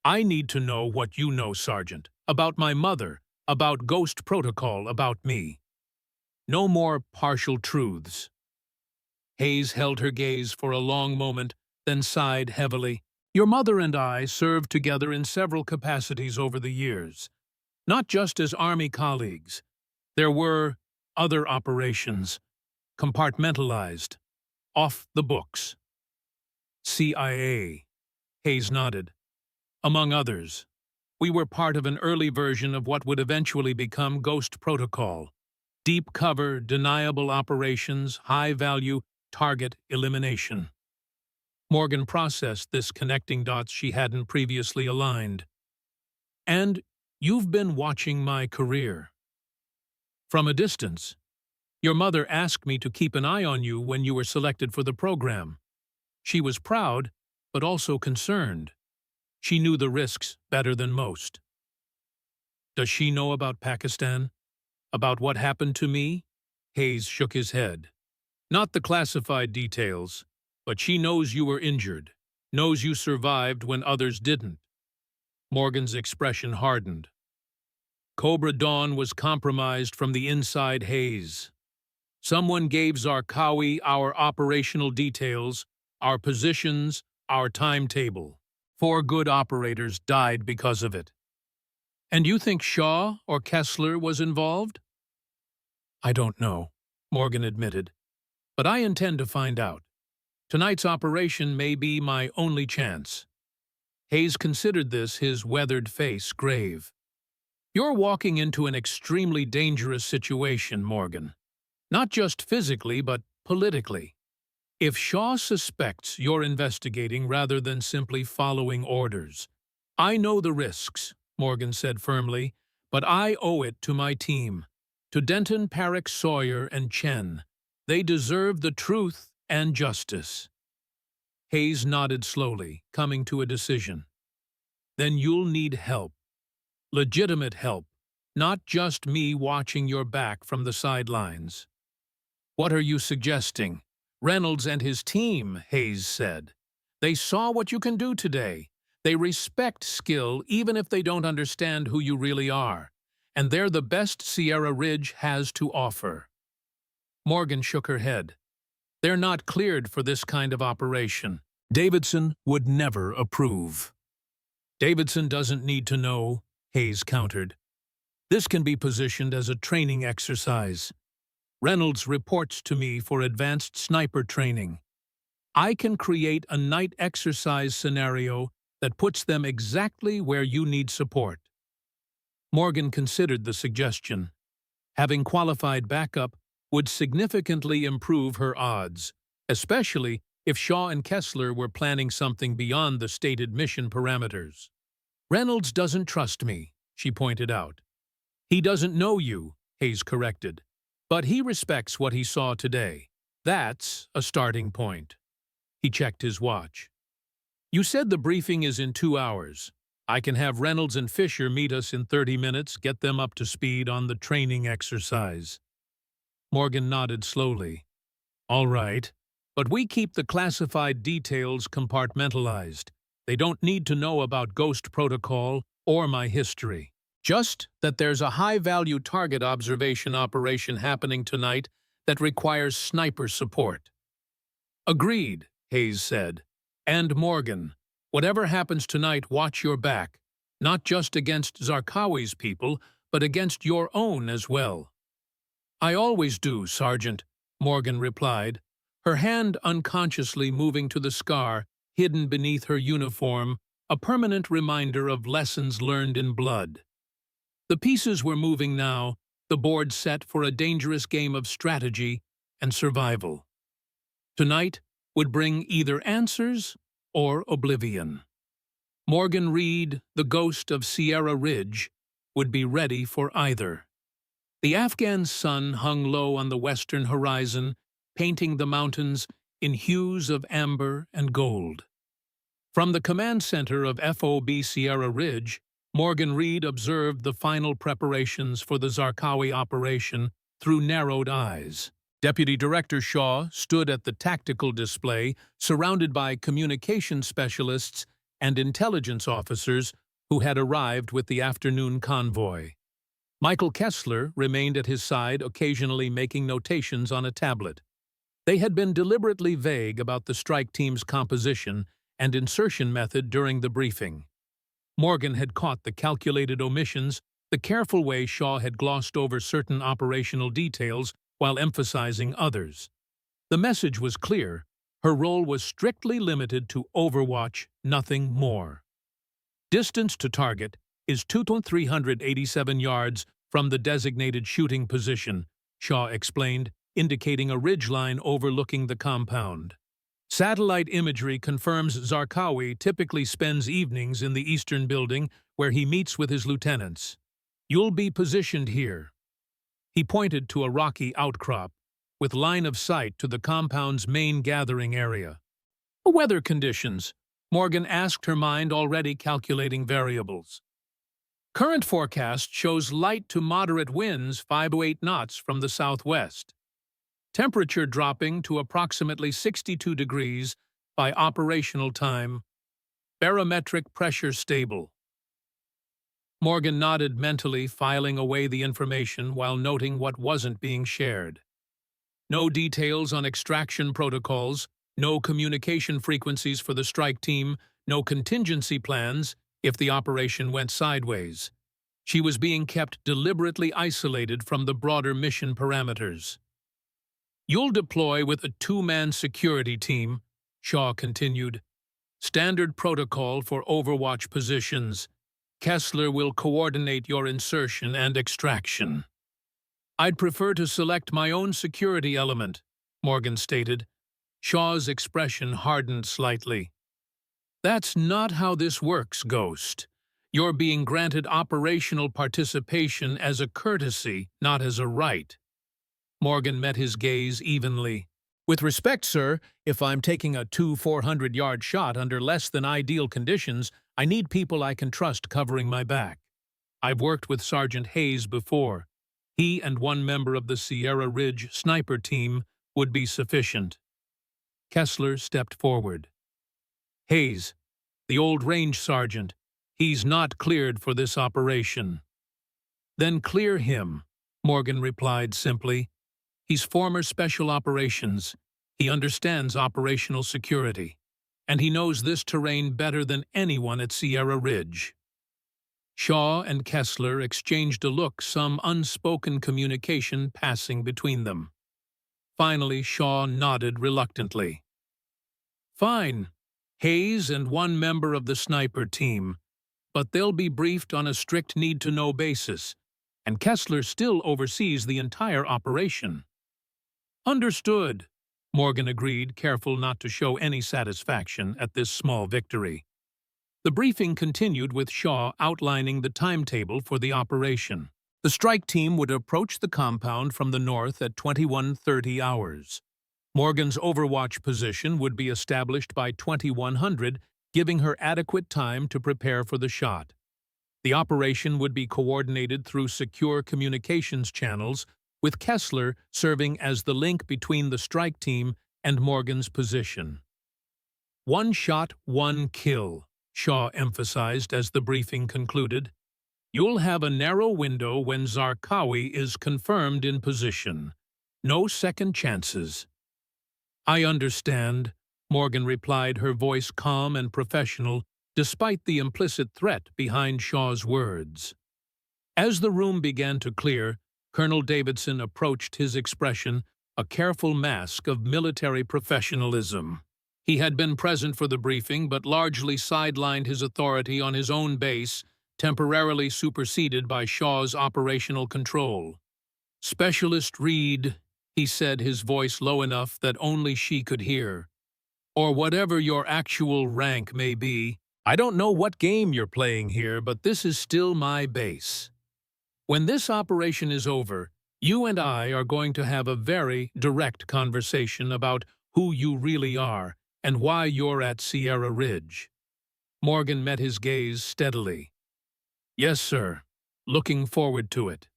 "I need to know what you know, Sergeant, about my mother, about Ghost Protocol, about me. No more partial truths." Hayes held her gaze for a long moment, then sighed heavily. "Your mother and I served together in several capacities over the years, not just as Army colleagues. There were other operations, compartmentalized, off the books." "CIA," Hayes nodded. "Among others. We were part of an early version of what would eventually become Ghost Protocol. Deep cover, deniable operations, high-value target elimination." Morgan processed this, connecting dots she hadn't previously aligned. "And you've been watching my career from a distance. Your mother asked me to keep an eye on you when you were selected for the program. She was proud, but also concerned. She knew the risks better than most." "Does she know about Pakistan? About what happened to me?" Hayes shook his head. "Not the classified details, but she knows you were injured, knows you survived when others didn't." Morgan's expression hardened. "Cobra Dawn was compromised from the inside, Hayes. Someone gave Zarqawi our operational details, our positions, our timetable. 4 good operators died because of it." "And you think Shaw or Kessler was involved?" "I don't know," Morgan admitted. "But I intend to find out. Tonight's operation may be my only chance." Hayes considered this, his weathered face grave. You're walking into an extremely dangerous situation, Morgan. Not just physically, but politically. If Shaw suspects you're investigating rather than simply following orders, I know the risks, Morgan said firmly, but I owe it to my team, to Denton, Parrick, Sawyer, and Chen. They deserve the truth and justice. Hayes nodded slowly, coming to a decision. Then you'll need help. Legitimate help, not just me watching your back from the sidelines. What are you suggesting? Reynolds and his team, Hayes said. They saw what you can do today. They respect skill even if they don't understand who you really are. And they're the best Sierra Ridge has to offer. Morgan shook her head. They're not cleared for this kind of operation. Davidson would never approve. Davidson doesn't need to know, Hayes countered. This can be positioned as a training exercise. Reynolds reports to me for advanced sniper training. I can create a night exercise scenario that puts them exactly where you need support. Morgan considered the suggestion. Having qualified backup would significantly improve her odds, especially if Shaw and Kessler were planning something beyond the stated mission parameters. Reynolds doesn't trust me, she pointed out. He doesn't know you, Hayes corrected. But he respects what he saw today. That's a starting point. He checked his watch. You said the briefing is in 2 hours. I can have Reynolds and Fisher meet us in 30 minutes, get them up to speed on the training exercise. Morgan nodded slowly. All right, but we keep the classified details compartmentalized. They don't need to know about Ghost Protocol or my history. Just that there's a high-value target observation operation happening tonight that requires sniper support. Agreed, Hayes said. And Morgan, whatever happens tonight, watch your back. Not just against Zarqawi's people, but against your own as well. I always do, Sergeant, Morgan replied, her hand unconsciously moving to the scar hidden beneath her uniform, a permanent reminder of lessons learned in blood. The pieces were moving now, the board set for a dangerous game of strategy and survival. Tonight would bring either answers or oblivion. Morgan Reed, the ghost of Sierra Ridge, would be ready for either. The Afghan sun hung low on the western horizon, painting the mountains in hues of amber and gold. From the command center of FOB Sierra Ridge, Morgan Reed observed the final preparations for the Zarqawi operation through narrowed eyes. Deputy Director Shaw stood at the tactical display, surrounded by communication specialists and intelligence officers who had arrived with the afternoon convoy. Michael Kessler remained at his side, occasionally making notations on a tablet. They had been deliberately vague about the strike team's composition and insertion method during the briefing. Morgan had caught the calculated omissions, the careful way Shaw had glossed over certain operational details while emphasizing others. The message was clear. Her role was strictly limited to overwatch, nothing more. Distance to target is 2,387 yards from the designated shooting position, Shaw explained, indicating a ridgeline overlooking the compound. Satellite imagery confirms Zarqawi typically spends evenings in the eastern building where he meets with his lieutenants. You'll be positioned here. He pointed to a rocky outcrop, with line of sight to the compound's main gathering area. Weather conditions, Morgan asked, her mind already calculating variables. Current forecast shows light to moderate winds 5 to 8 knots from the southwest. Temperature dropping to approximately 62 degrees by operational time. Barometric pressure stable. Morgan nodded mentally, filing away the information while noting what wasn't being shared. No details on extraction protocols, no communication frequencies for the strike team, no contingency plans if the operation went sideways. She was being kept deliberately isolated from the broader mission parameters. You'll deploy with a 2-man security team, Shaw continued. Standard protocol for overwatch positions. Kessler will coordinate your insertion and extraction. I'd prefer to select my own security element, Morgan stated. Shaw's expression hardened slightly. That's not how this works, Ghost. You're being granted operational participation as a courtesy, not as a right. Morgan met his gaze evenly. With respect, sir, if I'm taking a 400-yard shot under less than ideal conditions, I need people I can trust covering my back. I've worked with Sergeant Hayes before. He and one member of the Sierra Ridge sniper team would be sufficient. Kessler stepped forward. Hayes, the old range sergeant, he's not cleared for this operation. Then clear him, Morgan replied simply. He's former special operations. He understands operational security, and he knows this terrain better than anyone at Sierra Ridge. Shaw and Kessler exchanged a look, some unspoken communication passing between them. Finally, Shaw nodded reluctantly. Fine. Hayes and one member of the sniper team, but they'll be briefed on a strict need-to-know basis, and Kessler still oversees the entire operation. Understood, Morgan agreed, careful not to show any satisfaction at this small victory. The briefing continued with Shaw outlining the timetable for the operation. The strike team would approach the compound from the north at 21:30 hours. Morgan's overwatch position would be established by 2100, giving her adequate time to prepare for the shot. The operation would be coordinated through secure communications channels, with Kessler serving as the link between the strike team and Morgan's position. One shot, one kill, Shaw emphasized as the briefing concluded. You'll have a narrow window when Zarqawi is confirmed in position. No second chances. I understand, Morgan replied, her voice calm and professional, despite the implicit threat behind Shaw's words. As the room began to clear, Colonel Davidson approached his expression, a careful mask of military professionalism. He had been present for the briefing, but largely sidelined his authority on his own base, temporarily superseded by Shaw's operational control. Specialist Reed, he said, his voice low enough that only she could hear. Or whatever your actual rank may be, I don't know what game you're playing here, but this is still my base. When this operation is over, you and I are going to have a very direct conversation about who you really are and why you're at Sierra Ridge. Morgan met his gaze steadily. Yes, sir. Looking forward to it.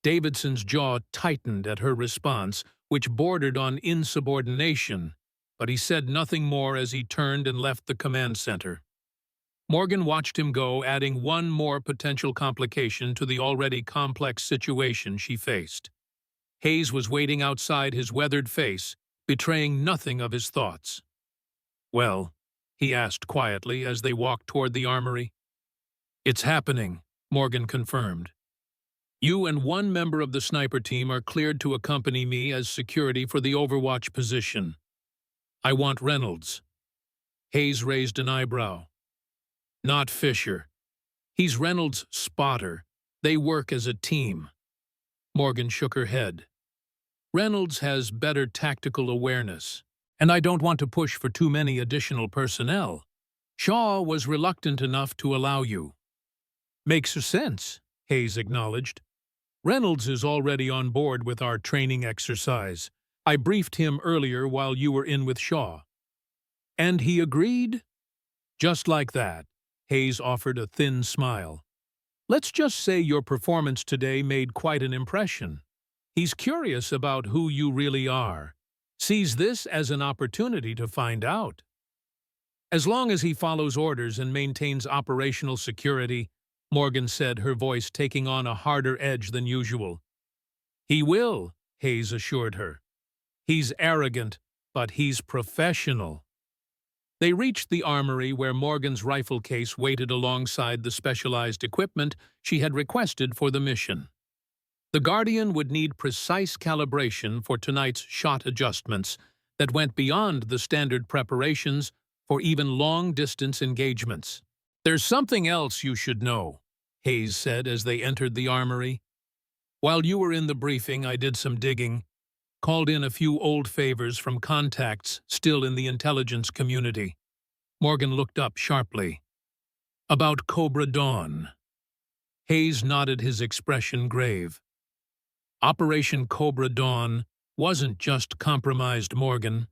Davidson's jaw tightened at her response, which bordered on insubordination, but he said nothing more as he turned and left the command center. Morgan watched him go, adding one more potential complication to the already complex situation she faced. Hayes was waiting outside his weathered face, betraying nothing of his thoughts. Well, he asked quietly as they walked toward the armory. It's happening, Morgan confirmed. You and one member of the sniper team are cleared to accompany me as security for the overwatch position. I want Reynolds. Hayes raised an eyebrow. Not Fisher. He's Reynolds' spotter. They work as a team. Morgan shook her head. Reynolds has better tactical awareness, and I don't want to push for too many additional personnel. Shaw was reluctant enough to allow you. Makes sense, Hayes acknowledged. Reynolds is already on board with our training exercise. I briefed him earlier while you were in with Shaw. And he agreed? Just like that. Hayes offered a thin smile. Let's just say your performance today made quite an impression. He's curious about who you really are. Sees this as an opportunity to find out. As long as he follows orders and maintains operational security, Morgan said, her voice taking on a harder edge than usual. He will, Hayes assured her. He's arrogant, but he's professional. They reached the armory where Morgan's rifle case waited alongside the specialized equipment she had requested for the mission. The Guardian would need precise calibration for tonight's shot adjustments that went beyond the standard preparations for even long-distance engagements. "There's something else you should know," Hayes said as they entered the armory. "While you were in the briefing, I did some digging, called in a few old favors from contacts still in the intelligence community." Morgan looked up sharply. "About Cobra Dawn." Hayes nodded, his expression grave. Operation Cobra Dawn wasn't just compromised, Morgan.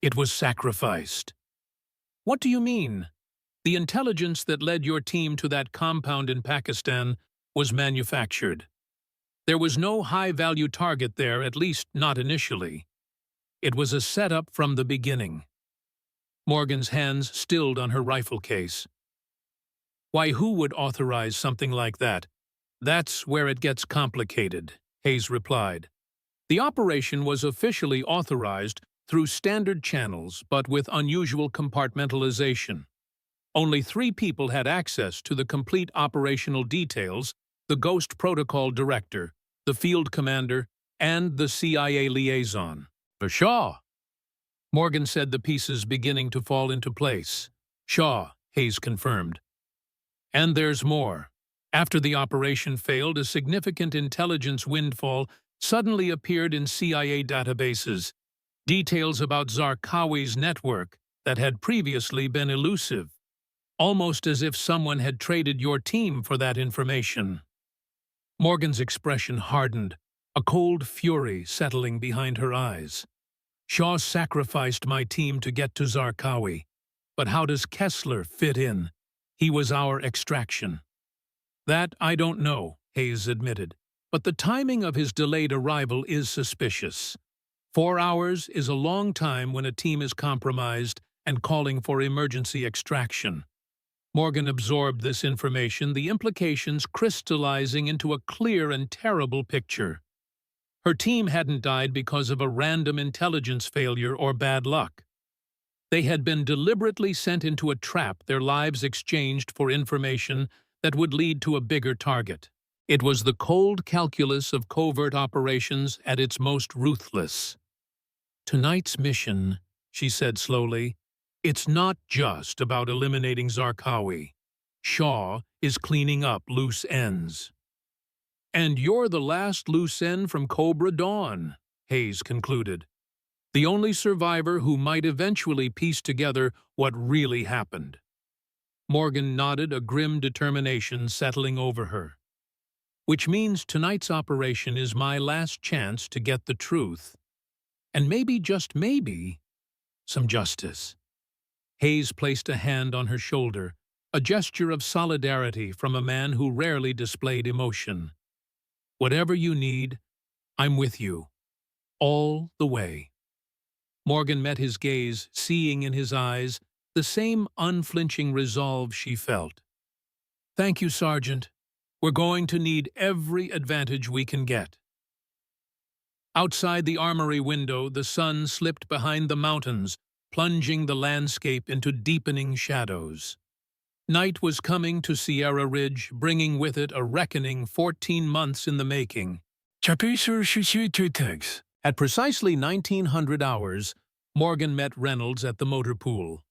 It was sacrificed. "What do you mean?" "The intelligence that led your team to that compound in Pakistan was manufactured. There was no high-value target there, at least not initially. It was a setup from the beginning." Morgan's hands stilled on her rifle case. "Why, who would authorize something like that?" "That's where it gets complicated," Hayes replied. "The operation was officially authorized through standard channels, but with unusual compartmentalization. Only 3 people had access to the complete operational details: the Ghost Protocol Director, the Field Commander, and the CIA liaison." "Shaw," Morgan said, the pieces beginning to fall into place. "Shaw," Hayes confirmed. "And there's more. After the operation failed, a significant intelligence windfall suddenly appeared in CIA databases, details about Zarqawi's network that had previously been elusive, almost as if someone had traded your team for that information." Morgan's expression hardened, a cold fury settling behind her eyes. "Shaw sacrificed my team to get to Zarqawi. But how does Kessler fit in? He was our extraction." "That I don't know," Hayes admitted, "but the timing of his delayed arrival is suspicious. 4 hours is a long time when a team is compromised and calling for emergency extraction." Morgan absorbed this information, the implications crystallizing into a clear and terrible picture. Her team hadn't died because of a random intelligence failure or bad luck. They had been deliberately sent into a trap, their lives exchanged for information that would lead to a bigger target. It was the cold calculus of covert operations at its most ruthless. "Tonight's mission," she said slowly, "it's not just about eliminating Zarqawi. Shaw is cleaning up loose ends." "And you're the last loose end from Cobra Dawn," Hayes concluded. "The only survivor who might eventually piece together what really happened." Morgan nodded, a grim determination settling over her. "Which means tonight's operation is my last chance to get the truth. And maybe, just maybe, some justice." Hayes placed a hand on her shoulder, a gesture of solidarity from a man who rarely displayed emotion. "Whatever you need, I'm with you. All the way." Morgan met his gaze, seeing in his eyes the same unflinching resolve she felt. "Thank you, Sergeant. We're going to need every advantage we can get." Outside the armory window, the sun slipped behind the mountains, plunging the landscape into deepening shadows. Night was coming to Sierra Ridge, bringing with it a reckoning 14 months in the making. At precisely 1900 hours, Morgan met Reynolds at the motor pool.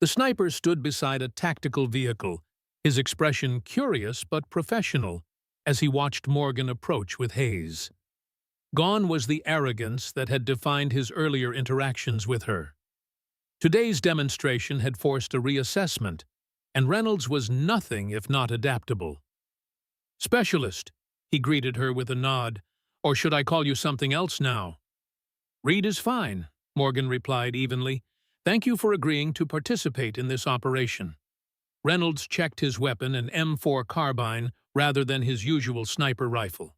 The sniper stood beside a tactical vehicle, his expression curious but professional, as he watched Morgan approach with Hayes. Gone was the arrogance that had defined his earlier interactions with her. Today's demonstration had forced a reassessment, and Reynolds was nothing if not adaptable. "Specialist," he greeted her with a nod. "Or should I call you something else now?" "Reed is fine," Morgan replied evenly. "Thank you for agreeing to participate in this operation." Reynolds checked his weapon, an M4 carbine, rather than his usual sniper rifle.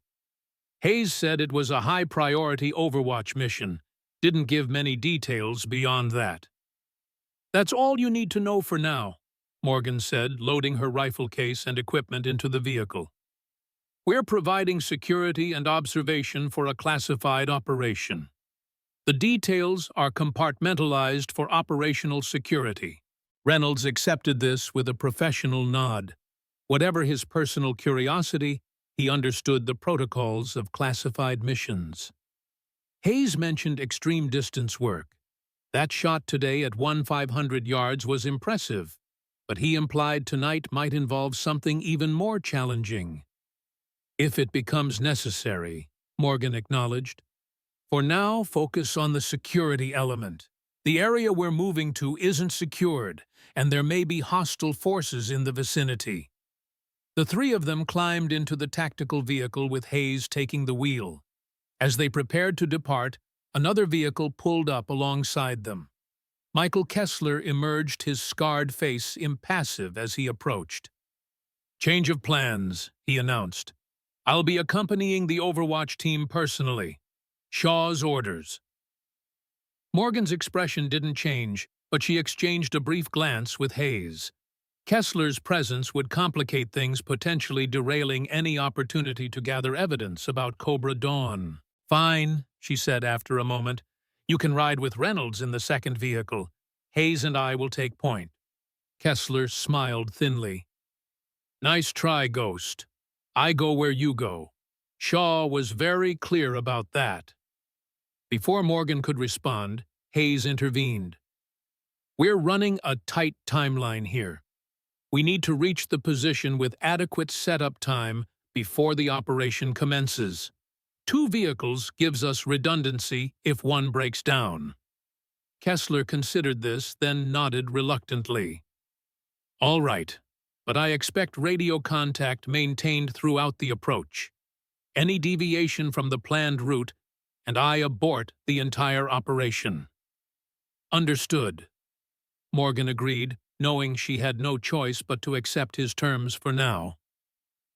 Hayes said it was a high-priority Overwatch mission. Didn't give many details beyond that. "That's all you need to know for now," Morgan said, loading her rifle case and equipment into the vehicle. "We're providing security and observation for a classified operation. The details are compartmentalized for operational security." Reynolds accepted this with a professional nod. Whatever his personal curiosity, he understood the protocols of classified missions. Hayes mentioned extreme distance work. That shot today at 1,500 yards was impressive. but he implied tonight might involve something even more challenging. If it becomes necessary, Morgan acknowledged. For now, focus on the security element. The area we're moving to isn't secured, and there may be hostile forces in the vicinity. The three of them climbed into the tactical vehicle with Hayes taking the wheel. As they prepared to depart, another vehicle pulled up alongside them. Michael Kessler emerged, his scarred face impassive as he approached. "Change of plans," he announced. "I'll be accompanying the Overwatch team personally. Shaw's orders." Morgan's expression didn't change, but she exchanged a brief glance with Hayes. Kessler's presence would complicate things, potentially derailing any opportunity to gather evidence about Cobra Dawn. "Fine," she said after a moment. "You can ride with Reynolds in the second vehicle. Hayes and I will take point." Kessler smiled thinly. "Nice try, Ghost. I go where you go." Shaw was very clear about that. Before Morgan could respond, Hayes intervened. "We're running a tight timeline here. We need to reach the position with adequate setup time before the operation commences. 2 vehicles gives us redundancy if one breaks down." Kessler considered this, then nodded reluctantly. "All right, but I expect radio contact maintained throughout the approach. Any deviation from the planned route, and I abort the entire operation." "Understood," Morgan agreed, knowing she had no choice but to accept his terms for now.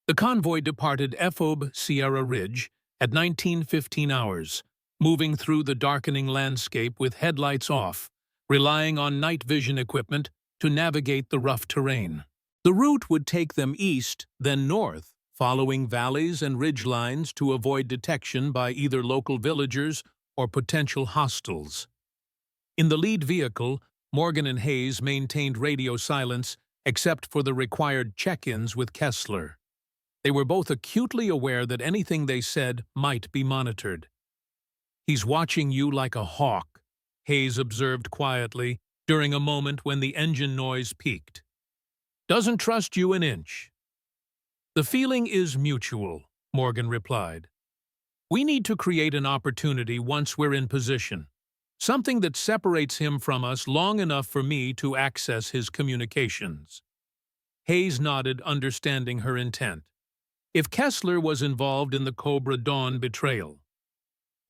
The convoy departed FOB Sierra Ridge at 19:15 hours, moving through the darkening landscape with headlights off, relying on night vision equipment to navigate the rough terrain. The route would take them east, then north, following valleys and ridge lines to avoid detection by either local villagers or potential hostiles. In the lead vehicle, Morgan and Hayes maintained radio silence except for the required check-ins with Kessler. They were both acutely aware that anything they said might be monitored. "He's watching you like a hawk," Hayes observed quietly during a moment when the engine noise peaked. "Doesn't trust you an inch." "The feeling is mutual," Morgan replied. "We need to create an opportunity once we're in position. Something that separates him from us long enough for me to access his communications." Hayes nodded, understanding her intent. If Kessler was involved in the Cobra Dawn betrayal,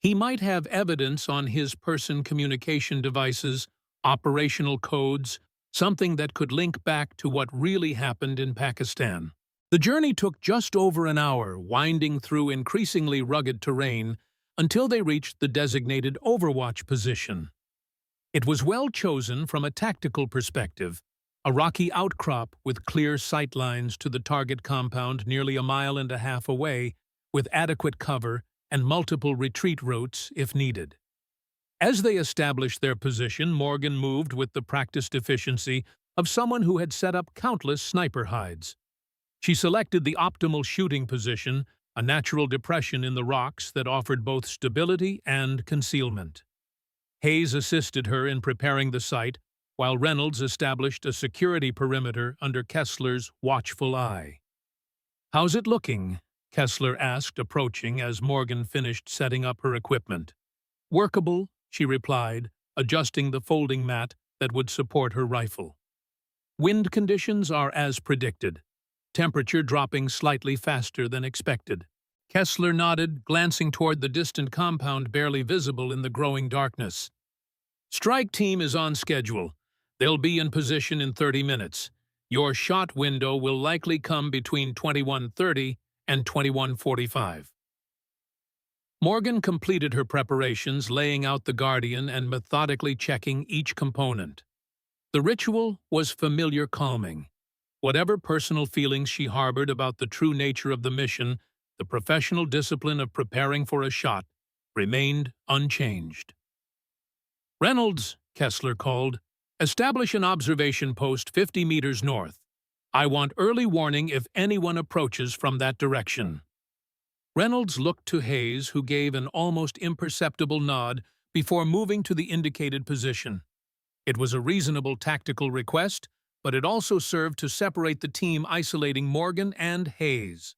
he might have evidence on his person communication devices, operational codes, something that could link back to what really happened in Pakistan. The journey took just over an hour, winding through increasingly rugged terrain until they reached the designated Overwatch position. It was well chosen from a tactical perspective, a rocky outcrop with clear sightlines to the target compound nearly 1.5 miles away, with adequate cover and multiple retreat routes if needed. As they established their position, Morgan moved with the practiced efficiency of someone who had set up countless sniper hides. She selected the optimal shooting position, a natural depression in the rocks that offered both stability and concealment. Hayes assisted her in preparing the site, while Reynolds established a security perimeter under Kessler's watchful eye. "How's it looking?" Kessler asked, approaching as Morgan finished setting up her equipment. "Workable," she replied, adjusting the folding mat that would support her rifle. "Wind conditions are as predicted, temperature dropping slightly faster than expected." Kessler nodded, glancing toward the distant compound barely visible in the growing darkness. "Strike team is on schedule. They'll be in position in 30 minutes. Your shot window will likely come between 21:30 and 21:45. Morgan completed her preparations, laying out the Guardian and methodically checking each component. The ritual was familiar calming. Whatever personal feelings she harbored about the true nature of the mission, the professional discipline of preparing for a shot remained unchanged. "Reynolds," Kessler called, "establish an observation post 50 meters north. I want early warning if anyone approaches from that direction." Reynolds looked to Hayes, who gave an almost imperceptible nod before moving to the indicated position. It was a reasonable tactical request, but it also served to separate the team, isolating Morgan and Hayes.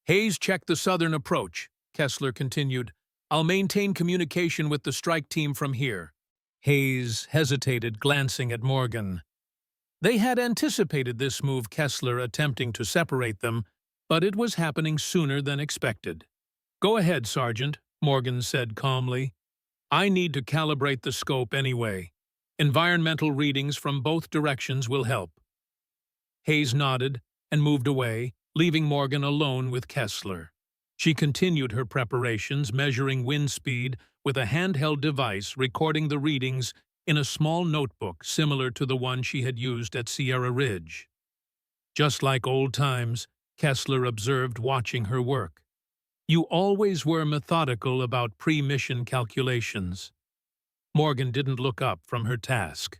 Hayes checked the southern approach, Kessler continued. I'll maintain communication with the strike team from here. Hayes hesitated, glancing at Morgan. They had anticipated this move, Kessler attempting to separate them, but it was happening sooner than expected. Go ahead, Sergeant, Morgan said calmly. I need to calibrate the scope anyway. Environmental readings from both directions will help. Hayes nodded and moved away, leaving Morgan alone with Kessler. She continued her preparations, measuring wind speed with a handheld device, recording the readings in a small notebook similar to the one she had used at Sierra Ridge. Just like old times, Kessler observed, watching her work. You always were methodical about pre-mission calculations. Morgan didn't look up from her task.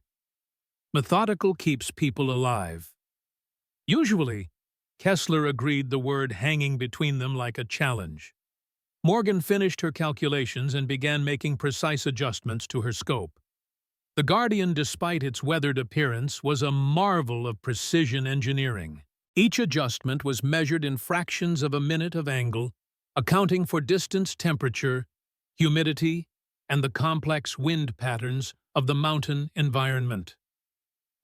Methodical keeps people alive. Usually, Kessler agreed, the word hanging between them like a challenge. Morgan finished her calculations and began making precise adjustments to her scope. The Guardian, despite its weathered appearance, was a marvel of precision engineering. Each adjustment was measured in fractions of a minute of angle, accounting for distance, temperature, humidity, and the complex wind patterns of the mountain environment.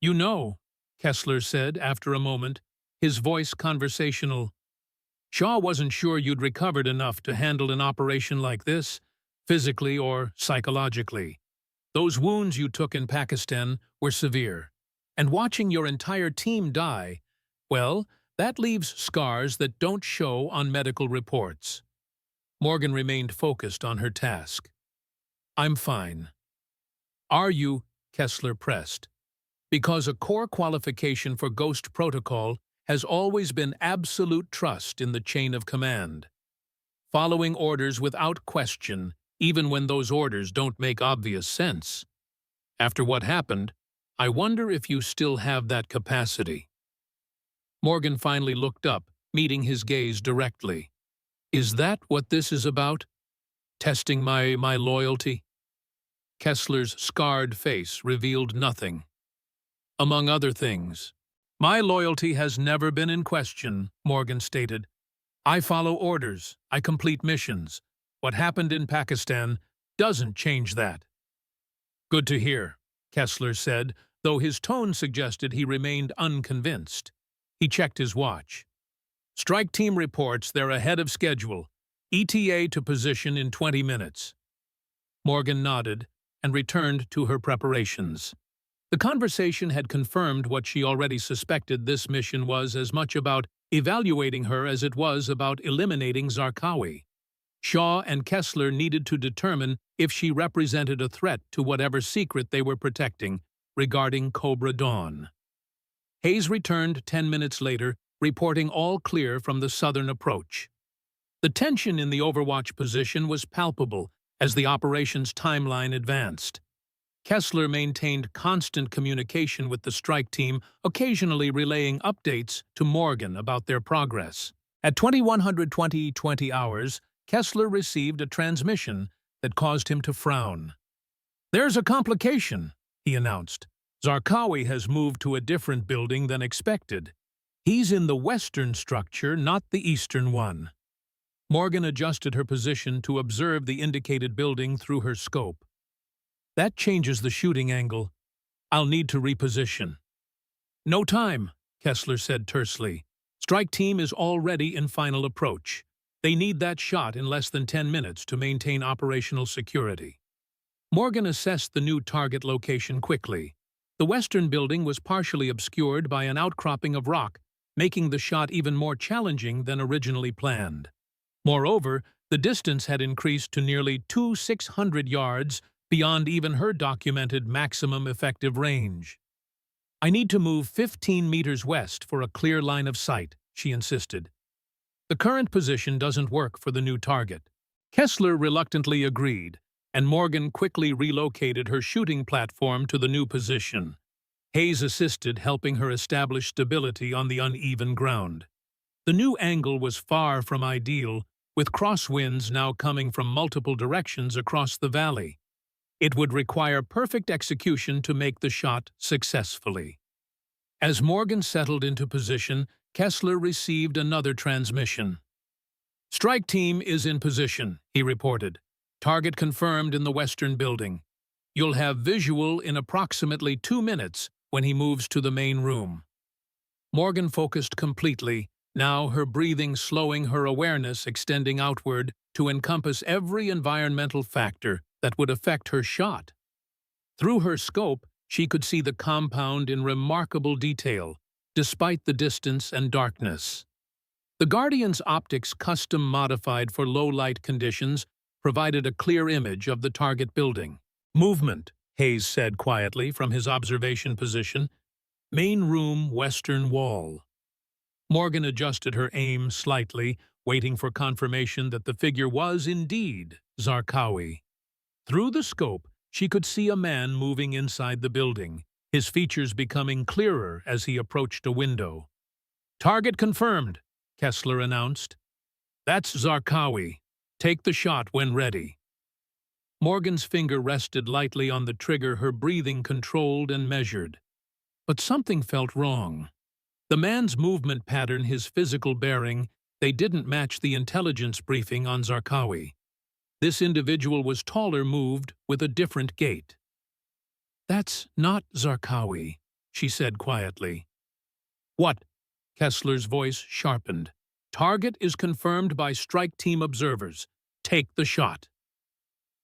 You know, Kessler said after a moment, his voice conversational, Shaw wasn't sure you'd recovered enough to handle an operation like this, physically or psychologically. Those wounds you took in Pakistan were severe, and watching your entire team die, well, that leaves scars that don't show on medical reports. Morgan remained focused on her task. I'm fine. Are you? Kessler pressed. Because a core qualification for Ghost Protocol has always been absolute trust in the chain of command. Following orders without question, even when those orders don't make obvious sense. After what happened, I wonder if you still have that capacity. Morgan finally looked up, meeting his gaze directly. Is that what this is about? Testing my loyalty? Kessler's scarred face revealed nothing. Among other things, my loyalty has never been in question, Morgan stated. I follow orders, I complete missions. What happened in Pakistan doesn't change that. Good to hear, Kessler said, though his tone suggested he remained unconvinced. He checked his watch. Strike team reports they're ahead of schedule. ETA to position in 20 minutes. Morgan nodded and returned to her preparations. The conversation had confirmed what she already suspected. This mission was as much about evaluating her as it was about eliminating Zarqawi. Shaw and Kessler needed to determine if she represented a threat to whatever secret they were protecting regarding Cobra Dawn. Hayes returned 10 minutes later, reporting all clear from the southern approach. The tension in the Overwatch position was palpable as the operations timeline advanced. Kessler maintained constant communication with the strike team, occasionally relaying updates to Morgan about their progress. At 2120 hours, Kessler received a transmission that caused him to frown. There's a complication, he announced. Zarqawi has moved to a different building than expected. He's in the western structure, not the eastern one. Morgan adjusted her position to observe the indicated building through her scope. That changes the shooting angle. I'll need to reposition. No time, Kessler said tersely. Strike team is already in final approach. They need that shot in less than 10 minutes to maintain operational security. Morgan assessed the new target location quickly. The western building was partially obscured by an outcropping of rock, making the shot even more challenging than originally planned. Moreover, the distance had increased to nearly 600 yards, beyond even her documented maximum effective range. I need to move 15 meters west for a clear line of sight, she insisted. The current position doesn't work for the new target. Kessler reluctantly agreed, and Morgan quickly relocated her shooting platform to the new position. Hayes assisted, helping her establish stability on the uneven ground. The new angle was far from ideal, with crosswinds now coming from multiple directions across the valley. It would require perfect execution to make the shot successfully. As Morgan settled into position, Kessler received another transmission. "Strike team is in position," he reported. "Target confirmed in the western building. You'll have visual in approximately 2 minutes when he moves to the main room." Morgan focused completely, now her breathing slowing, her awareness extending outward to encompass every environmental factor that would affect her shot. Through her scope, she could see the compound in remarkable detail, despite the distance and darkness. The Guardian's optics, custom modified for low-light conditions, provided a clear image of the target building. "Movement," Hayes said quietly from his observation position. "Main room, western wall." Morgan adjusted her aim slightly, waiting for confirmation that the figure was indeed Zarqawi. Through the scope, she could see a man moving inside the building, his features becoming clearer as he approached a window. "Target confirmed," Kessler announced. "That's Zarqawi. Take the shot when ready." Morgan's finger rested lightly on the trigger, her breathing controlled and measured. But something felt wrong. The man's movement pattern, his physical bearing, they didn't match the intelligence briefing on Zarqawi. This individual was taller, moved with a different gait. "That's not Zarqawi," she said quietly. "What?" Kessler's voice sharpened. "Target is confirmed by strike team observers. Take the shot."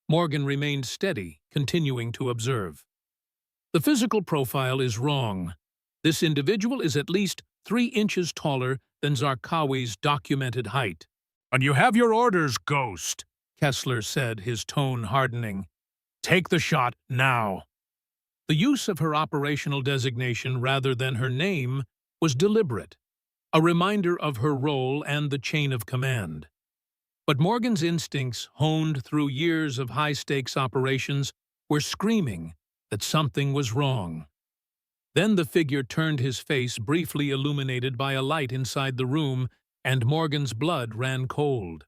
Morgan remained steady, continuing to observe. "The physical profile is wrong. This individual is at least 3 inches taller than Zarqawi's documented height." "And you have your orders, Ghost," Kessler said, his tone hardening. "Take the shot now." The use of her operational designation rather than her name was deliberate, a reminder of her role and the chain of command. But Morgan's instincts, honed through years of high-stakes operations, were screaming that something was wrong. Then the figure turned, his face briefly illuminated by a light inside the room, and Morgan's blood ran cold.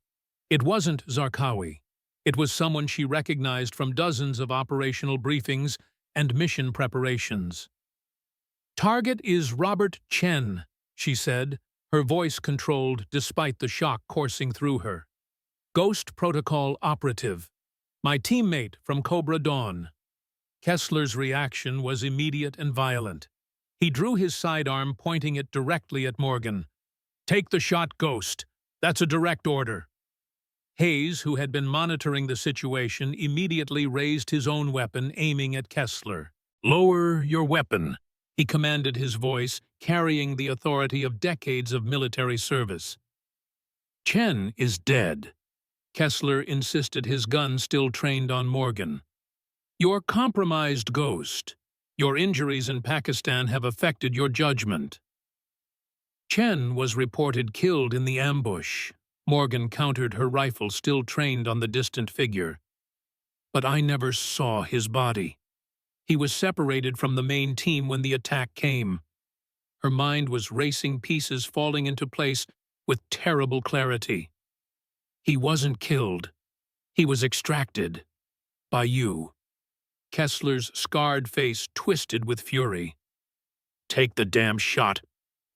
It wasn't Zarqawi. It was someone she recognized from dozens of operational briefings and mission preparations. "Target is Robert Chen," she said, her voice controlled despite the shock coursing through her. "Ghost Protocol operative. My teammate from Cobra Dawn." Kessler's reaction was immediate and violent. He drew his sidearm, pointing it directly at Morgan. "Take the shot, Ghost. That's a direct order." Hayes, who had been monitoring the situation, immediately raised his own weapon, aiming at Kessler. "Lower your weapon," he commanded, his voice carrying the authority of decades of military service. "Chen is dead," Kessler insisted, his gun still trained on Morgan. "You're compromised, Ghost. Your injuries in Pakistan have affected your judgment." "Chen was reported killed in the ambush," Morgan countered, her rifle still trained on the distant figure. "But I never saw his body. He was separated from the main team when the attack came." Her mind was racing, pieces falling into place with terrible clarity. "He wasn't killed. He was extracted. By you." Kessler's scarred face twisted with fury. "Take the damn shot,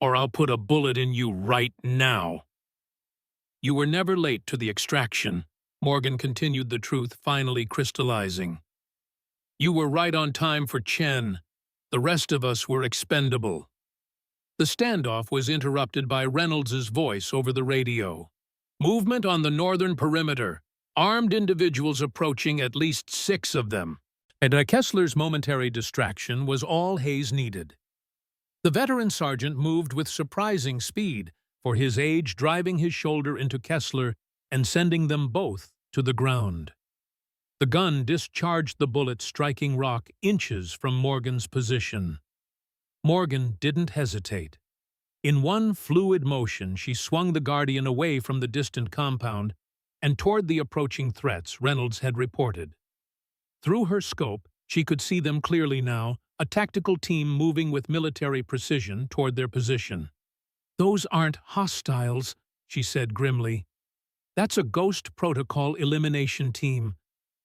or I'll put a bullet in you right now." "You were never late to the extraction," Morgan continued, the truth finally crystallizing. "You were right on time for Chen. The rest of us were expendable." The standoff was interrupted by Reynolds's voice over the radio. "Movement on the northern perimeter. Armed individuals approaching, at least 6 of them." And Kessler's momentary distraction was all Hayes needed. The veteran sergeant moved with surprising speed, for his age, driving his shoulder into Kessler and sending them both to the ground. The gun discharged the bullet, striking rock inches from Morgan's position. Morgan didn't hesitate. In one fluid motion, she swung the Guardian away from the distant compound and toward the approaching threats Reynolds had reported. Through her scope, she could see them clearly now, a tactical team moving with military precision toward their position. "Those aren't hostiles," she said grimly. "That's a Ghost Protocol elimination team.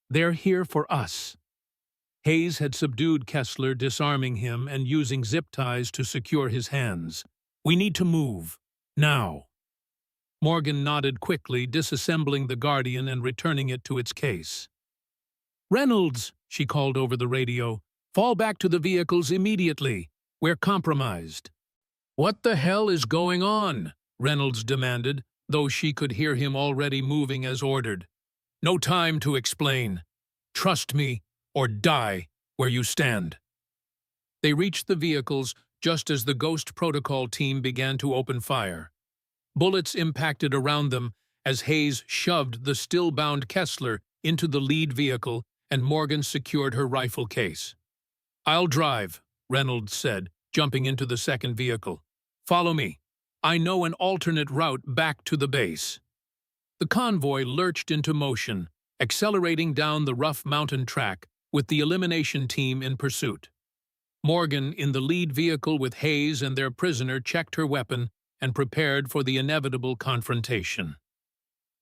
They're here for us." Hayes had subdued Kessler, disarming him and using zip ties to secure his hands. "We need to move. Now." Morgan nodded quickly, disassembling the Guardian and returning it to its case. "Reynolds," she called over the radio, "fall back to the vehicles immediately. We're compromised." "What the hell is going on?" Reynolds demanded, though she could hear him already moving as ordered. "No time to explain. Trust me, or die where you stand." They reached the vehicles just as the Ghost Protocol team began to open fire. Bullets impacted around them as Hayes shoved the still-bound Kessler into the lead vehicle and Morgan secured her rifle case. "I'll drive," Reynolds said, jumping into the second vehicle. "Follow me. I know an alternate route back to the base." The convoy lurched into motion, accelerating down the rough mountain track with the elimination team in pursuit. Morgan, in the lead vehicle with Hayes and their prisoner, checked her weapon and prepared for the inevitable confrontation.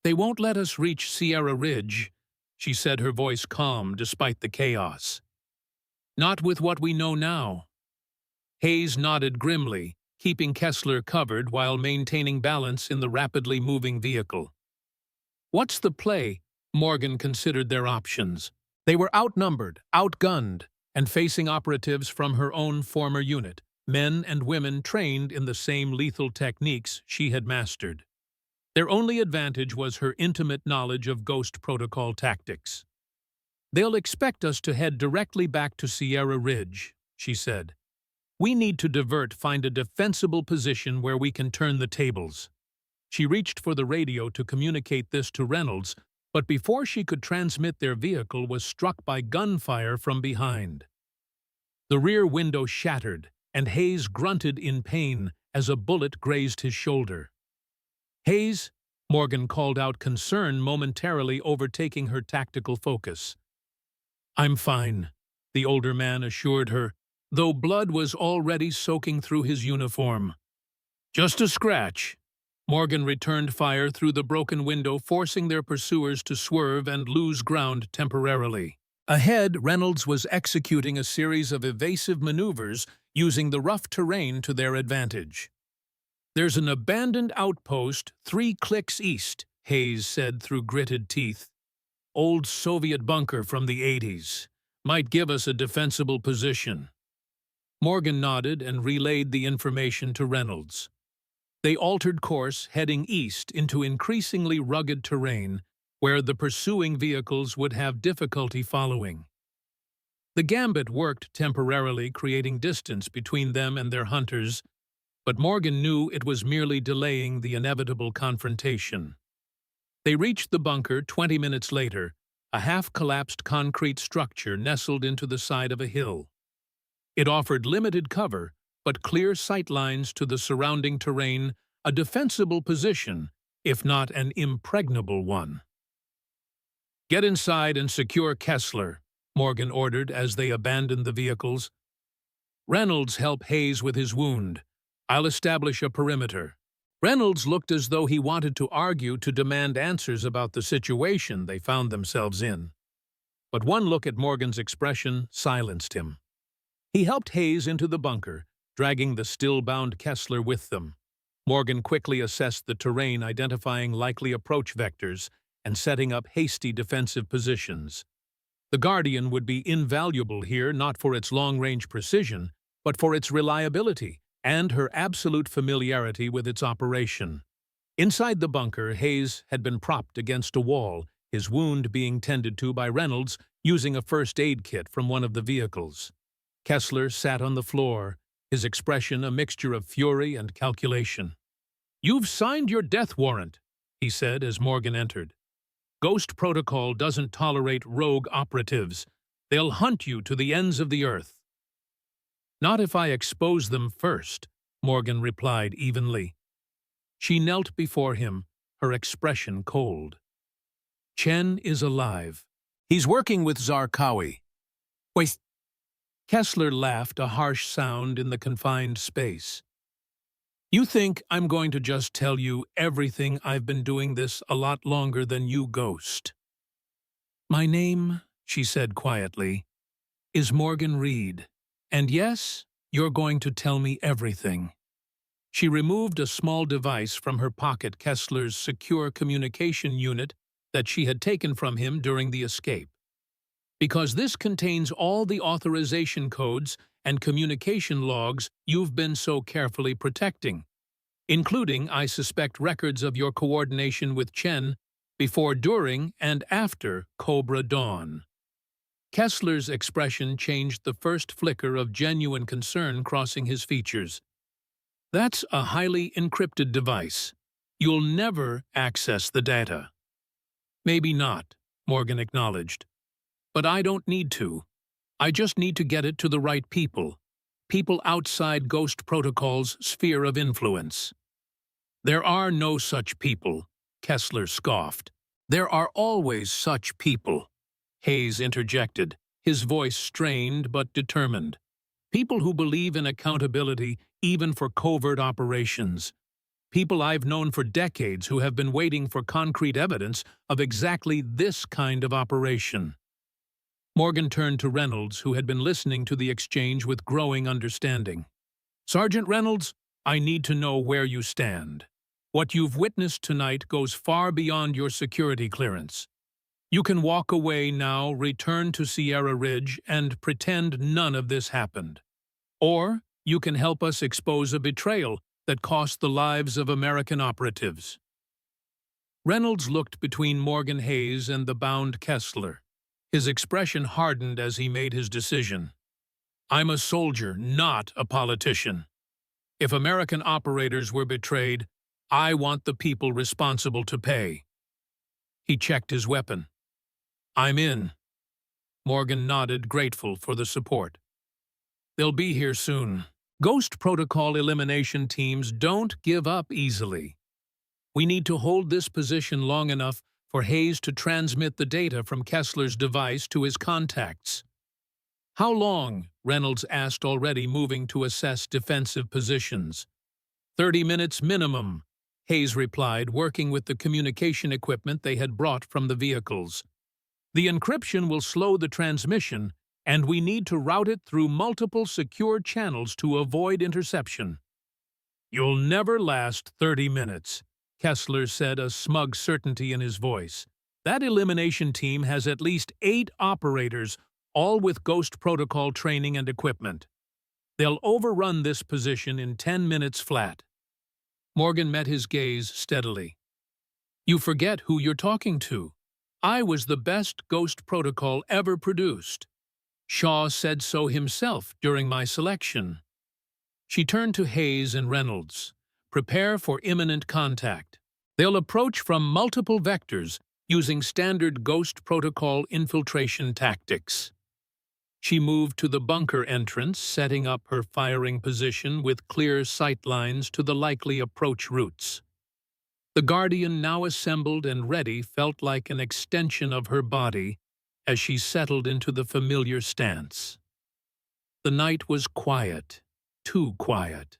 "They won't let us reach Sierra Ridge," she said, her voice calm despite the chaos. "Not with what we know now." Hayes nodded grimly, keeping Kessler covered while maintaining balance in the rapidly moving vehicle. "What's the play?" Morgan considered their options. They were outnumbered, outgunned, and facing operatives from her own former unit, men and women trained in the same lethal techniques she had mastered. Their only advantage was her intimate knowledge of Ghost Protocol tactics. "They'll expect us to head directly back to Sierra Ridge," she said. "We need to find a defensible position where we can turn the tables." She reached for the radio to communicate this to Reynolds, but before she could transmit, their vehicle was struck by gunfire from behind. The rear window shattered, and Hayes grunted in pain as a bullet grazed his shoulder. "Hayes," Morgan called out, concern momentarily overtaking her tactical focus. "I'm fine," the older man assured her, though blood was already soaking through his uniform. "Just a scratch." Morgan returned fire through the broken window, forcing their pursuers to swerve and lose ground temporarily. Ahead, Reynolds was executing a series of evasive maneuvers using the rough terrain to their advantage. "There's an abandoned outpost 3 clicks east," Hayes said through gritted teeth. "Old Soviet bunker from the 80s. Might give us a defensible position." Morgan nodded and relayed the information to Reynolds. They altered course, heading east into increasingly rugged terrain where the pursuing vehicles would have difficulty following. The gambit worked temporarily, creating distance between them and their hunters, but Morgan knew it was merely delaying the inevitable confrontation. They reached the bunker 20 minutes later, a half-collapsed concrete structure nestled into the side of a hill. It offered limited cover, but clear sightlines to the surrounding terrain, a defensible position, if not an impregnable one. "Get inside and secure Kessler," Morgan ordered as they abandoned the vehicles. "Reynolds, help Hayes with his wound. I'll establish a perimeter." Reynolds looked as though he wanted to argue, to demand answers about the situation they found themselves in. But one look at Morgan's expression silenced him. He helped Hayes into the bunker, dragging the still-bound Kessler with them. Morgan quickly assessed the terrain, identifying likely approach vectors and setting up hasty defensive positions. The Guardian would be invaluable here, not for its long-range precision, but for its reliability and her absolute familiarity with its operation. Inside the bunker, Hayes had been propped against a wall, his wound being tended to by Reynolds using a first aid kit from one of the vehicles. Kessler sat on the floor, his expression a mixture of fury and calculation. "You've signed your death warrant," he said as Morgan entered. "Ghost Protocol doesn't tolerate rogue operatives. They'll hunt you to the ends of the earth." "Not if I expose them first," Morgan replied evenly. She knelt before him, her expression cold. "Chen is alive. He's working with Zarqawi." "Wait." Kessler laughed, a harsh sound in the confined space. "You think I'm going to just tell you everything? I've been doing this a lot longer than you, Ghost." "My name," she said quietly, is Morgan Reed. And yes, you're going to tell me everything. She removed a small device from her pocket, Kessler's secure communication unit that she had taken from him during the escape. Because this contains all the authorization codes and communication logs you've been so carefully protecting, including, I suspect, records of your coordination with Chen before, during, and after Cobra Dawn. Kessler's expression changed, the first flicker of genuine concern crossing his features. That's a highly encrypted device. You'll never access the data. Maybe not, Morgan acknowledged. But I don't need to. I just need to get it to the right people. People outside Ghost Protocol's sphere of influence. There are no such people, Kessler scoffed. There are always such people, Hayes interjected, his voice strained but determined. People who believe in accountability even for covert operations. People I've known for decades who have been waiting for concrete evidence of exactly this kind of operation. Morgan turned to Reynolds, who had been listening to the exchange with growing understanding. Sergeant Reynolds, I need to know where you stand. What you've witnessed tonight goes far beyond your security clearance. You can walk away now, return to Sierra Ridge, and pretend none of this happened. Or you can help us expose a betrayal that cost the lives of American operatives. Reynolds looked between Morgan Hayes and the bound Kessler. His expression hardened as he made his decision. I'm a soldier, not a politician. If American operators were betrayed, I want the people responsible to pay. He checked his weapon. I'm in. Morgan nodded, grateful for the support. They'll be here soon. Ghost Protocol elimination teams don't give up easily. We need to hold this position long enough for Hayes to transmit the data from Kessler's device to his contacts. How long? Reynolds asked, already moving to assess defensive positions. 30 minutes minimum, Hayes replied, working with the communication equipment they had brought from the vehicles. The encryption will slow the transmission, and we need to route it through multiple secure channels to avoid interception. You'll never last 30 minutes, Kessler said, a smug certainty in his voice. That elimination team has at least 8 operators, all with Ghost Protocol training and equipment. They'll overrun this position in 10 minutes flat. Morgan met his gaze steadily. You forget who you're talking to. I was the best Ghost Protocol ever produced. Shaw said so himself during my selection. She turned to Hayes and Reynolds. Prepare for imminent contact. They'll approach from multiple vectors using standard Ghost Protocol infiltration tactics. She moved to the bunker entrance, setting up her firing position with clear sight lines to the likely approach routes. The Guardian, now assembled and ready, felt like an extension of her body as she settled into the familiar stance. The night was quiet, too quiet.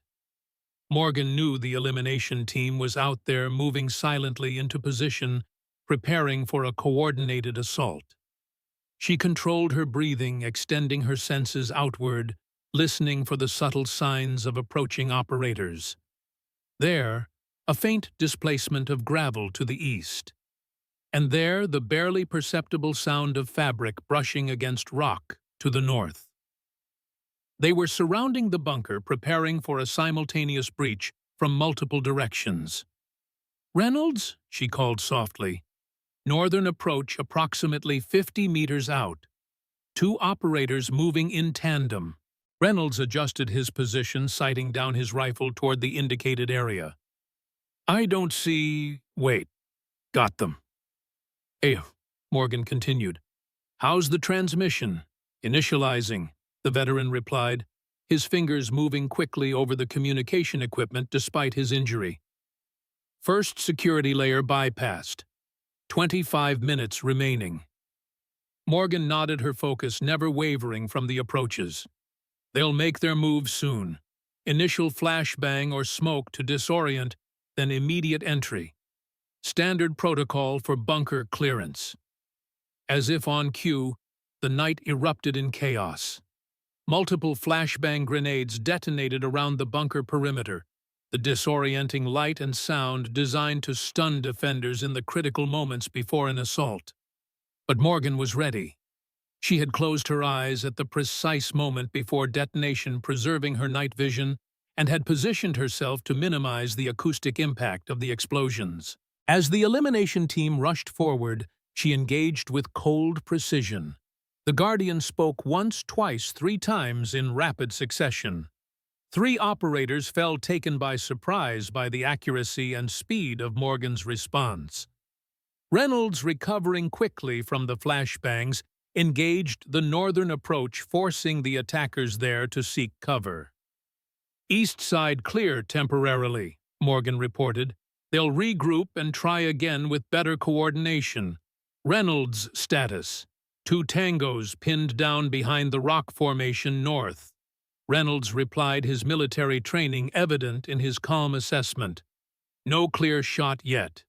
Morgan knew the elimination team was out there, moving silently into position, preparing for a coordinated assault. She controlled her breathing, extending her senses outward, listening for the subtle signs of approaching operators. There, a faint displacement of gravel to the east. And there, the barely perceptible sound of fabric brushing against rock to the north. They were surrounding the bunker, preparing for a simultaneous breach from multiple directions. Reynolds, she called softly. Northern approach approximately 50 meters out. 2 operators moving in tandem. Reynolds adjusted his position, sighting down his rifle toward the indicated area. I don't see... Wait. Got them. Hey, Morgan continued. How's the transmission? Initializing, the veteran replied, his fingers moving quickly over the communication equipment despite his injury. First security layer bypassed. 25 minutes remaining. Morgan nodded, her focus never wavering from the approaches. They'll make their move soon. Initial flashbang or smoke to disorient, then immediate entry. Standard protocol for bunker clearance. As if on cue, the night erupted in chaos. Multiple flashbang grenades detonated around the bunker perimeter, the disorienting light and sound designed to stun defenders in the critical moments before an assault. But Morgan was ready. She had closed her eyes at the precise moment before detonation, preserving her night vision, and had positioned herself to minimize the acoustic impact of the explosions. As the elimination team rushed forward, she engaged with cold precision. The Guardian spoke once, twice, 3 times in rapid succession. 3 operators fell, taken by surprise by the accuracy and speed of Morgan's response. Reynolds, recovering quickly from the flashbangs, engaged the northern approach, forcing the attackers there to seek cover. "East side clear temporarily," Morgan reported. "They'll regroup and try again with better coordination." Reynolds' status: 2 tangos pinned down behind the rock formation north. Reynolds replied, his military training evident in his calm assessment. "No clear shot yet."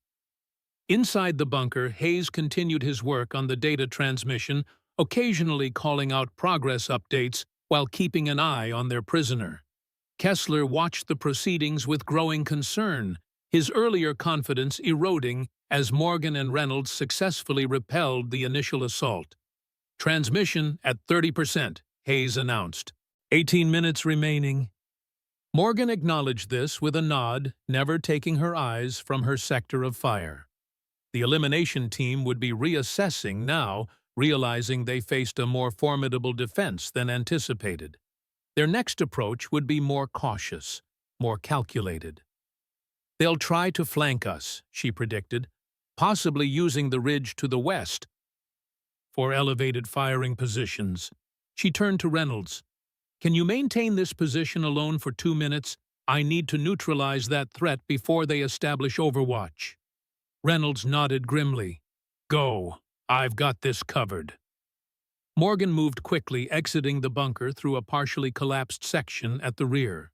Inside the bunker, Hayes continued his work on the data transmission, occasionally calling out progress updates while keeping an eye on their prisoner. Kessler watched the proceedings with growing concern, his earlier confidence eroding as Morgan and Reynolds successfully repelled the initial assault. "Transmission at 30%, Hayes announced. 18 minutes remaining." Morgan acknowledged this with a nod, never taking her eyes from her sector of fire. The elimination team would be reassessing now, realizing they faced a more formidable defense than anticipated. Their next approach would be more cautious, more calculated. "They'll try to flank us," she predicted, "possibly using the ridge to the west for elevated firing positions." She turned to Reynolds. "Can you maintain this position alone for 2 minutes? I need to neutralize that threat before they establish overwatch." Reynolds nodded grimly. "Go. I've got this covered." Morgan moved quickly, exiting the bunker through a partially collapsed section at the rear.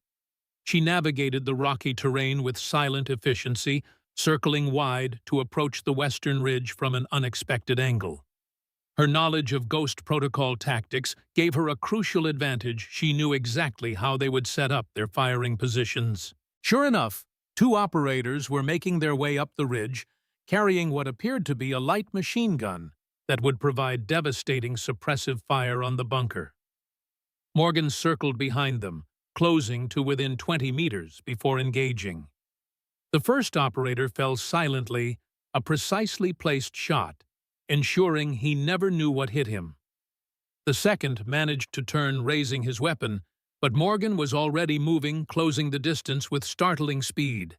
She navigated the rocky terrain with silent efficiency, circling wide to approach the western ridge from an unexpected angle. Her knowledge of Ghost Protocol tactics gave her a crucial advantage. She knew exactly how they would set up their firing positions. Sure enough, 2 operators were making their way up the ridge, carrying what appeared to be a light machine gun that would provide devastating suppressive fire on the bunker. Morgan circled behind them, closing to within 20 meters before engaging. The first operator fell silently, a precisely placed shot, ensuring he never knew what hit him. The second managed to turn, raising his weapon, but Morgan was already moving, closing the distance with startling speed.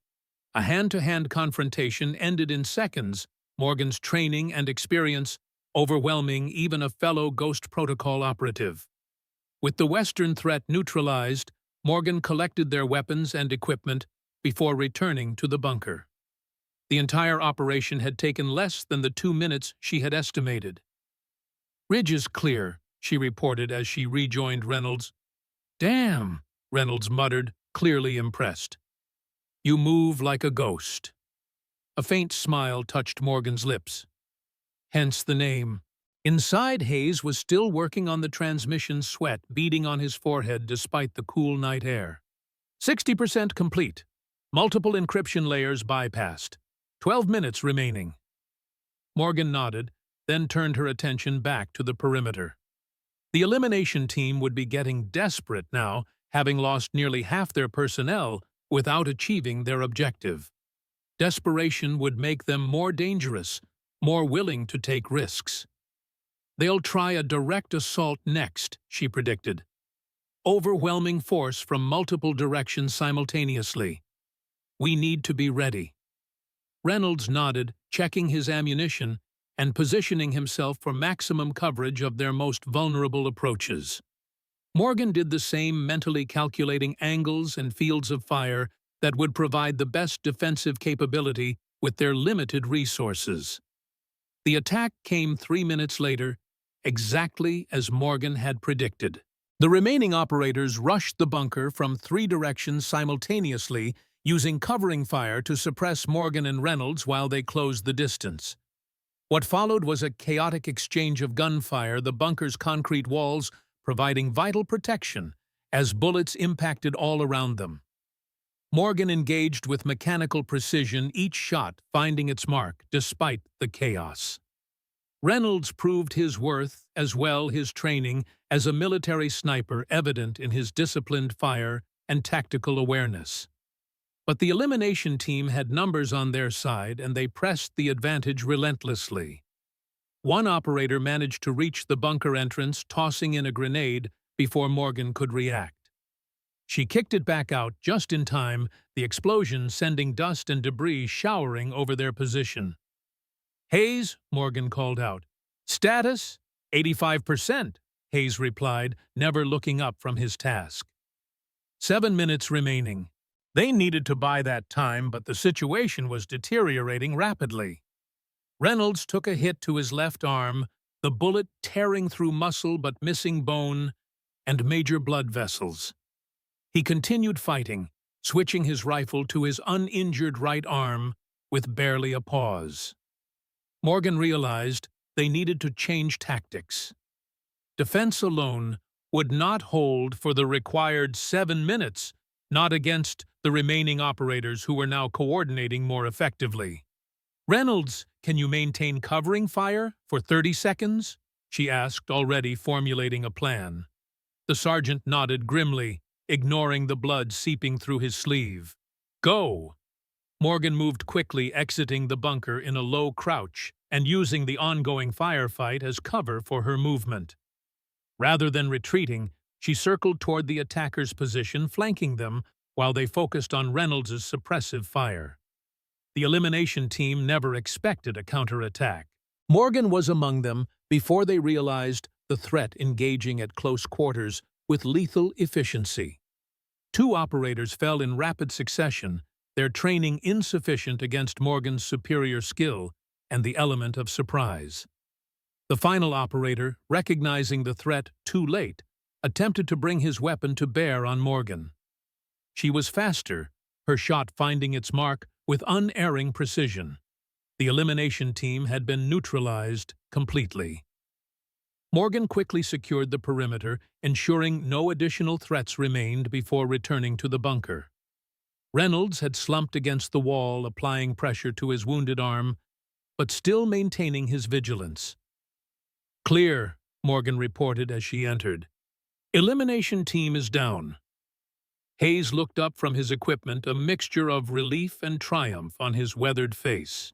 A hand-to-hand confrontation ended in seconds, Morgan's training and experience overwhelming even a fellow Ghost Protocol operative. With the Western threat neutralized, Morgan collected their weapons and equipment before returning to the bunker. The entire operation had taken less than the 2 minutes she had estimated. "Ridge is clear," she reported as she rejoined Reynolds. "Damn," Reynolds muttered, clearly impressed. "You move like a ghost." A faint smile touched Morgan's lips. Hence the name. Inside, Hayes was still working on the transmission, sweat beading on his forehead despite the cool night air. 60% complete. Multiple encryption layers bypassed. 12 minutes remaining. Morgan nodded, then turned her attention back to the perimeter. The elimination team would be getting desperate now, having lost nearly half their personnel without achieving their objective. Desperation would make them more dangerous, more willing to take risks. "They'll try a direct assault next," she predicted. "Overwhelming force from multiple directions simultaneously. We need to be ready." Reynolds nodded, checking his ammunition and positioning himself for maximum coverage of their most vulnerable approaches. Morgan did the same, mentally calculating angles and fields of fire that would provide the best defensive capability with their limited resources. The attack came 3 minutes later, exactly as Morgan had predicted. The remaining operators rushed the bunker from 3 directions simultaneously, using covering fire to suppress Morgan and Reynolds while they closed the distance. What followed was a chaotic exchange of gunfire, the bunker's concrete walls providing vital protection as bullets impacted all around them. Morgan engaged with mechanical precision, each shot finding its mark despite the chaos. Reynolds proved his worth, as well his training as a military sniper evident in his disciplined fire and tactical awareness. But the elimination team had numbers on their side, and they pressed the advantage relentlessly. One operator managed to reach the bunker entrance, tossing in a grenade before Morgan could react. She kicked it back out just in time, the explosion sending dust and debris showering over their position. "Hayes," Morgan called out. "Status? 85%, Hayes replied, never looking up from his task. 7 minutes remaining. They needed to buy that time, but the situation was deteriorating rapidly. Reynolds took a hit to his left arm, the bullet tearing through muscle but missing bone and major blood vessels. He continued fighting, switching his rifle to his uninjured right arm with barely a pause. Morgan realized they needed to change tactics. Defense alone would not hold for the required 7 minutes, not against the remaining operators who were now coordinating more effectively. "Reynolds, can you maintain covering fire for 30 seconds?" she asked, already formulating a plan. The sergeant nodded grimly, ignoring the blood seeping through his sleeve. "Go!" Morgan moved quickly, exiting the bunker in a low crouch and using the ongoing firefight as cover for her movement. Rather than retreating, she circled toward the attackers' position, flanking them while they focused on Reynolds' suppressive fire. The elimination team never expected a counterattack. Morgan was among them before they realized the threat, engaging at close quarters with lethal efficiency. 2 operators fell in rapid succession, their training insufficient against Morgan's superior skill and the element of surprise. The final operator, recognizing the threat too late, attempted to bring his weapon to bear on Morgan. She was faster, her shot finding its mark with unerring precision. The elimination team had been neutralized completely. Morgan quickly secured the perimeter, ensuring no additional threats remained before returning to the bunker. Reynolds had slumped against the wall, applying pressure to his wounded arm, but still maintaining his vigilance. "Clear," Morgan reported as she entered. "Elimination team is down." Hayes looked up from his equipment, a mixture of relief and triumph on his weathered face.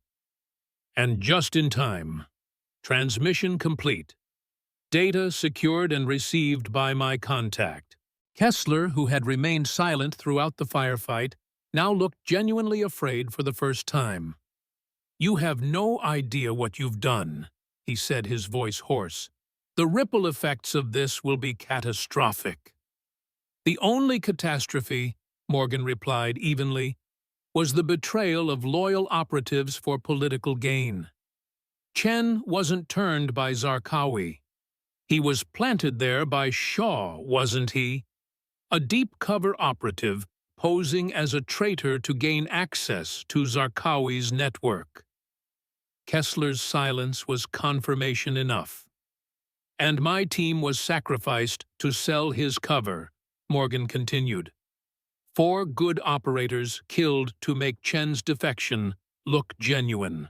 "And just in time. Transmission complete. Data secured and received by my contact." Kessler, who had remained silent throughout the firefight, now looked genuinely afraid for the first time. "You have no idea what you've done," he said, his voice hoarse. "The ripple effects of this will be catastrophic." "The only catastrophe," Morgan replied evenly, "was the betrayal of loyal operatives for political gain. Chen wasn't turned by Zarqawi. He was planted there by Shaw, wasn't he? A deep-cover operative posing as a traitor to gain access to Zarqawi's network." Kessler's silence was confirmation enough. "And my team was sacrificed to sell his cover," Morgan continued. 4 good operators killed to make Chen's defection look genuine.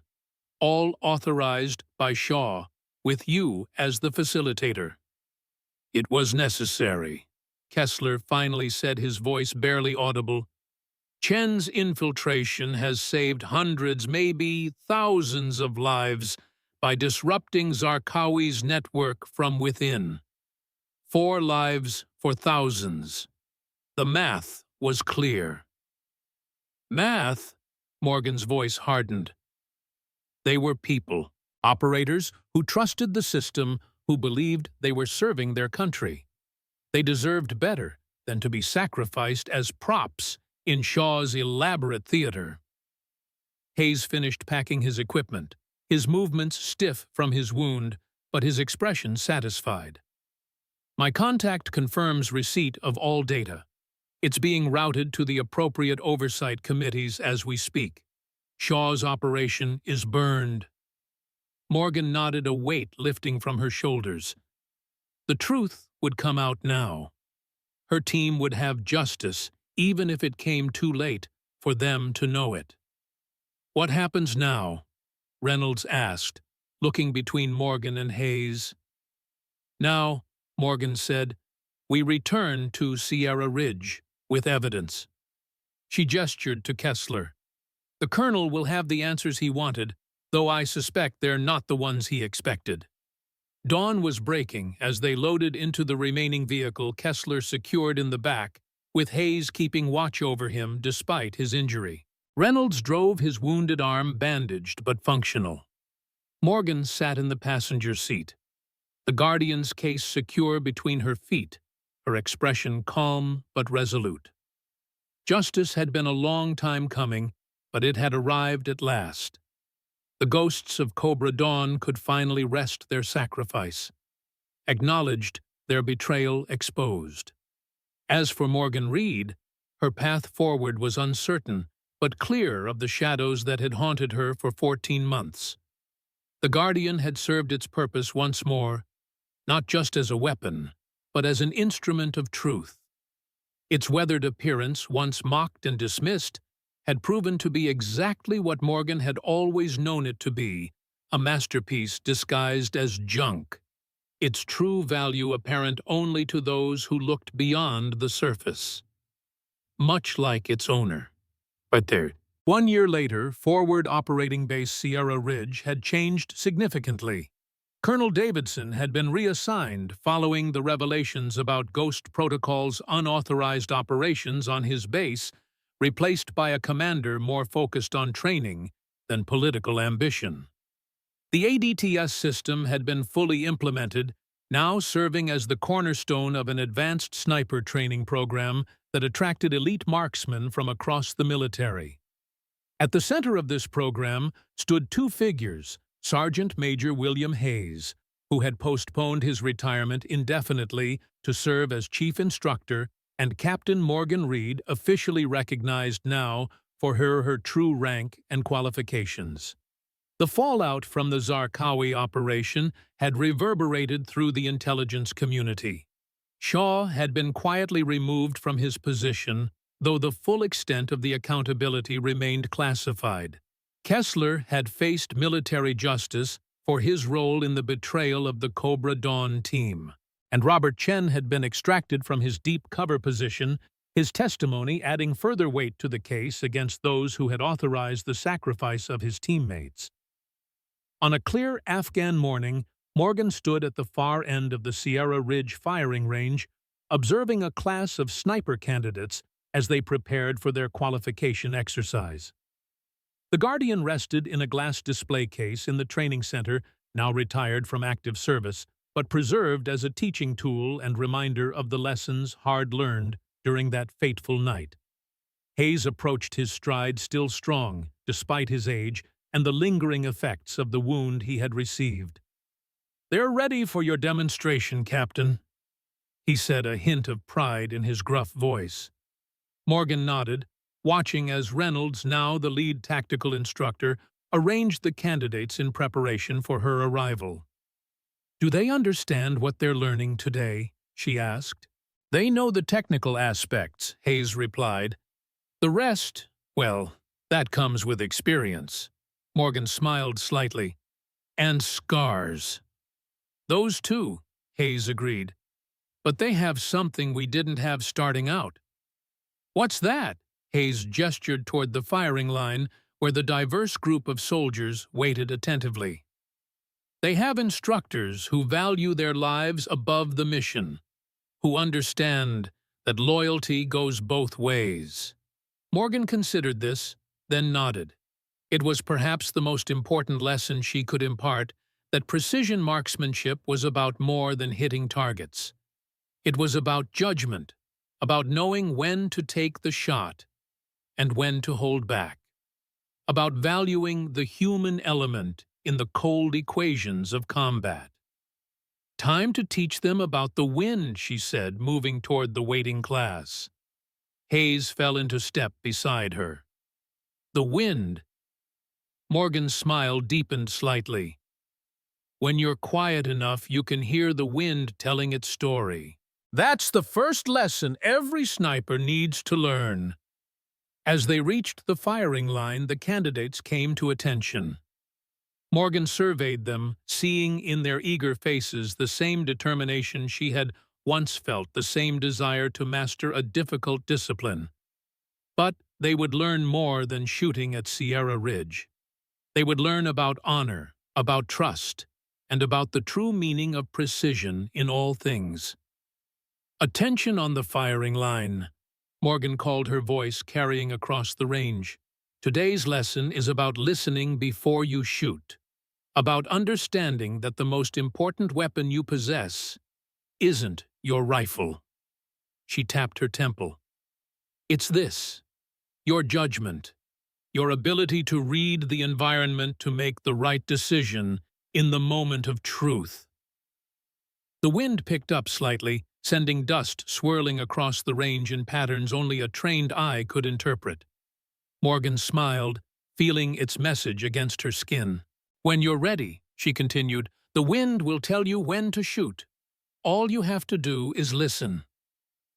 All authorized by Shaw, with you as the facilitator. "It was necessary," Kessler finally said, his voice barely audible. "Chen's infiltration has saved hundreds, maybe thousands of lives by disrupting Zarqawi's network from within. 4 lives for thousands. The math was clear." "Math?" Morgan's voice hardened. They were people, operators who trusted the system, who believed they were serving their country. They deserved better than to be sacrificed as props in Shaw's elaborate theater. Hayes finished packing his equipment, his movements stiff from his wound, but his expression satisfied. "My contact confirms receipt of all data. It's being routed to the appropriate oversight committees as we speak. Shaw's operation is burned." Morgan nodded, a weight lifting from her shoulders. The truth would come out now. Her team would have justice, even if it came too late for them to know it. "What happens now?" Reynolds asked, looking between Morgan and Hayes. "Now," Morgan said, "we return to Sierra Ridge with evidence." She gestured to Kessler. "The colonel will have the answers he wanted, though I suspect they're not the ones he expected." Dawn was breaking as they loaded into the remaining vehicle, Kessler secured in the back, with Hayes keeping watch over him despite his injury. Reynolds drove his wounded arm, bandaged but functional. Morgan sat in the passenger seat, the Guardian's case secure between her feet, her expression calm but resolute. Justice had been a long time coming, but it had arrived at last. The ghosts of Cobra Dawn could finally rest their sacrifice, acknowledged, their betrayal exposed. As for Morgan Reed, her path forward was uncertain, but clear of the shadows that had haunted her for 14 months. The Guardian had served its purpose once more, not just as a weapon, but as an instrument of truth. Its weathered appearance, once mocked and dismissed, had proven to be exactly what Morgan had always known it to be, a masterpiece disguised as junk, its true value apparent only to those who looked beyond the surface. Much like its owner. But there. 1 year later, forward operating base Sierra Ridge had changed significantly. Colonel Davidson had been reassigned following the revelations about Ghost Protocol's unauthorized operations on his base, replaced by a commander more focused on training than political ambition. The ADTS system had been fully implemented, now serving as the cornerstone of an advanced sniper training program that attracted elite marksmen from across the military. At the center of this program stood two figures: Sergeant Major William Hayes, who had postponed his retirement indefinitely to serve as chief instructor, and Captain Morgan Reed, officially recognized now for her true rank and qualifications. The fallout from the Zarqawi operation had reverberated through the intelligence community. Shaw had been quietly removed from his position, though the full extent of the accountability remained classified. Kessler had faced military justice for his role in the betrayal of the Cobra Dawn team, and Robert Chen had been extracted from his deep cover position, his testimony adding further weight to the case against those who had authorized the sacrifice of his teammates. On a clear Afghan morning, Morgan stood at the far end of the Sierra Ridge firing range, observing a class of sniper candidates as they prepared for their qualification exercise. The Guardian rested in a glass display case in the training center, now retired from active service, but preserved as a teaching tool and reminder of the lessons hard-learned during that fateful night. Hayes approached his stride still strong, despite his age and the lingering effects of the wound he had received. "They're ready for your demonstration, Captain," he said, a hint of pride in his gruff voice. Morgan nodded, watching as Reynolds, now the lead tactical instructor, arranged the candidates in preparation for her arrival. "Do they understand what they're learning today?" she asked. "They know the technical aspects," Hayes replied. "The rest, well, that comes with experience." Morgan smiled slightly. "And scars." "Those too," Hayes agreed. "But they have something we didn't have starting out." "What's that?" Hayes gestured toward the firing line, where the diverse group of soldiers waited attentively. "They have instructors who value their lives above the mission, who understand that loyalty goes both ways." Morgan considered this, then nodded. It was perhaps the most important lesson she could impart, that precision marksmanship was about more than hitting targets. It was about judgment, about knowing when to take the shot and when to hold back, about valuing the human element in the cold equations of combat. "Time to teach them about the wind," she said, moving toward the waiting class. Hayes fell into step beside her. "The wind." Morgan's smile deepened slightly. When you're quiet enough, you can hear the wind telling its story. That's the first lesson every sniper needs to learn. As they reached the firing line, the candidates came to attention. Morgan surveyed them, seeing in their eager faces the same determination she had once felt, the same desire to master a difficult discipline. But they would learn more than shooting at Sierra Ridge. They would learn about honor, about trust, and about the true meaning of precision in all things. "Attention on the firing line," Morgan called, her voice carrying across the range. "Today's lesson is about listening before you shoot, about understanding that the most important weapon you possess isn't your rifle." She tapped her temple. "It's this: your judgment, your ability to read the environment, to make the right decision in the moment of truth." The wind picked up slightly, sending dust swirling across the range in patterns only a trained eye could interpret. Morgan smiled, feeling its message against her skin. "When you're ready," she continued, "the wind will tell you when to shoot. All you have to do is listen."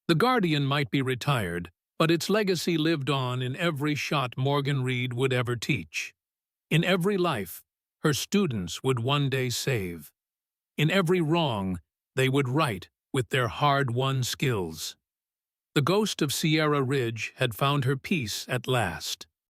The Guardian might be retired, but its legacy lived on in every shot Morgan Reed would ever teach. In every life her students would one day save. In every wrong they would right with their hard-won skills. The ghost of Sierra Ridge had found her peace at last.